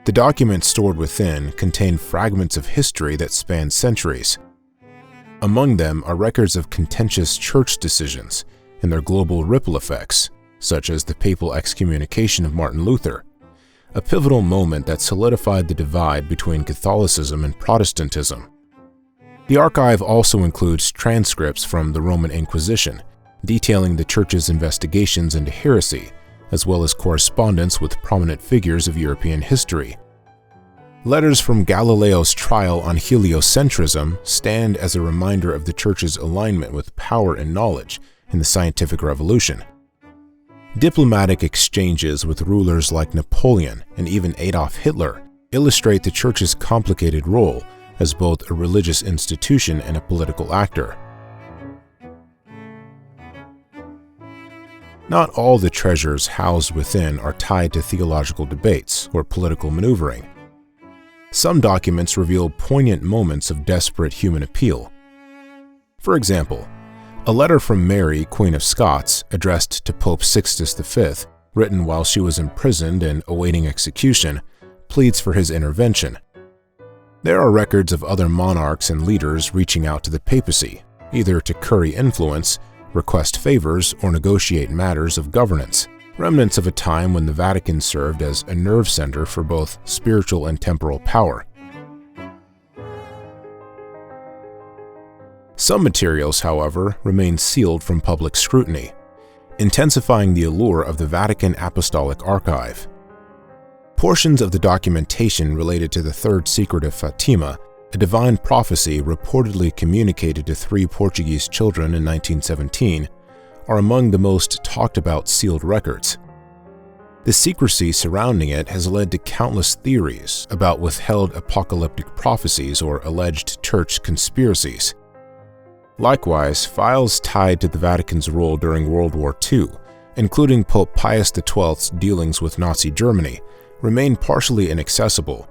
The documents stored within contain fragments of history that span centuries. Among them are records of contentious church decisions and their global ripple effects, such as the papal excommunication of Martin Luther, a pivotal moment that solidified the divide between Catholicism and Protestantism. The archive also includes transcripts from the Roman Inquisition, detailing the Church's investigations into heresy, as well as correspondence with prominent figures of European history. Letters from Galileo's trial on heliocentrism stand as a reminder of the Church's alignment with power and knowledge in the scientific revolution. Diplomatic exchanges with rulers like Napoleon and even Adolf Hitler illustrate the Church's complicated role as both a religious institution and a political actor. Not all the treasures housed within are tied to theological debates or political maneuvering. Some documents reveal poignant moments of desperate human appeal. For example, a letter from Mary, Queen of Scots, addressed to Pope Sixtus V, written while she was imprisoned and awaiting execution, pleads for his intervention. There are records of other monarchs and leaders reaching out to the papacy, either to curry influence, request favors, or negotiate matters of governance, remnants of a time when the Vatican served as a nerve center for both spiritual and temporal power. Some materials, however, remain sealed from public scrutiny, intensifying the allure of the Vatican Apostolic Archive. Portions of the documentation related to the Third Secret of Fatima, a divine prophecy reportedly communicated to 3 Portuguese children in 1917, are among the most talked about sealed records. The secrecy surrounding it has led to countless theories about withheld apocalyptic prophecies or alleged church conspiracies. Likewise, files tied to the Vatican's role during World War II, including Pope Pius XII's dealings with Nazi Germany, remain partially inaccessible.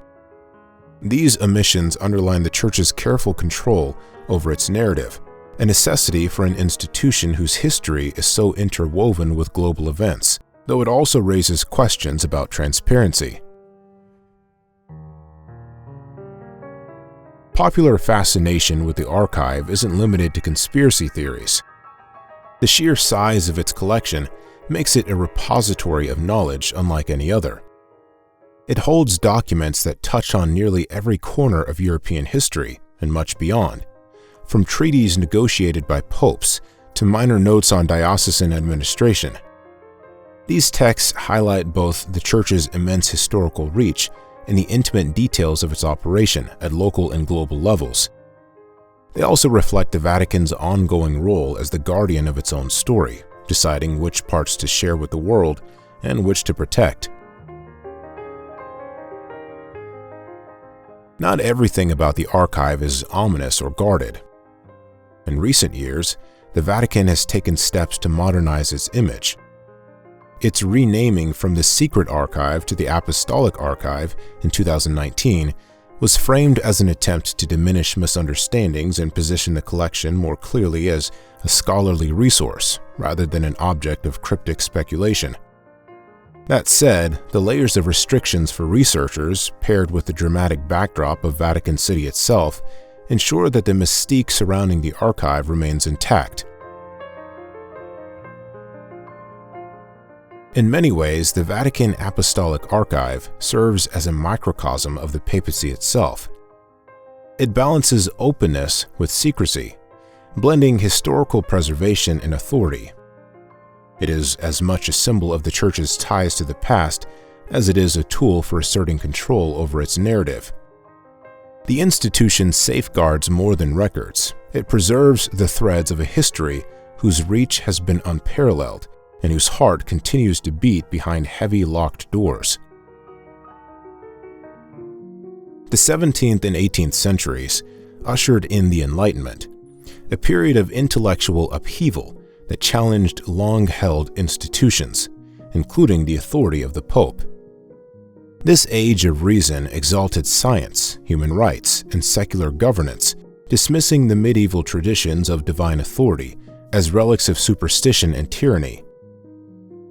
These omissions underline the Church's careful control over its narrative, a necessity for an institution whose history is so interwoven with global events, though it also raises questions about transparency. Popular fascination with the archive isn't limited to conspiracy theories. The sheer size of its collection makes it a repository of knowledge unlike any other. It holds documents that touch on nearly every corner of European history and much beyond, from treaties negotiated by popes to minor notes on diocesan administration. These texts highlight both the Church's immense historical reach and the intimate details of its operation at local and global levels. They also reflect the Vatican's ongoing role as the guardian of its own story, deciding which parts to share with the world and which to protect. Not everything about the archive is ominous or guarded. In recent years, the Vatican has taken steps to modernize its image. Its renaming from the Secret Archive to the Apostolic Archive in 2019 was framed as an attempt to diminish misunderstandings and position the collection more clearly as a scholarly resource rather than an object of cryptic speculation. That said, the layers of restrictions for researchers, paired with the dramatic backdrop of Vatican City itself, ensure that the mystique surrounding the archive remains intact. In many ways, the Vatican Apostolic Archive serves as a microcosm of the papacy itself. It balances openness with secrecy, blending historical preservation and authority. It is as much a symbol of the Church's ties to the past as it is a tool for asserting control over its narrative. The institution safeguards more than records. It preserves the threads of a history whose reach has been unparalleled and whose heart continues to beat behind heavy locked doors. The 17th and 18th centuries ushered in the Enlightenment, a period of intellectual upheaval that challenged long-held institutions, including the authority of the Pope. This age of reason exalted science, human rights, and secular governance, dismissing the medieval traditions of divine authority as relics of superstition and tyranny.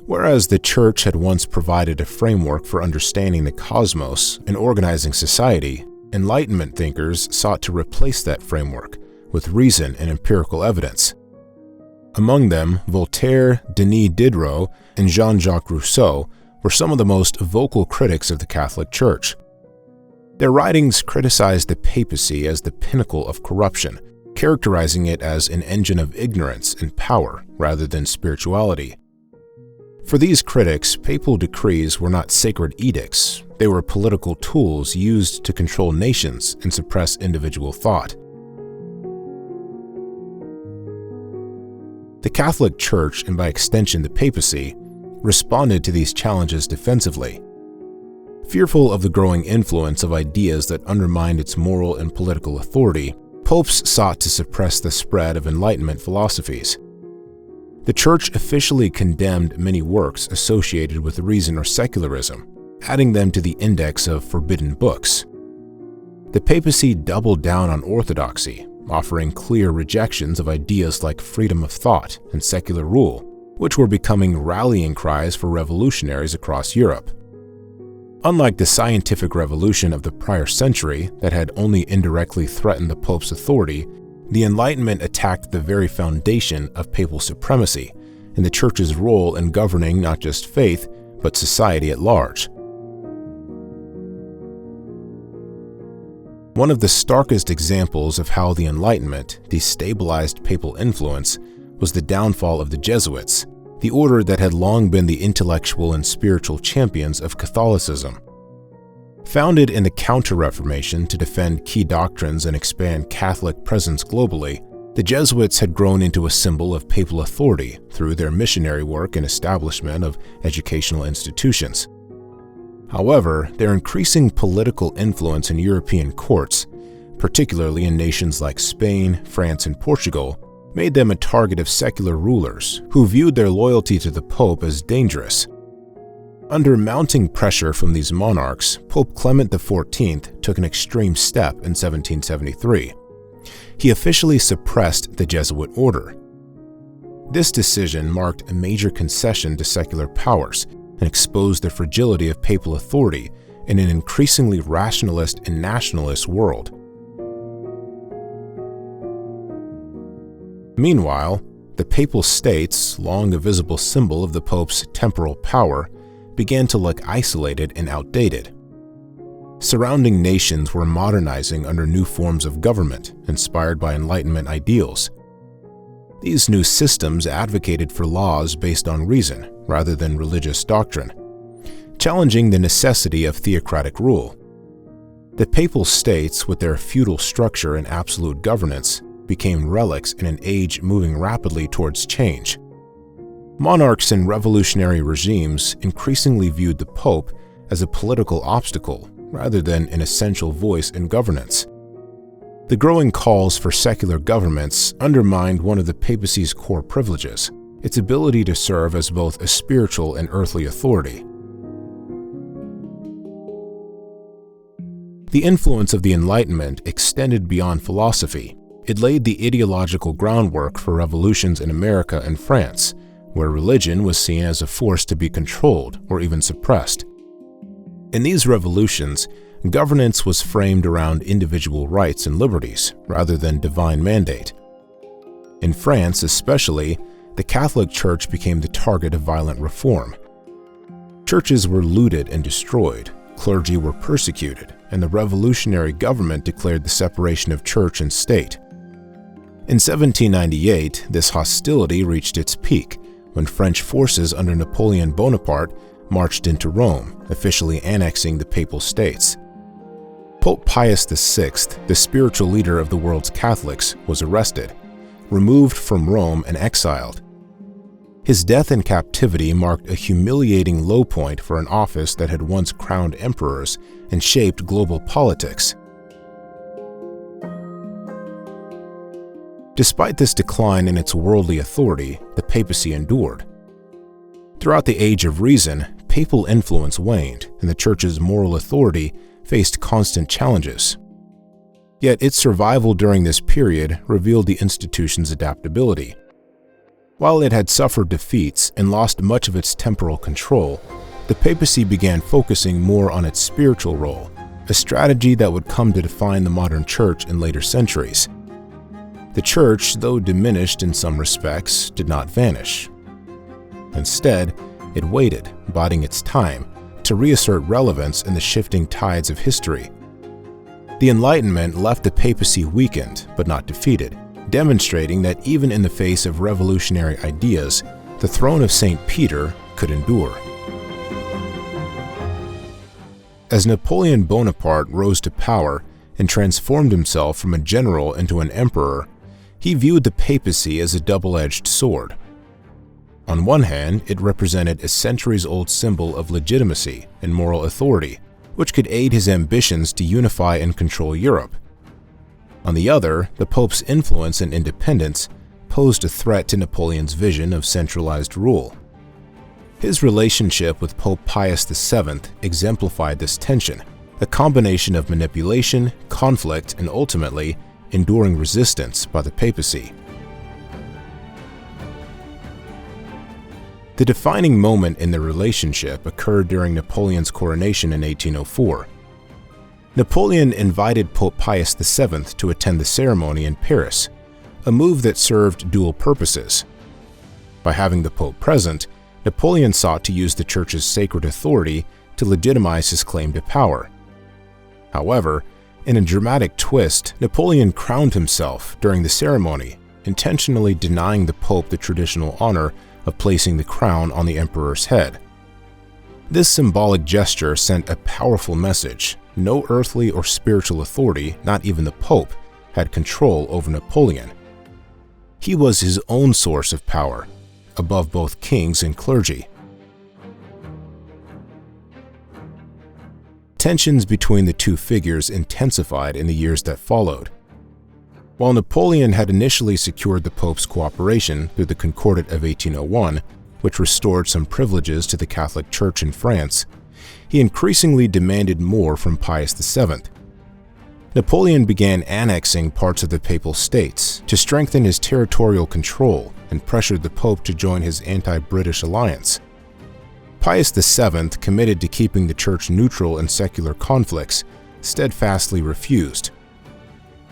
Whereas the Church had once provided a framework for understanding the cosmos and organizing society, Enlightenment thinkers sought to replace that framework with reason and empirical evidence. Among them, Voltaire, Denis Diderot, and Jean-Jacques Rousseau were some of the most vocal critics of the Catholic Church. Their writings criticized the papacy as the pinnacle of corruption, characterizing it as an engine of ignorance and power rather than spirituality. For these critics, papal decrees were not sacred edicts. They were political tools used to control nations and suppress individual thought. The Catholic Church, and by extension the papacy, responded to these challenges defensively. Fearful of the growing influence of ideas that undermined its moral and political authority, popes sought to suppress the spread of Enlightenment philosophies. The Church officially condemned many works associated with reason or secularism, adding them to the index of forbidden books. The papacy doubled down on orthodoxy, offering clear rejections of ideas like freedom of thought and secular rule, which were becoming rallying cries for revolutionaries across Europe. Unlike the scientific revolution of the prior century that had only indirectly threatened the Pope's authority, the Enlightenment attacked the very foundation of papal supremacy and the Church's role in governing not just faith, but society at large. One of the starkest examples of how the Enlightenment destabilized papal influence was the downfall of the Jesuits, the order that had long been the intellectual and spiritual champions of Catholicism. Founded in the Counter-Reformation to defend key doctrines and expand Catholic presence globally, the Jesuits had grown into a symbol of papal authority through their missionary work and establishment of educational institutions. However, their increasing political influence in European courts, particularly in nations like Spain, France, and Portugal, made them a target of secular rulers who viewed their loyalty to the Pope as dangerous. Under mounting pressure from these monarchs, Pope Clement XIV took an extreme step in 1773. He officially suppressed the Jesuit order. This decision marked a major concession to secular powers and exposed the fragility of papal authority in an increasingly rationalist and nationalist world. Meanwhile, the Papal States, long a visible symbol of the Pope's temporal power, began to look isolated and outdated. Surrounding nations were modernizing under new forms of government inspired by Enlightenment ideals. These new systems advocated for laws based on reason rather than religious doctrine, challenging the necessity of theocratic rule. The Papal States, with their feudal structure and absolute governance, became relics in an age moving rapidly towards change. Monarchs and revolutionary regimes increasingly viewed the Pope as a political obstacle rather than an essential voice in governance. The growing calls for secular governments undermined one of the papacy's core privileges, its ability to serve as both a spiritual and earthly authority. The influence of the Enlightenment extended beyond philosophy. It laid the ideological groundwork for revolutions in America and France, where religion was seen as a force to be controlled or even suppressed. In these revolutions, governance was framed around individual rights and liberties rather than divine mandate. In France especially, the Catholic Church became the target of violent reform. Churches were looted and destroyed, clergy were persecuted, and the revolutionary government declared the separation of church and state. In 1798, this hostility reached its peak when French forces under Napoleon Bonaparte marched into Rome, officially annexing the Papal States. Pope Pius VI, the spiritual leader of the world's Catholics, was arrested, removed from Rome and exiled. His death in captivity marked a humiliating low point for an office that had once crowned emperors and shaped global politics. Despite this decline in its worldly authority, the papacy endured. Throughout the Age of Reason, papal influence waned, and the Church's moral authority faced constant challenges. Yet its survival during this period revealed the institution's adaptability. While it had suffered defeats and lost much of its temporal control, the papacy began focusing more on its spiritual role, a strategy that would come to define the modern Church in later centuries. The Church, though diminished in some respects, did not vanish. Instead, it waited, biding its time, to reassert relevance in the shifting tides of history. The Enlightenment left the papacy weakened but not defeated, demonstrating that even in the face of revolutionary ideas, the throne of St. Peter could endure. As Napoleon Bonaparte rose to power and transformed himself from a general into an emperor, he viewed the papacy as a double-edged sword. On one hand, it represented a centuries-old symbol of legitimacy and moral authority, which could aid his ambitions to unify and control Europe. On the other, the Pope's influence and independence posed a threat to Napoleon's vision of centralized rule. His relationship with Pope Pius VII exemplified this tension, a combination of manipulation, conflict, and ultimately, enduring resistance by the papacy. The defining moment in the relationship occurred during Napoleon's coronation in 1804. Napoleon invited Pope Pius VII to attend the ceremony in Paris, a move that served dual purposes. By having the Pope present, Napoleon sought to use the Church's sacred authority to legitimize his claim to power. However, in a dramatic twist, Napoleon crowned himself during the ceremony, intentionally denying the Pope the traditional honor of placing the crown on the emperor's head. This symbolic gesture sent a powerful message. No earthly or spiritual authority, not even the Pope, had control over Napoleon. He was his own source of power, above both kings and clergy. Tensions between the two figures intensified in the years that followed. While Napoleon had initially secured the Pope's cooperation through the Concordat of 1801, which restored some privileges to the Catholic Church in France, he increasingly demanded more from Pius VII. Napoleon began annexing parts of the Papal States to strengthen his territorial control and pressured the Pope to join his anti-British alliance. Pius VII, committed to keeping the Church neutral in secular conflicts, steadfastly refused.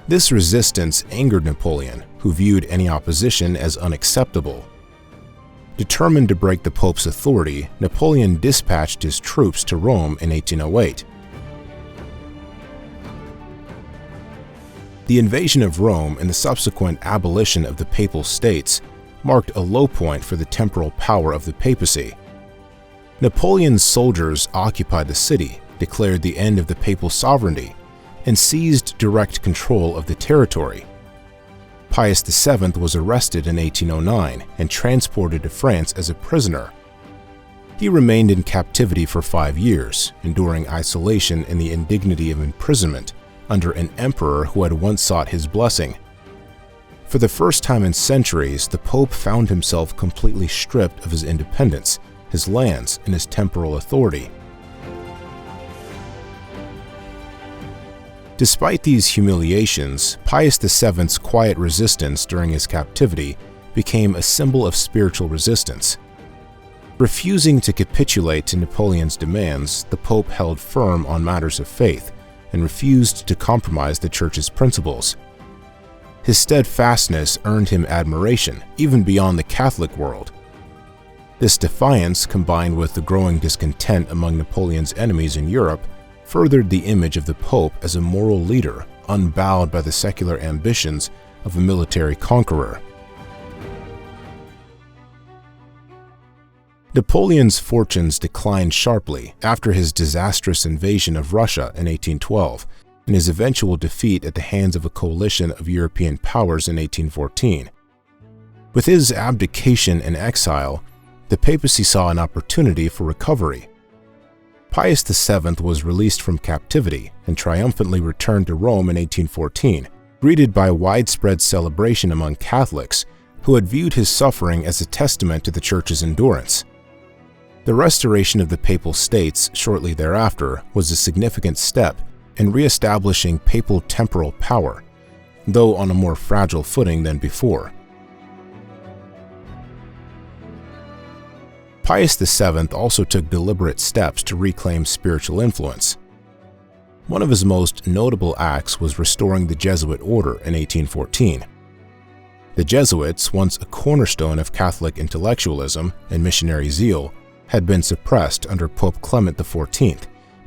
This resistance angered Napoleon, who viewed any opposition as unacceptable. Determined to break the Pope's authority, Napoleon dispatched his troops to Rome in 1808. The invasion of Rome and the subsequent abolition of the Papal States marked a low point for the temporal power of the papacy. Napoleon's soldiers occupied the city, declared the end of the papal sovereignty, and seized direct control of the territory. Pius VII was arrested in 1809 and transported to France as a prisoner. He remained in captivity for 5 years, enduring isolation and the indignity of imprisonment under an emperor who had once sought his blessing. For the first time in centuries, the Pope found himself completely stripped of his independence, his lands, and his temporal authority. Despite these humiliations, Pius VII's quiet resistance during his captivity became a symbol of spiritual resistance. Refusing to capitulate to Napoleon's demands, the Pope held firm on matters of faith and refused to compromise the Church's principles. His steadfastness earned him admiration, even beyond the Catholic world. This defiance, combined with the growing discontent among Napoleon's enemies in Europe, furthered the image of the Pope as a moral leader, unbowed by the secular ambitions of a military conqueror. Napoleon's fortunes declined sharply after his disastrous invasion of Russia in 1812 and his eventual defeat at the hands of a coalition of European powers in 1814. With his abdication and exile, the papacy saw an opportunity for recovery. Pius VII was released from captivity and triumphantly returned to Rome in 1814, greeted by widespread celebration among Catholics who had viewed his suffering as a testament to the Church's endurance. The restoration of the Papal States shortly thereafter was a significant step in re-establishing papal temporal power, though on a more fragile footing than before. Pius VII also took deliberate steps to reclaim spiritual influence. One of his most notable acts was restoring the Jesuit order in 1814. The Jesuits, once a cornerstone of Catholic intellectualism and missionary zeal, had been suppressed under Pope Clement XIV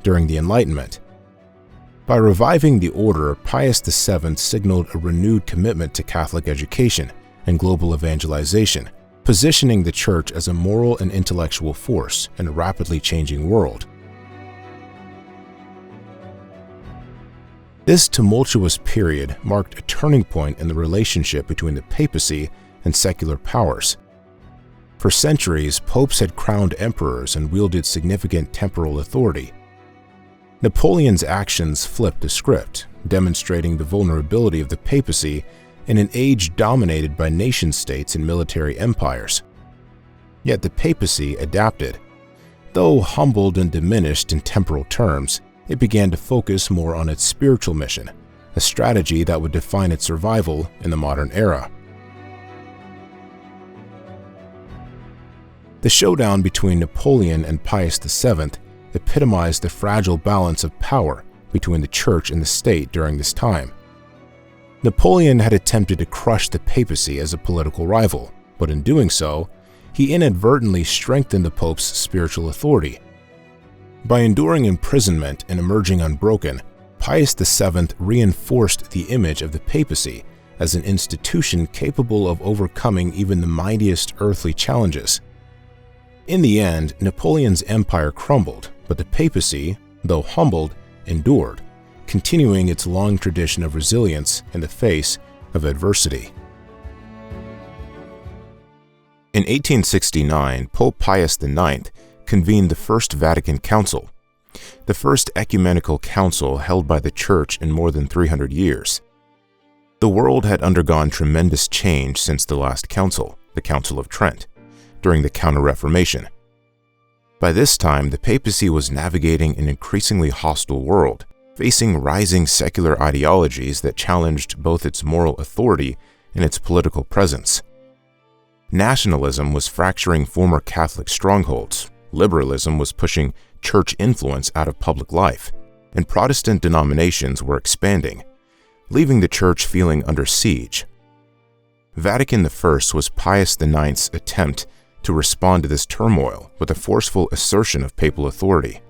during the Enlightenment. By reviving the order, Pius VII signaled a renewed commitment to Catholic education and global evangelization, positioning the Church as a moral and intellectual force in a rapidly changing world. This tumultuous period marked a turning point in the relationship between the papacy and secular powers. For centuries, popes had crowned emperors and wielded significant temporal authority. Napoleon's actions flipped the script, demonstrating the vulnerability of the papacy in an age dominated by nation-states and military empires. Yet the papacy adapted. Though humbled and diminished in temporal terms, it began to focus more on its spiritual mission, a strategy that would define its survival in the modern era. The showdown between Napoleon and Pius VII epitomized the fragile balance of power between the Church and the state during this time. Napoleon had attempted to crush the papacy as a political rival, but in doing so, he inadvertently strengthened the Pope's spiritual authority. By enduring imprisonment and emerging unbroken, Pius VII reinforced the image of the papacy as an institution capable of overcoming even the mightiest earthly challenges. In the end, Napoleon's empire crumbled, but the papacy, though humbled, endured, continuing its long tradition of resilience in the face of adversity. In 1869, Pope Pius IX convened the First Vatican Council, the first ecumenical council held by the Church in more than 300 years. The world had undergone tremendous change since the last council, the Council of Trent, during the Counter-Reformation. By this time, the papacy was navigating an increasingly hostile world, facing rising secular ideologies that challenged both its moral authority and its political presence. Nationalism was fracturing former Catholic strongholds, liberalism was pushing church influence out of public life, and Protestant denominations were expanding, leaving the Church feeling under siege. Vatican I was Pius IX's attempt to respond to this turmoil with a forceful assertion of papal authority.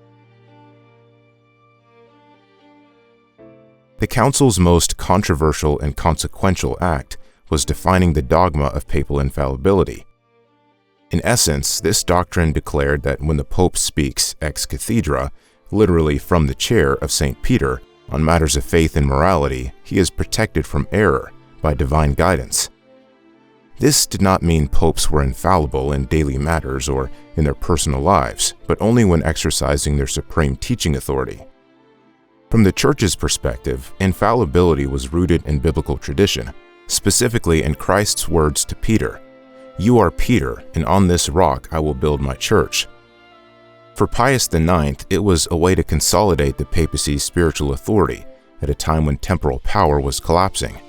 The council's most controversial and consequential act was defining the dogma of papal infallibility. In essence, this doctrine declared that when the Pope speaks ex cathedra, literally from the chair of St. Peter, on matters of faith and morality, he is protected from error by divine guidance. This did not mean popes were infallible in daily matters or in their personal lives, but only when exercising their supreme teaching authority. From the Church's perspective, infallibility was rooted in biblical tradition, specifically in Christ's words to Peter, "You are Peter, and on this rock I will build my church." For Pius IX, it was a way to consolidate the papacy's spiritual authority at a time when temporal power was collapsing.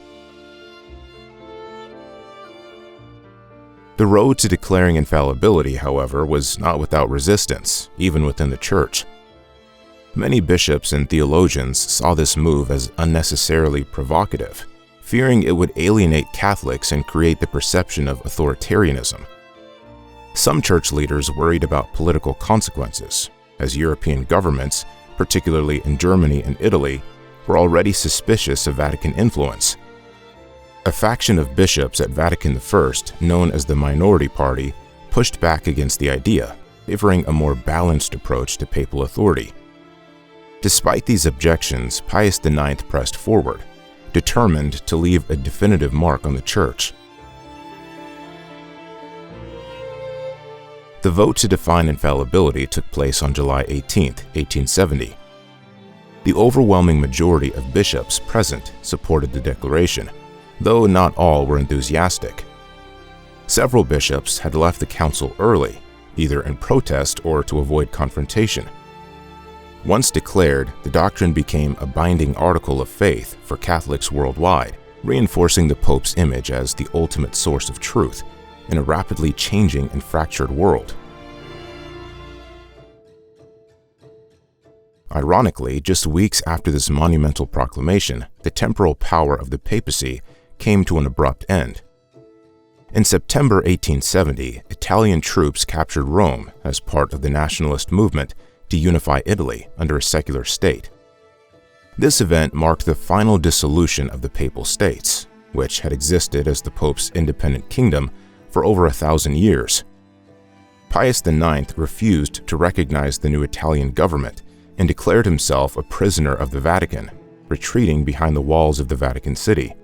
The road to declaring infallibility, however, was not without resistance, even within the Church. Many bishops and theologians saw this move as unnecessarily provocative, fearing it would alienate Catholics and create the perception of authoritarianism. Some church leaders worried about political consequences, as European governments, particularly in Germany and Italy, were already suspicious of Vatican influence. A faction of bishops at Vatican I, known as the Minority Party, pushed back against the idea, favoring a more balanced approach to papal authority. Despite these objections, Pius IX pressed forward, determined to leave a definitive mark on the Church. The vote to define infallibility took place on July 18, 1870. The overwhelming majority of bishops present supported the declaration, though not all were enthusiastic. Several bishops had left the council early, either in protest or to avoid confrontation. Once declared, the doctrine became a binding article of faith for Catholics worldwide, reinforcing the Pope's image as the ultimate source of truth in a rapidly changing and fractured world. Ironically, just weeks after this monumental proclamation, the temporal power of the papacy came to an abrupt end. In September 1870, Italian troops captured Rome as part of the nationalist movement to unify Italy under a secular state. This event marked the final dissolution of the Papal States, which had existed as the Pope's independent kingdom for over 1,000 years. Pius IX refused to recognize the new Italian government and declared himself a prisoner of the Vatican, retreating behind the walls of the Vatican City.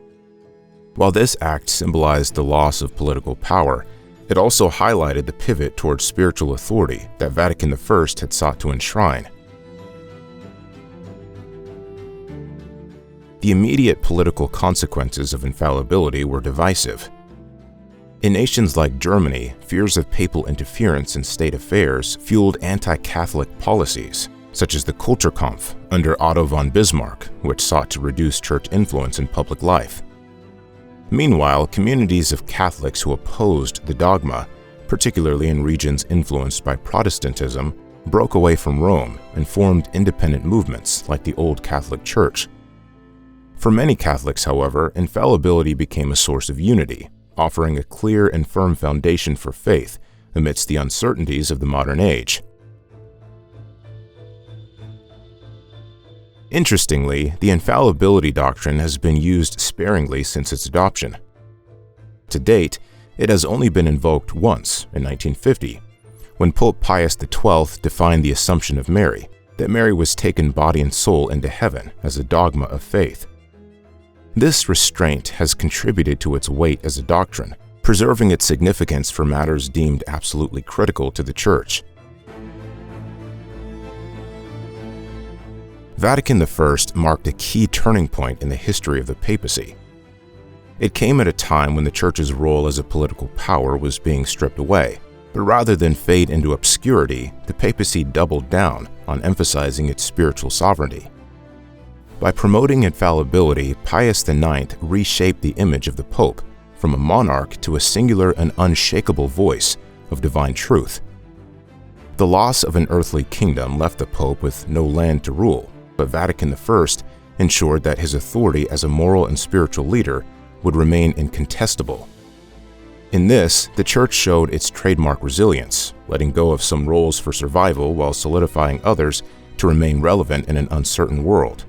While this act symbolized the loss of political power, it also highlighted the pivot towards spiritual authority that Vatican I had sought to enshrine. The immediate political consequences of infallibility were divisive. In nations like Germany, fears of papal interference in state affairs fueled anti-Catholic policies, such as the Kulturkampf under Otto von Bismarck, which sought to reduce church influence in public life. Meanwhile, communities of Catholics who opposed the dogma, particularly in regions influenced by Protestantism, broke away from Rome and formed independent movements like the Old Catholic Church. For many Catholics, however, infallibility became a source of unity, offering a clear and firm foundation for faith amidst the uncertainties of the modern age. Interestingly, the infallibility doctrine has been used sparingly since its adoption. To date, it has only been invoked once in 1950, when Pope Pius XII defined the Assumption of Mary, that Mary was taken body and soul into heaven as a dogma of faith. This restraint has contributed to its weight as a doctrine, preserving its significance for matters deemed absolutely critical to the Church. Vatican I marked a key turning point in the history of the papacy. It came at a time when the Church's role as a political power was being stripped away, but rather than fade into obscurity, the papacy doubled down on emphasizing its spiritual sovereignty. By promoting infallibility, Pius IX reshaped the image of the Pope from a monarch to a singular and unshakable voice of divine truth. The loss of an earthly kingdom left the Pope with no land to rule, but Vatican I ensured that his authority as a moral and spiritual leader would remain incontestable. In this, the Church showed its trademark resilience, letting go of some roles for survival while solidifying others to remain relevant in an uncertain world.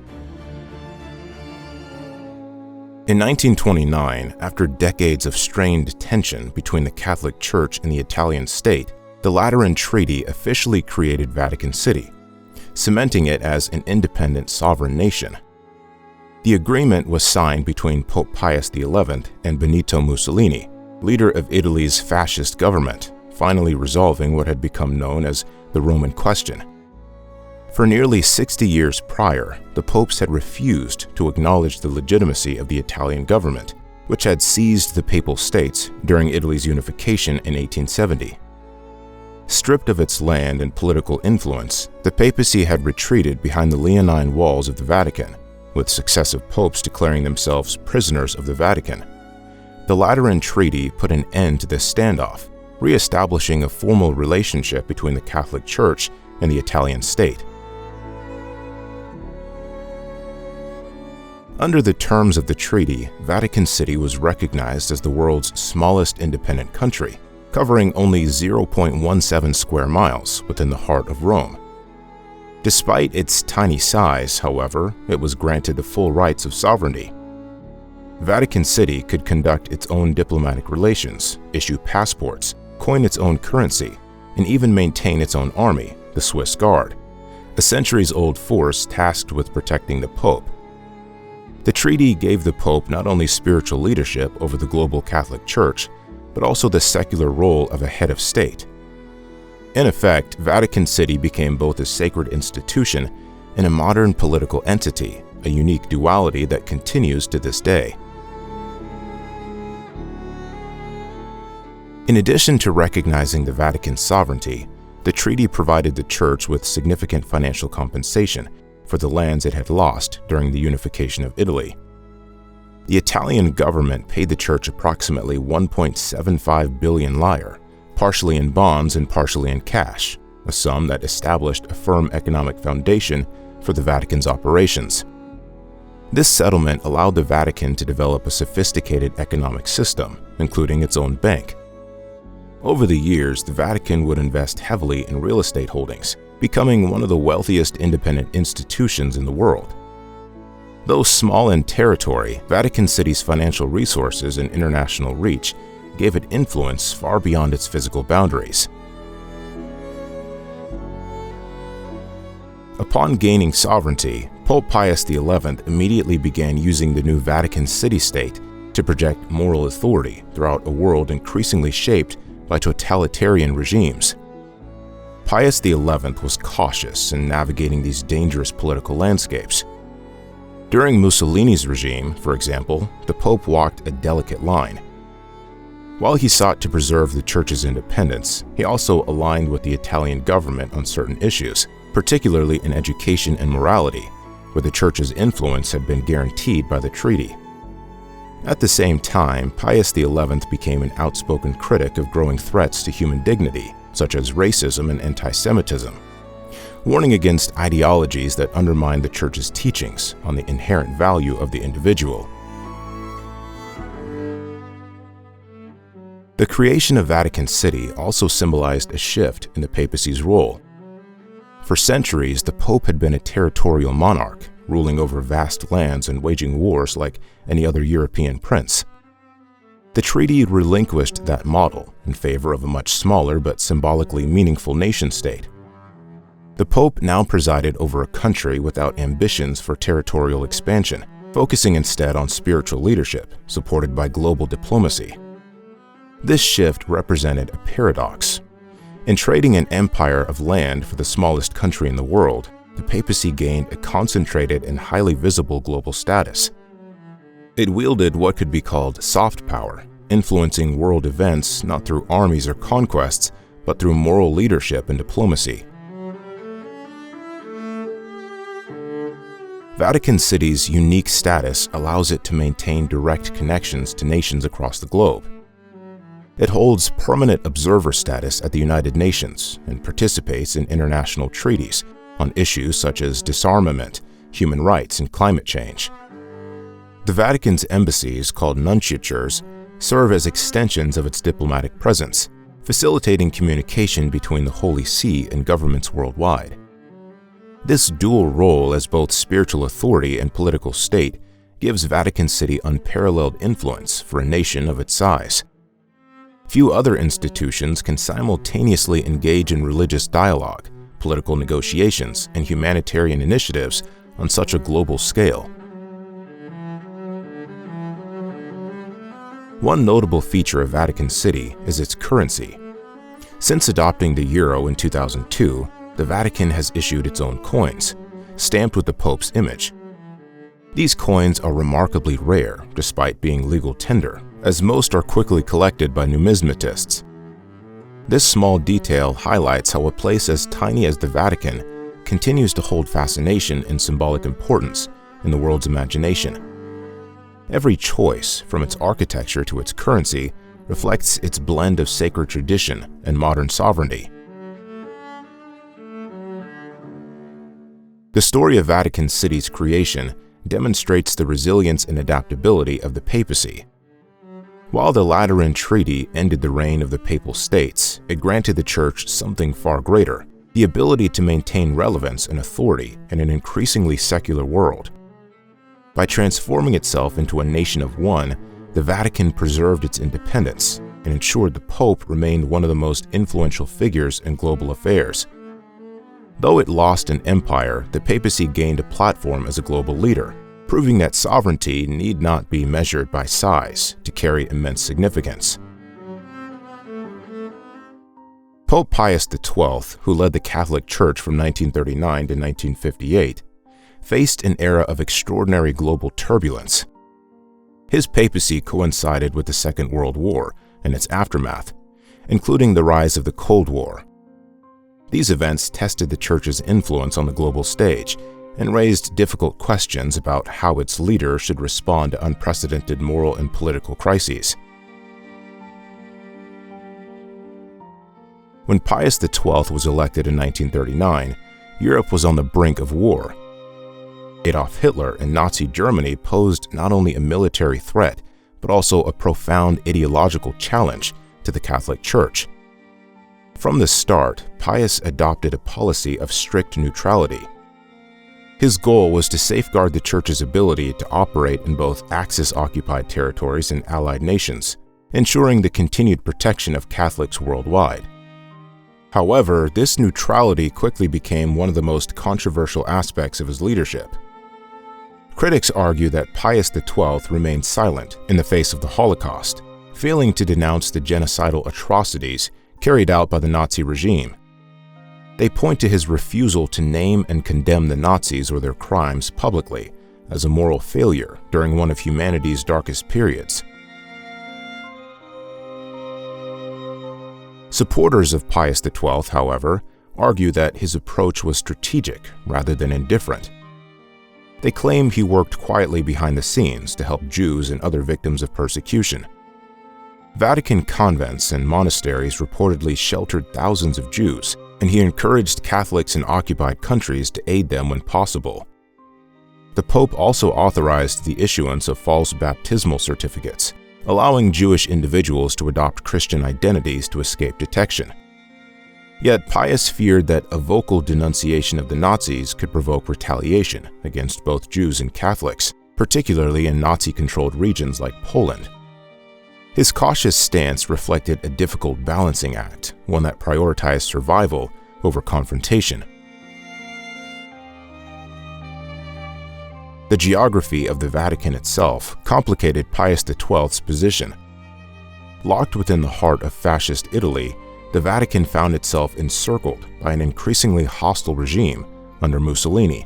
In 1929, after decades of strained tension between the Catholic Church and the Italian state, the Lateran Treaty officially created Vatican City, cementing it as an independent sovereign nation. The agreement was signed between Pope Pius XI and Benito Mussolini, leader of Italy's fascist government, finally resolving what had become known as the Roman Question. For nearly 60 years prior, the popes had refused to acknowledge the legitimacy of the Italian government, which had seized the Papal States during Italy's unification in 1870. Stripped of its land and political influence, the papacy had retreated behind the Leonine walls of the Vatican, with successive popes declaring themselves prisoners of the Vatican. The Lateran Treaty put an end to this standoff, re-establishing a formal relationship between the Catholic Church and the Italian state. Under the terms of the treaty, Vatican City was recognized as the world's smallest independent country, covering only 0.17 square miles within the heart of Rome. Despite its tiny size, however, it was granted the full rights of sovereignty. Vatican City could conduct its own diplomatic relations, issue passports, coin its own currency, and even maintain its own army, the Swiss Guard, a centuries-old force tasked with protecting the Pope. The treaty gave the Pope not only spiritual leadership over the global Catholic Church, but also the secular role of a head of state. In effect, Vatican City became both a sacred institution and a modern political entity, a unique duality that continues to this day. In addition to recognizing the Vatican's sovereignty, the treaty provided the Church with significant financial compensation for the lands it had lost during the unification of Italy. The Italian government paid the Church approximately 1.75 billion lire, partially in bonds and partially in cash, a sum that established a firm economic foundation for the Vatican's operations. This settlement allowed the Vatican to develop a sophisticated economic system, including its own bank. Over the years, the Vatican would invest heavily in real estate holdings, becoming one of the wealthiest independent institutions in the world. Though small in territory, Vatican City's financial resources and international reach gave it influence far beyond its physical boundaries. Upon gaining sovereignty, Pope Pius XI immediately began using the new Vatican City-state to project moral authority throughout a world increasingly shaped by totalitarian regimes. Pius XI was cautious in navigating these dangerous political landscapes. During Mussolini's regime, for example, the Pope walked a delicate line. While he sought to preserve the Church's independence, he also aligned with the Italian government on certain issues, particularly in education and morality, where the Church's influence had been guaranteed by the treaty. At the same time, Pius XI became an outspoken critic of growing threats to human dignity, such as racism and anti-Semitism, warning against ideologies that undermine the Church's teachings on the inherent value of the individual. The creation of Vatican City also symbolized a shift in the papacy's role. For centuries, the Pope had been a territorial monarch, ruling over vast lands and waging wars like any other European prince. The treaty relinquished that model in favor of a much smaller but symbolically meaningful nation-state. The Pope now presided over a country without ambitions for territorial expansion, focusing instead on spiritual leadership, supported by global diplomacy. This shift represented a paradox. In trading an empire of land for the smallest country in the world, the papacy gained a concentrated and highly visible global status. It wielded what could be called soft power, influencing world events not through armies or conquests, but through moral leadership and diplomacy. Vatican City's unique status allows it to maintain direct connections to nations across the globe. It holds permanent observer status at the United Nations and participates in international treaties on issues such as disarmament, human rights, and climate change. The Vatican's embassies, called nunciatures, serve as extensions of its diplomatic presence, facilitating communication between the Holy See and governments worldwide. This dual role as both spiritual authority and political state gives Vatican City unparalleled influence for a nation of its size. Few other institutions can simultaneously engage in religious dialogue, political negotiations, and humanitarian initiatives on such a global scale. One notable feature of Vatican City is its currency. Since adopting the euro in 2002, the Vatican has issued its own coins, stamped with the Pope's image. These coins are remarkably rare, despite being legal tender, as most are quickly collected by numismatists. This small detail highlights how a place as tiny as the Vatican continues to hold fascination and symbolic importance in the world's imagination. Every choice, from its architecture to its currency, reflects its blend of sacred tradition and modern sovereignty. The story of Vatican City's creation demonstrates the resilience and adaptability of the Papacy. While the Lateran Treaty ended the reign of the Papal States, it granted the Church something far greater: the ability to maintain relevance and authority in an increasingly secular world. By transforming itself into a nation of one, the Vatican preserved its independence and ensured the Pope remained one of the most influential figures in global affairs. Though it lost an empire, the Papacy gained a platform as a global leader, proving that sovereignty need not be measured by size to carry immense significance. Pope Pius XII, who led the Catholic Church from 1939 to 1958, faced an era of extraordinary global turbulence. His papacy coincided with the Second World War and its aftermath, including the rise of the Cold War. These events tested the Church's influence on the global stage and raised difficult questions about how its leader should respond to unprecedented moral and political crises. When Pius XII was elected in 1939, Europe was on the brink of war. Adolf Hitler and Nazi Germany posed not only a military threat, but also a profound ideological challenge to the Catholic Church. From the start, Pius adopted a policy of strict neutrality. His goal was to safeguard the Church's ability to operate in both Axis-occupied territories and Allied nations, ensuring the continued protection of Catholics worldwide. However, this neutrality quickly became one of the most controversial aspects of his leadership. Critics argue that Pius XII remained silent in the face of the Holocaust, failing to denounce the genocidal atrocities carried out by the Nazi regime. They point to his refusal to name and condemn the Nazis or their crimes publicly as a moral failure during one of humanity's darkest periods. Supporters of Pius XII, however, argue that his approach was strategic rather than indifferent. They claim he worked quietly behind the scenes to help Jews and other victims of persecution. Vatican convents and monasteries reportedly sheltered thousands of Jews, and he encouraged Catholics in occupied countries to aid them when possible. The Pope also authorized the issuance of false baptismal certificates, allowing Jewish individuals to adopt Christian identities to escape detection. Yet Pius feared that a vocal denunciation of the Nazis could provoke retaliation against both Jews and Catholics, particularly in Nazi-controlled regions like Poland. His cautious stance reflected a difficult balancing act, one that prioritized survival over confrontation. The geography of the Vatican itself complicated Pius XII's position. Locked within the heart of fascist Italy, the Vatican found itself encircled by an increasingly hostile regime under Mussolini.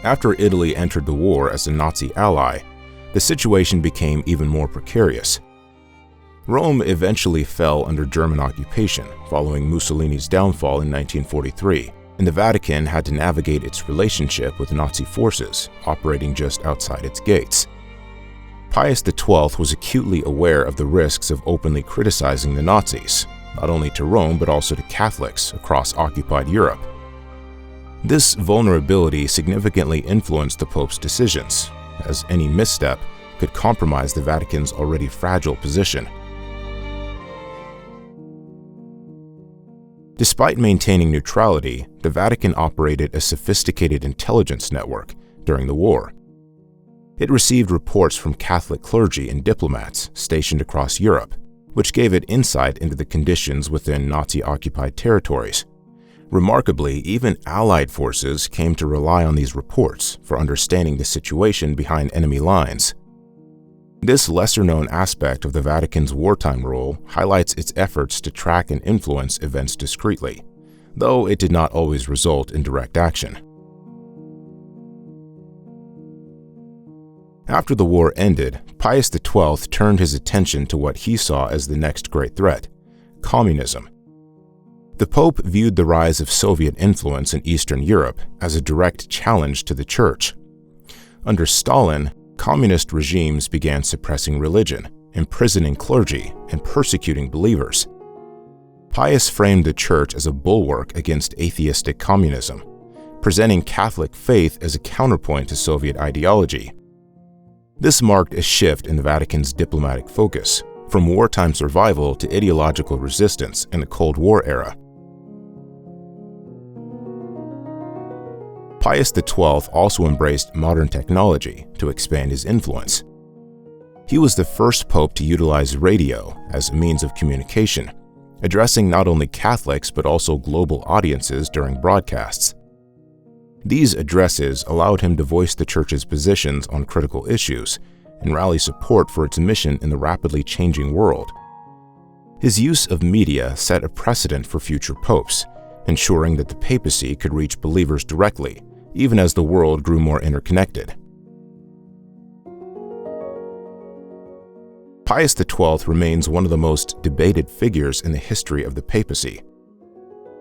After Italy entered the war as a Nazi ally, the situation became even more precarious. Rome eventually fell under German occupation following Mussolini's downfall in 1943, and the Vatican had to navigate its relationship with Nazi forces operating just outside its gates. Pius XII was acutely aware of the risks of openly criticizing the Nazis, not only to Rome but also to Catholics across occupied Europe. This vulnerability significantly influenced the Pope's decisions, as any misstep could compromise the Vatican's already fragile position. Despite maintaining neutrality, the Vatican operated a sophisticated intelligence network during the war. It received reports from Catholic clergy and diplomats stationed across Europe, which gave it insight into the conditions within Nazi-occupied territories. Remarkably, even Allied forces came to rely on these reports for understanding the situation behind enemy lines. This lesser-known aspect of the Vatican's wartime role highlights its efforts to track and influence events discreetly, though it did not always result in direct action. After the war ended, Pius XII turned his attention to what he saw as the next great threat: communism. The Pope viewed the rise of Soviet influence in Eastern Europe as a direct challenge to the Church. Under Stalin, communist regimes began suppressing religion, imprisoning clergy, and persecuting believers. Pius framed the Church as a bulwark against atheistic communism, presenting Catholic faith as a counterpoint to Soviet ideology. This marked a shift in the Vatican's diplomatic focus, from wartime survival to ideological resistance in the Cold War era. Pius XII also embraced modern technology to expand his influence. He was the first pope to utilize radio as a means of communication, addressing not only Catholics but also global audiences during broadcasts. These addresses allowed him to voice the Church's positions on critical issues and rally support for its mission in the rapidly changing world. His use of media set a precedent for future popes, ensuring that the papacy could reach believers directly, even as the world grew more interconnected. Pius XII remains one of the most debated figures in the history of the papacy.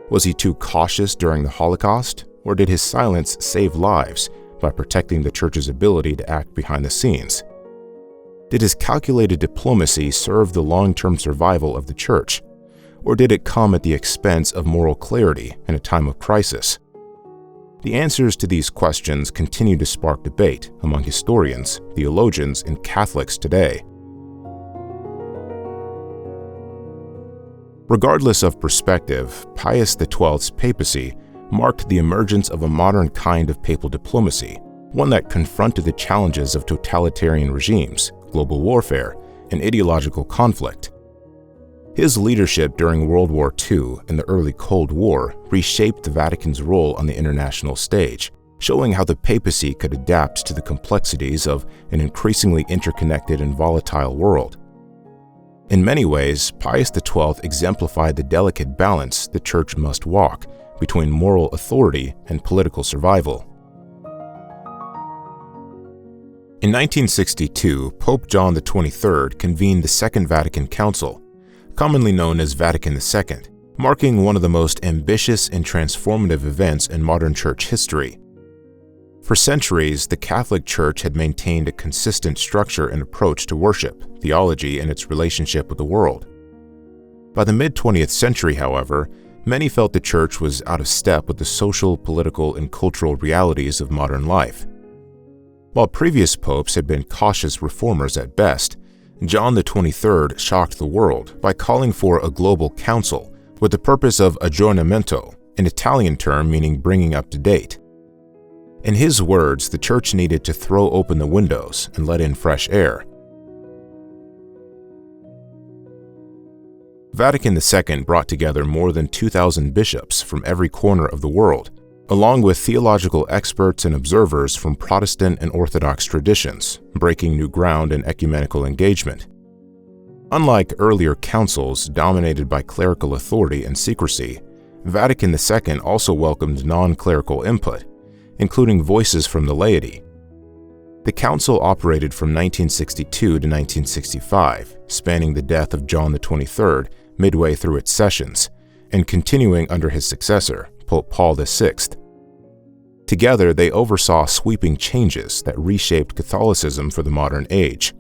Was he too cautious during the Holocaust, or did his silence save lives by protecting the Church's ability to act behind the scenes? Did his calculated diplomacy serve the long-term survival of the Church, or did it come at the expense of moral clarity in a time of crisis? The answers to these questions continue to spark debate among historians, theologians, and Catholics today. Regardless of perspective, Pius XII's papacy marked the emergence of a modern kind of papal diplomacy, one that confronted the challenges of totalitarian regimes, global warfare, and ideological conflict. His leadership during World War II and the early Cold War reshaped the Vatican's role on the international stage, showing how the papacy could adapt to the complexities of an increasingly interconnected and volatile world. In many ways, Pius XII exemplified the delicate balance the Church must walk between moral authority and political survival. In 1962, Pope John XXIII convened the Second Vatican Council, commonly known as Vatican II, marking one of the most ambitious and transformative events in modern Church history. For centuries, the Catholic Church had maintained a consistent structure and approach to worship, theology, and its relationship with the world. By the mid-20th century, however, many felt the Church was out of step with the social, political, and cultural realities of modern life. While previous popes had been cautious reformers at best, John XXIII shocked the world by calling for a global council with the purpose of aggiornamento, an Italian term meaning bringing up to date. In his words, the Church needed to throw open the windows and let in fresh air. Vatican II brought together more than 2,000 bishops from every corner of the world, along with theological experts and observers from Protestant and Orthodox traditions, breaking new ground in ecumenical engagement. Unlike earlier councils dominated by clerical authority and secrecy, Vatican II also welcomed non-clerical input, including voices from the laity. The council operated from 1962 to 1965, spanning the death of John XXIII midway through its sessions, and continuing under his successor, Pope Paul VI. Together, they oversaw sweeping changes that reshaped Catholicism for the modern age.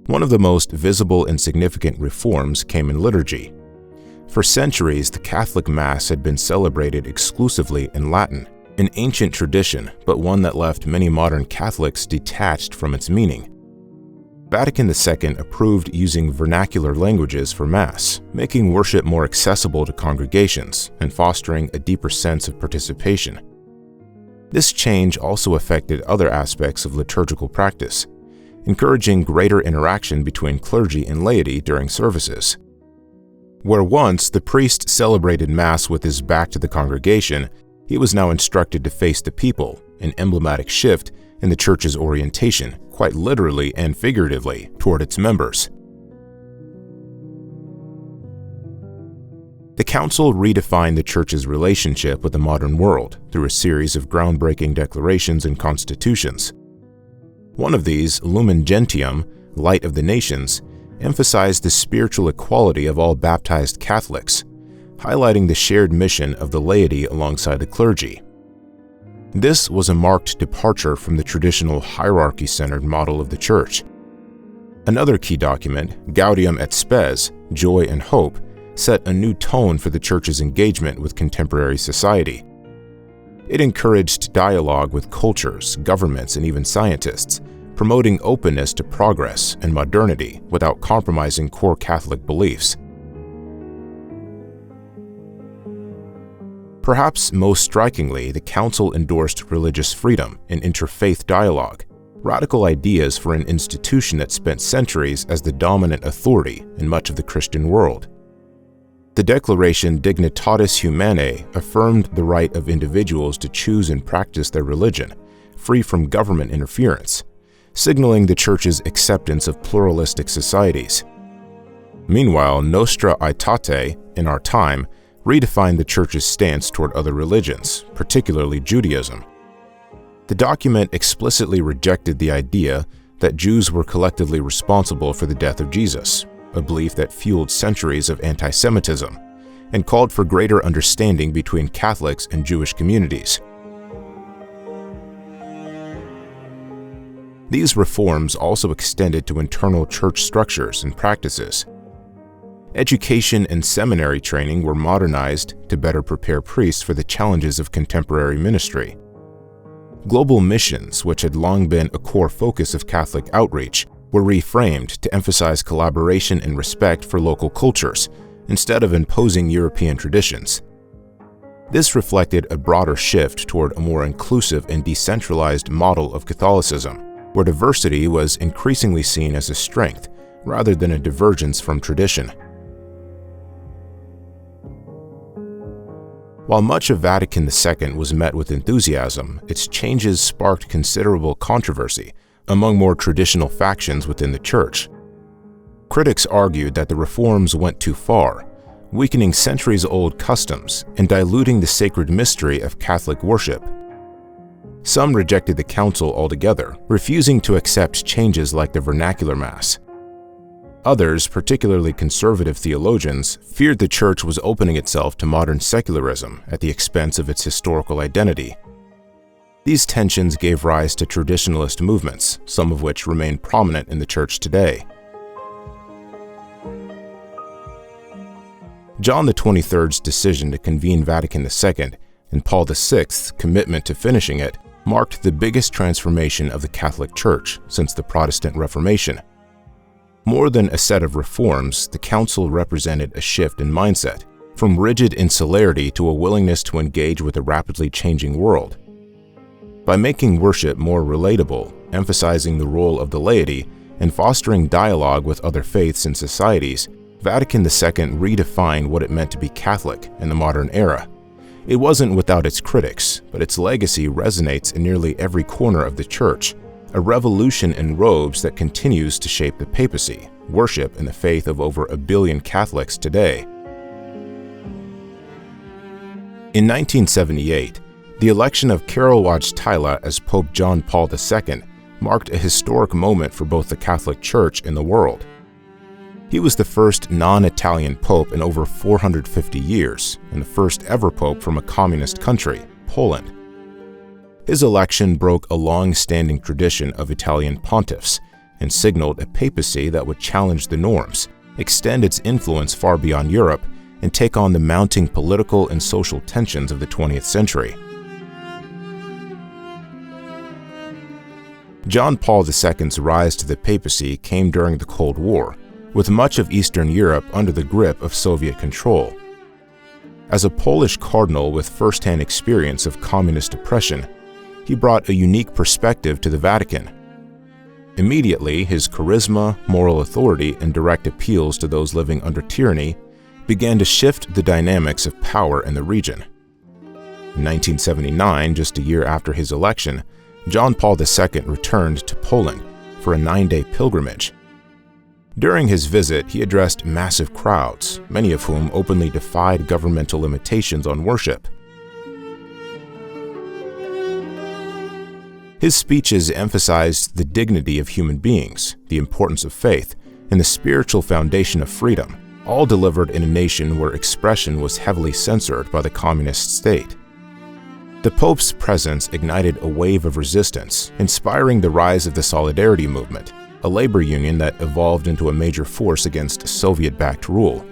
One of the most visible and significant reforms came in liturgy. For centuries, the Catholic Mass had been celebrated exclusively in Latin, an ancient tradition, but one that left many modern Catholics detached from its meaning. Vatican II approved using vernacular languages for Mass, making worship more accessible to congregations and fostering a deeper sense of participation. This change also affected other aspects of liturgical practice, encouraging greater interaction between clergy and laity during services. Where once the priest celebrated Mass with his back to the congregation, he was now instructed to face the people, an emblematic shift in the Church's orientation, quite literally and figuratively, toward its members. The Council redefined the Church's relationship with the modern world through a series of groundbreaking declarations and constitutions. One of these, Lumen Gentium, Light of the Nations, emphasized the spiritual equality of all baptized Catholics, highlighting the shared mission of the laity alongside the clergy. This was a marked departure from the traditional hierarchy-centered model of the Church. Another key document, Gaudium et Spes, Joy and Hope, set a new tone for the Church's engagement with contemporary society. It encouraged dialogue with cultures, governments, and even scientists, promoting openness to progress and modernity without compromising core Catholic beliefs. Perhaps most strikingly, the Council endorsed religious freedom and interfaith dialogue, radical ideas for an institution that spent centuries as the dominant authority in much of the Christian world. The declaration Dignitatis Humanae affirmed the right of individuals to choose and practice their religion, free from government interference, signaling the Church's acceptance of pluralistic societies. Meanwhile, Nostra Aetate, in our time, redefined the Church's stance toward other religions, particularly Judaism. The document explicitly rejected the idea that Jews were collectively responsible for the death of Jesus, a belief that fueled centuries of anti-Semitism, and called for greater understanding between Catholics and Jewish communities. These reforms also extended to internal church structures and practices. Education and seminary training were modernized to better prepare priests for the challenges of contemporary ministry. Global missions, which had long been a core focus of Catholic outreach, were reframed to emphasize collaboration and respect for local cultures, instead of imposing European traditions. This reflected a broader shift toward a more inclusive and decentralized model of Catholicism, where diversity was increasingly seen as a strength rather than a divergence from tradition. While much of Vatican II was met with enthusiasm, its changes sparked considerable controversy among more traditional factions within the Church. Critics argued that the reforms went too far, weakening centuries-old customs and diluting the sacred mystery of Catholic worship. Some rejected the Council altogether, refusing to accept changes like the vernacular Mass. Others, particularly conservative theologians, feared the Church was opening itself to modern secularism at the expense of its historical identity. These tensions gave rise to traditionalist movements, some of which remain prominent in the Church today. John XXIII's decision to convene Vatican II and Paul VI's commitment to finishing it marked the biggest transformation of the Catholic Church since the Protestant Reformation. More than a set of reforms, the Council represented a shift in mindset, from rigid insularity to a willingness to engage with a rapidly changing world. By making worship more relatable, emphasizing the role of the laity, and fostering dialogue with other faiths and societies, Vatican II redefined what it meant to be Catholic in the modern era. It wasn't without its critics, but its legacy resonates in nearly every corner of the Church, a revolution in robes that continues to shape the papacy, worship, and the faith of over 1 billion Catholics today. In 1978, the election of Karol Wojtyla as Pope John Paul II marked a historic moment for both the Catholic Church and the world. He was the first non-Italian pope in over 450 years, and the first ever pope from a communist country, Poland. His election broke a long-standing tradition of Italian pontiffs and signaled a papacy that would challenge the norms, extend its influence far beyond Europe, and take on the mounting political and social tensions of the 20th century. John Paul II's rise to the papacy came during the Cold War, with much of Eastern Europe under the grip of Soviet control. As a Polish cardinal with first-hand experience of communist oppression, he brought a unique perspective to the Vatican. Immediately, his charisma, moral authority, and direct appeals to those living under tyranny began to shift the dynamics of power in the region. In 1979, just a year after his election, John Paul II returned to Poland for a 9-day pilgrimage. During his visit, he addressed massive crowds, many of whom openly defied governmental limitations on worship. His speeches emphasized the dignity of human beings, the importance of faith, and the spiritual foundation of freedom, all delivered in a nation where expression was heavily censored by the communist state. The Pope's presence ignited a wave of resistance, inspiring the rise of the Solidarity movement, a labor union that evolved into a major force against Soviet-backed rule.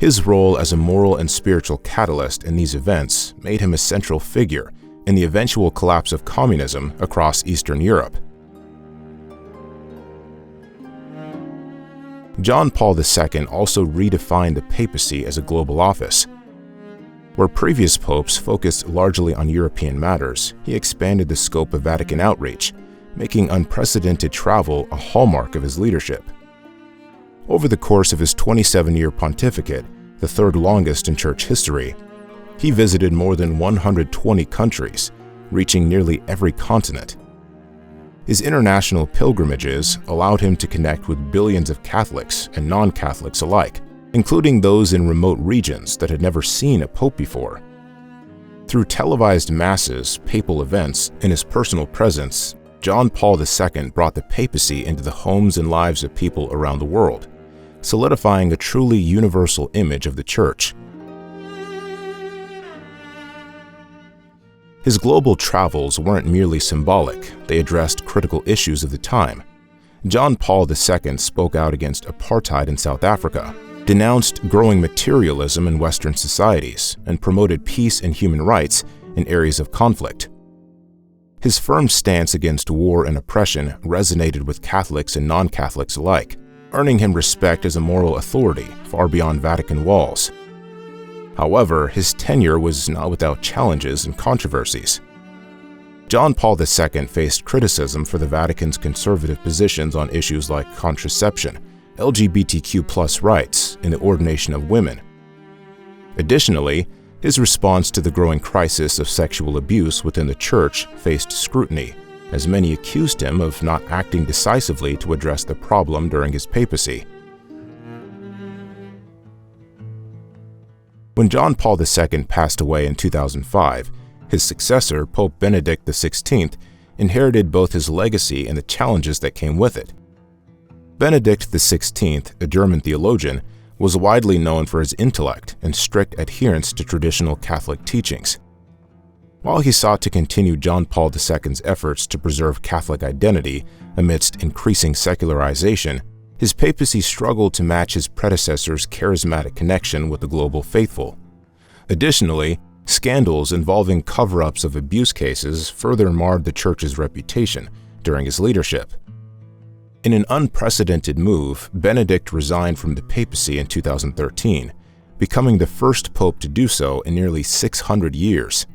His role as a moral and spiritual catalyst in these events made him a central figure in the eventual collapse of communism across Eastern Europe. John Paul II also redefined the papacy as a global office. Where previous popes focused largely on European matters, he expanded the scope of Vatican outreach, making unprecedented travel a hallmark of his leadership. Over the course of his 27-year pontificate, the third longest in church history, he visited more than 120 countries, reaching nearly every continent. His international pilgrimages allowed him to connect with billions of Catholics and non-Catholics alike, including those in remote regions that had never seen a pope before. Through televised masses, papal events, and his personal presence, John Paul II brought the papacy into the homes and lives of people around the world, solidifying a truly universal image of the Church. His global travels weren't merely symbolic, they addressed critical issues of the time. John Paul II spoke out against apartheid in South Africa, denounced growing materialism in Western societies, and promoted peace and human rights in areas of conflict. His firm stance against war and oppression resonated with Catholics and non-Catholics alike, earning him respect as a moral authority far beyond Vatican walls. However, his tenure was not without challenges and controversies. John Paul II faced criticism for the Vatican's conservative positions on issues like contraception, LGBTQ+ rights, and the ordination of women. Additionally, his response to the growing crisis of sexual abuse within the Church faced scrutiny, as many accused him of not acting decisively to address the problem during his papacy. When John Paul II passed away in 2005, his successor, Pope Benedict XVI, inherited both his legacy and the challenges that came with it. Benedict XVI, a German theologian, was widely known for his intellect and strict adherence to traditional Catholic teachings. While he sought to continue John Paul II's efforts to preserve Catholic identity amidst increasing secularization, his papacy struggled to match his predecessor's charismatic connection with the global faithful. Additionally, scandals involving cover-ups of abuse cases further marred the Church's reputation during his leadership. In an unprecedented move, Benedict resigned from the papacy in 2013, becoming the first pope to do so in nearly 600 years.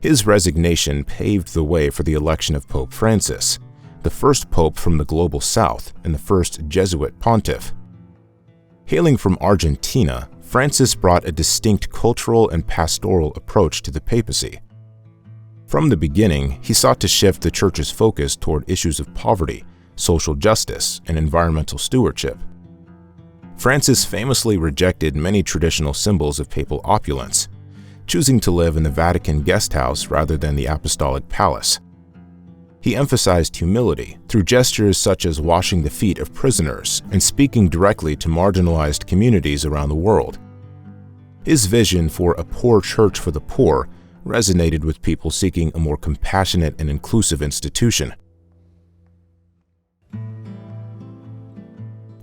His resignation paved the way for the election of Pope Francis, the first pope from the global south and the first Jesuit pontiff. Hailing from Argentina, Francis brought a distinct cultural and pastoral approach to the papacy. From the beginning, he sought to shift the Church's focus toward issues of poverty, social justice, and environmental stewardship. Francis famously rejected many traditional symbols of papal opulence, choosing to live in the Vatican guest house rather than the apostolic palace. He emphasized humility through gestures such as washing the feet of prisoners and speaking directly to marginalized communities around the world. His vision for a poor church for the poor resonated with people seeking a more compassionate and inclusive institution.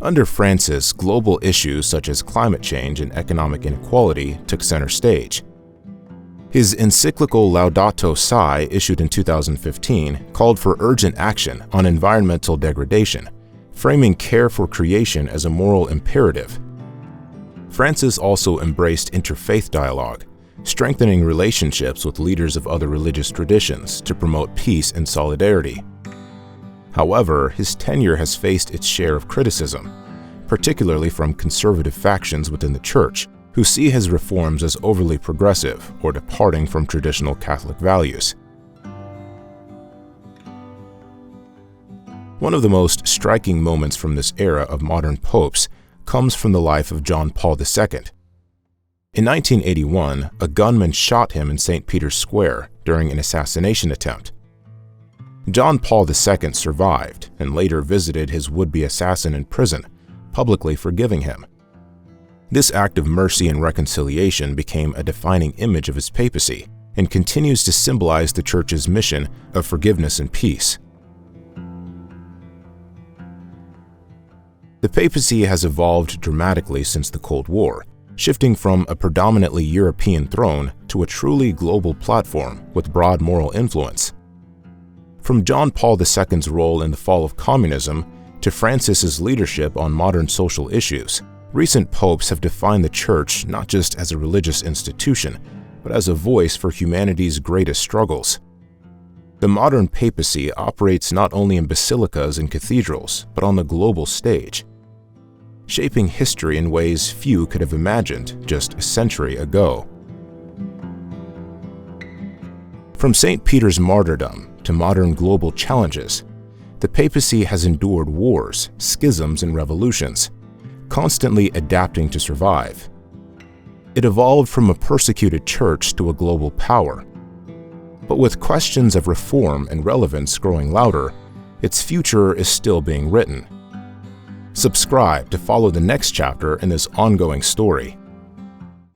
Under Francis, global issues such as climate change and economic inequality took center stage. His encyclical Laudato Si, issued in 2015, called for urgent action on environmental degradation, framing care for creation as a moral imperative. Francis also embraced interfaith dialogue, strengthening relationships with leaders of other religious traditions to promote peace and solidarity. However, his tenure has faced its share of criticism, particularly from conservative factions within the Church, who see his reforms as overly progressive or departing from traditional Catholic values. One of the most striking moments from this era of modern popes comes from the life of John Paul II. In 1981, a gunman shot him in St. Peter's Square during an assassination attempt. John Paul II survived and later visited his would-be assassin in prison, publicly forgiving him. This act of mercy and reconciliation became a defining image of his papacy and continues to symbolize the Church's mission of forgiveness and peace. The papacy has evolved dramatically since the Cold War, shifting from a predominantly European throne to a truly global platform with broad moral influence. From John Paul II's role in the fall of communism to Francis's leadership on modern social issues, recent popes have defined the Church not just as a religious institution, but as a voice for humanity's greatest struggles. The modern papacy operates not only in basilicas and cathedrals, but on the global stage, shaping history in ways few could have imagined just a century ago. From St. Peter's martyrdom to modern global challenges, the papacy has endured wars, schisms, and revolutions, constantly adapting to survive. It evolved from a persecuted church to a global power. But with questions of reform and relevance growing louder, its future is still being written. Subscribe to follow the next chapter in this ongoing story.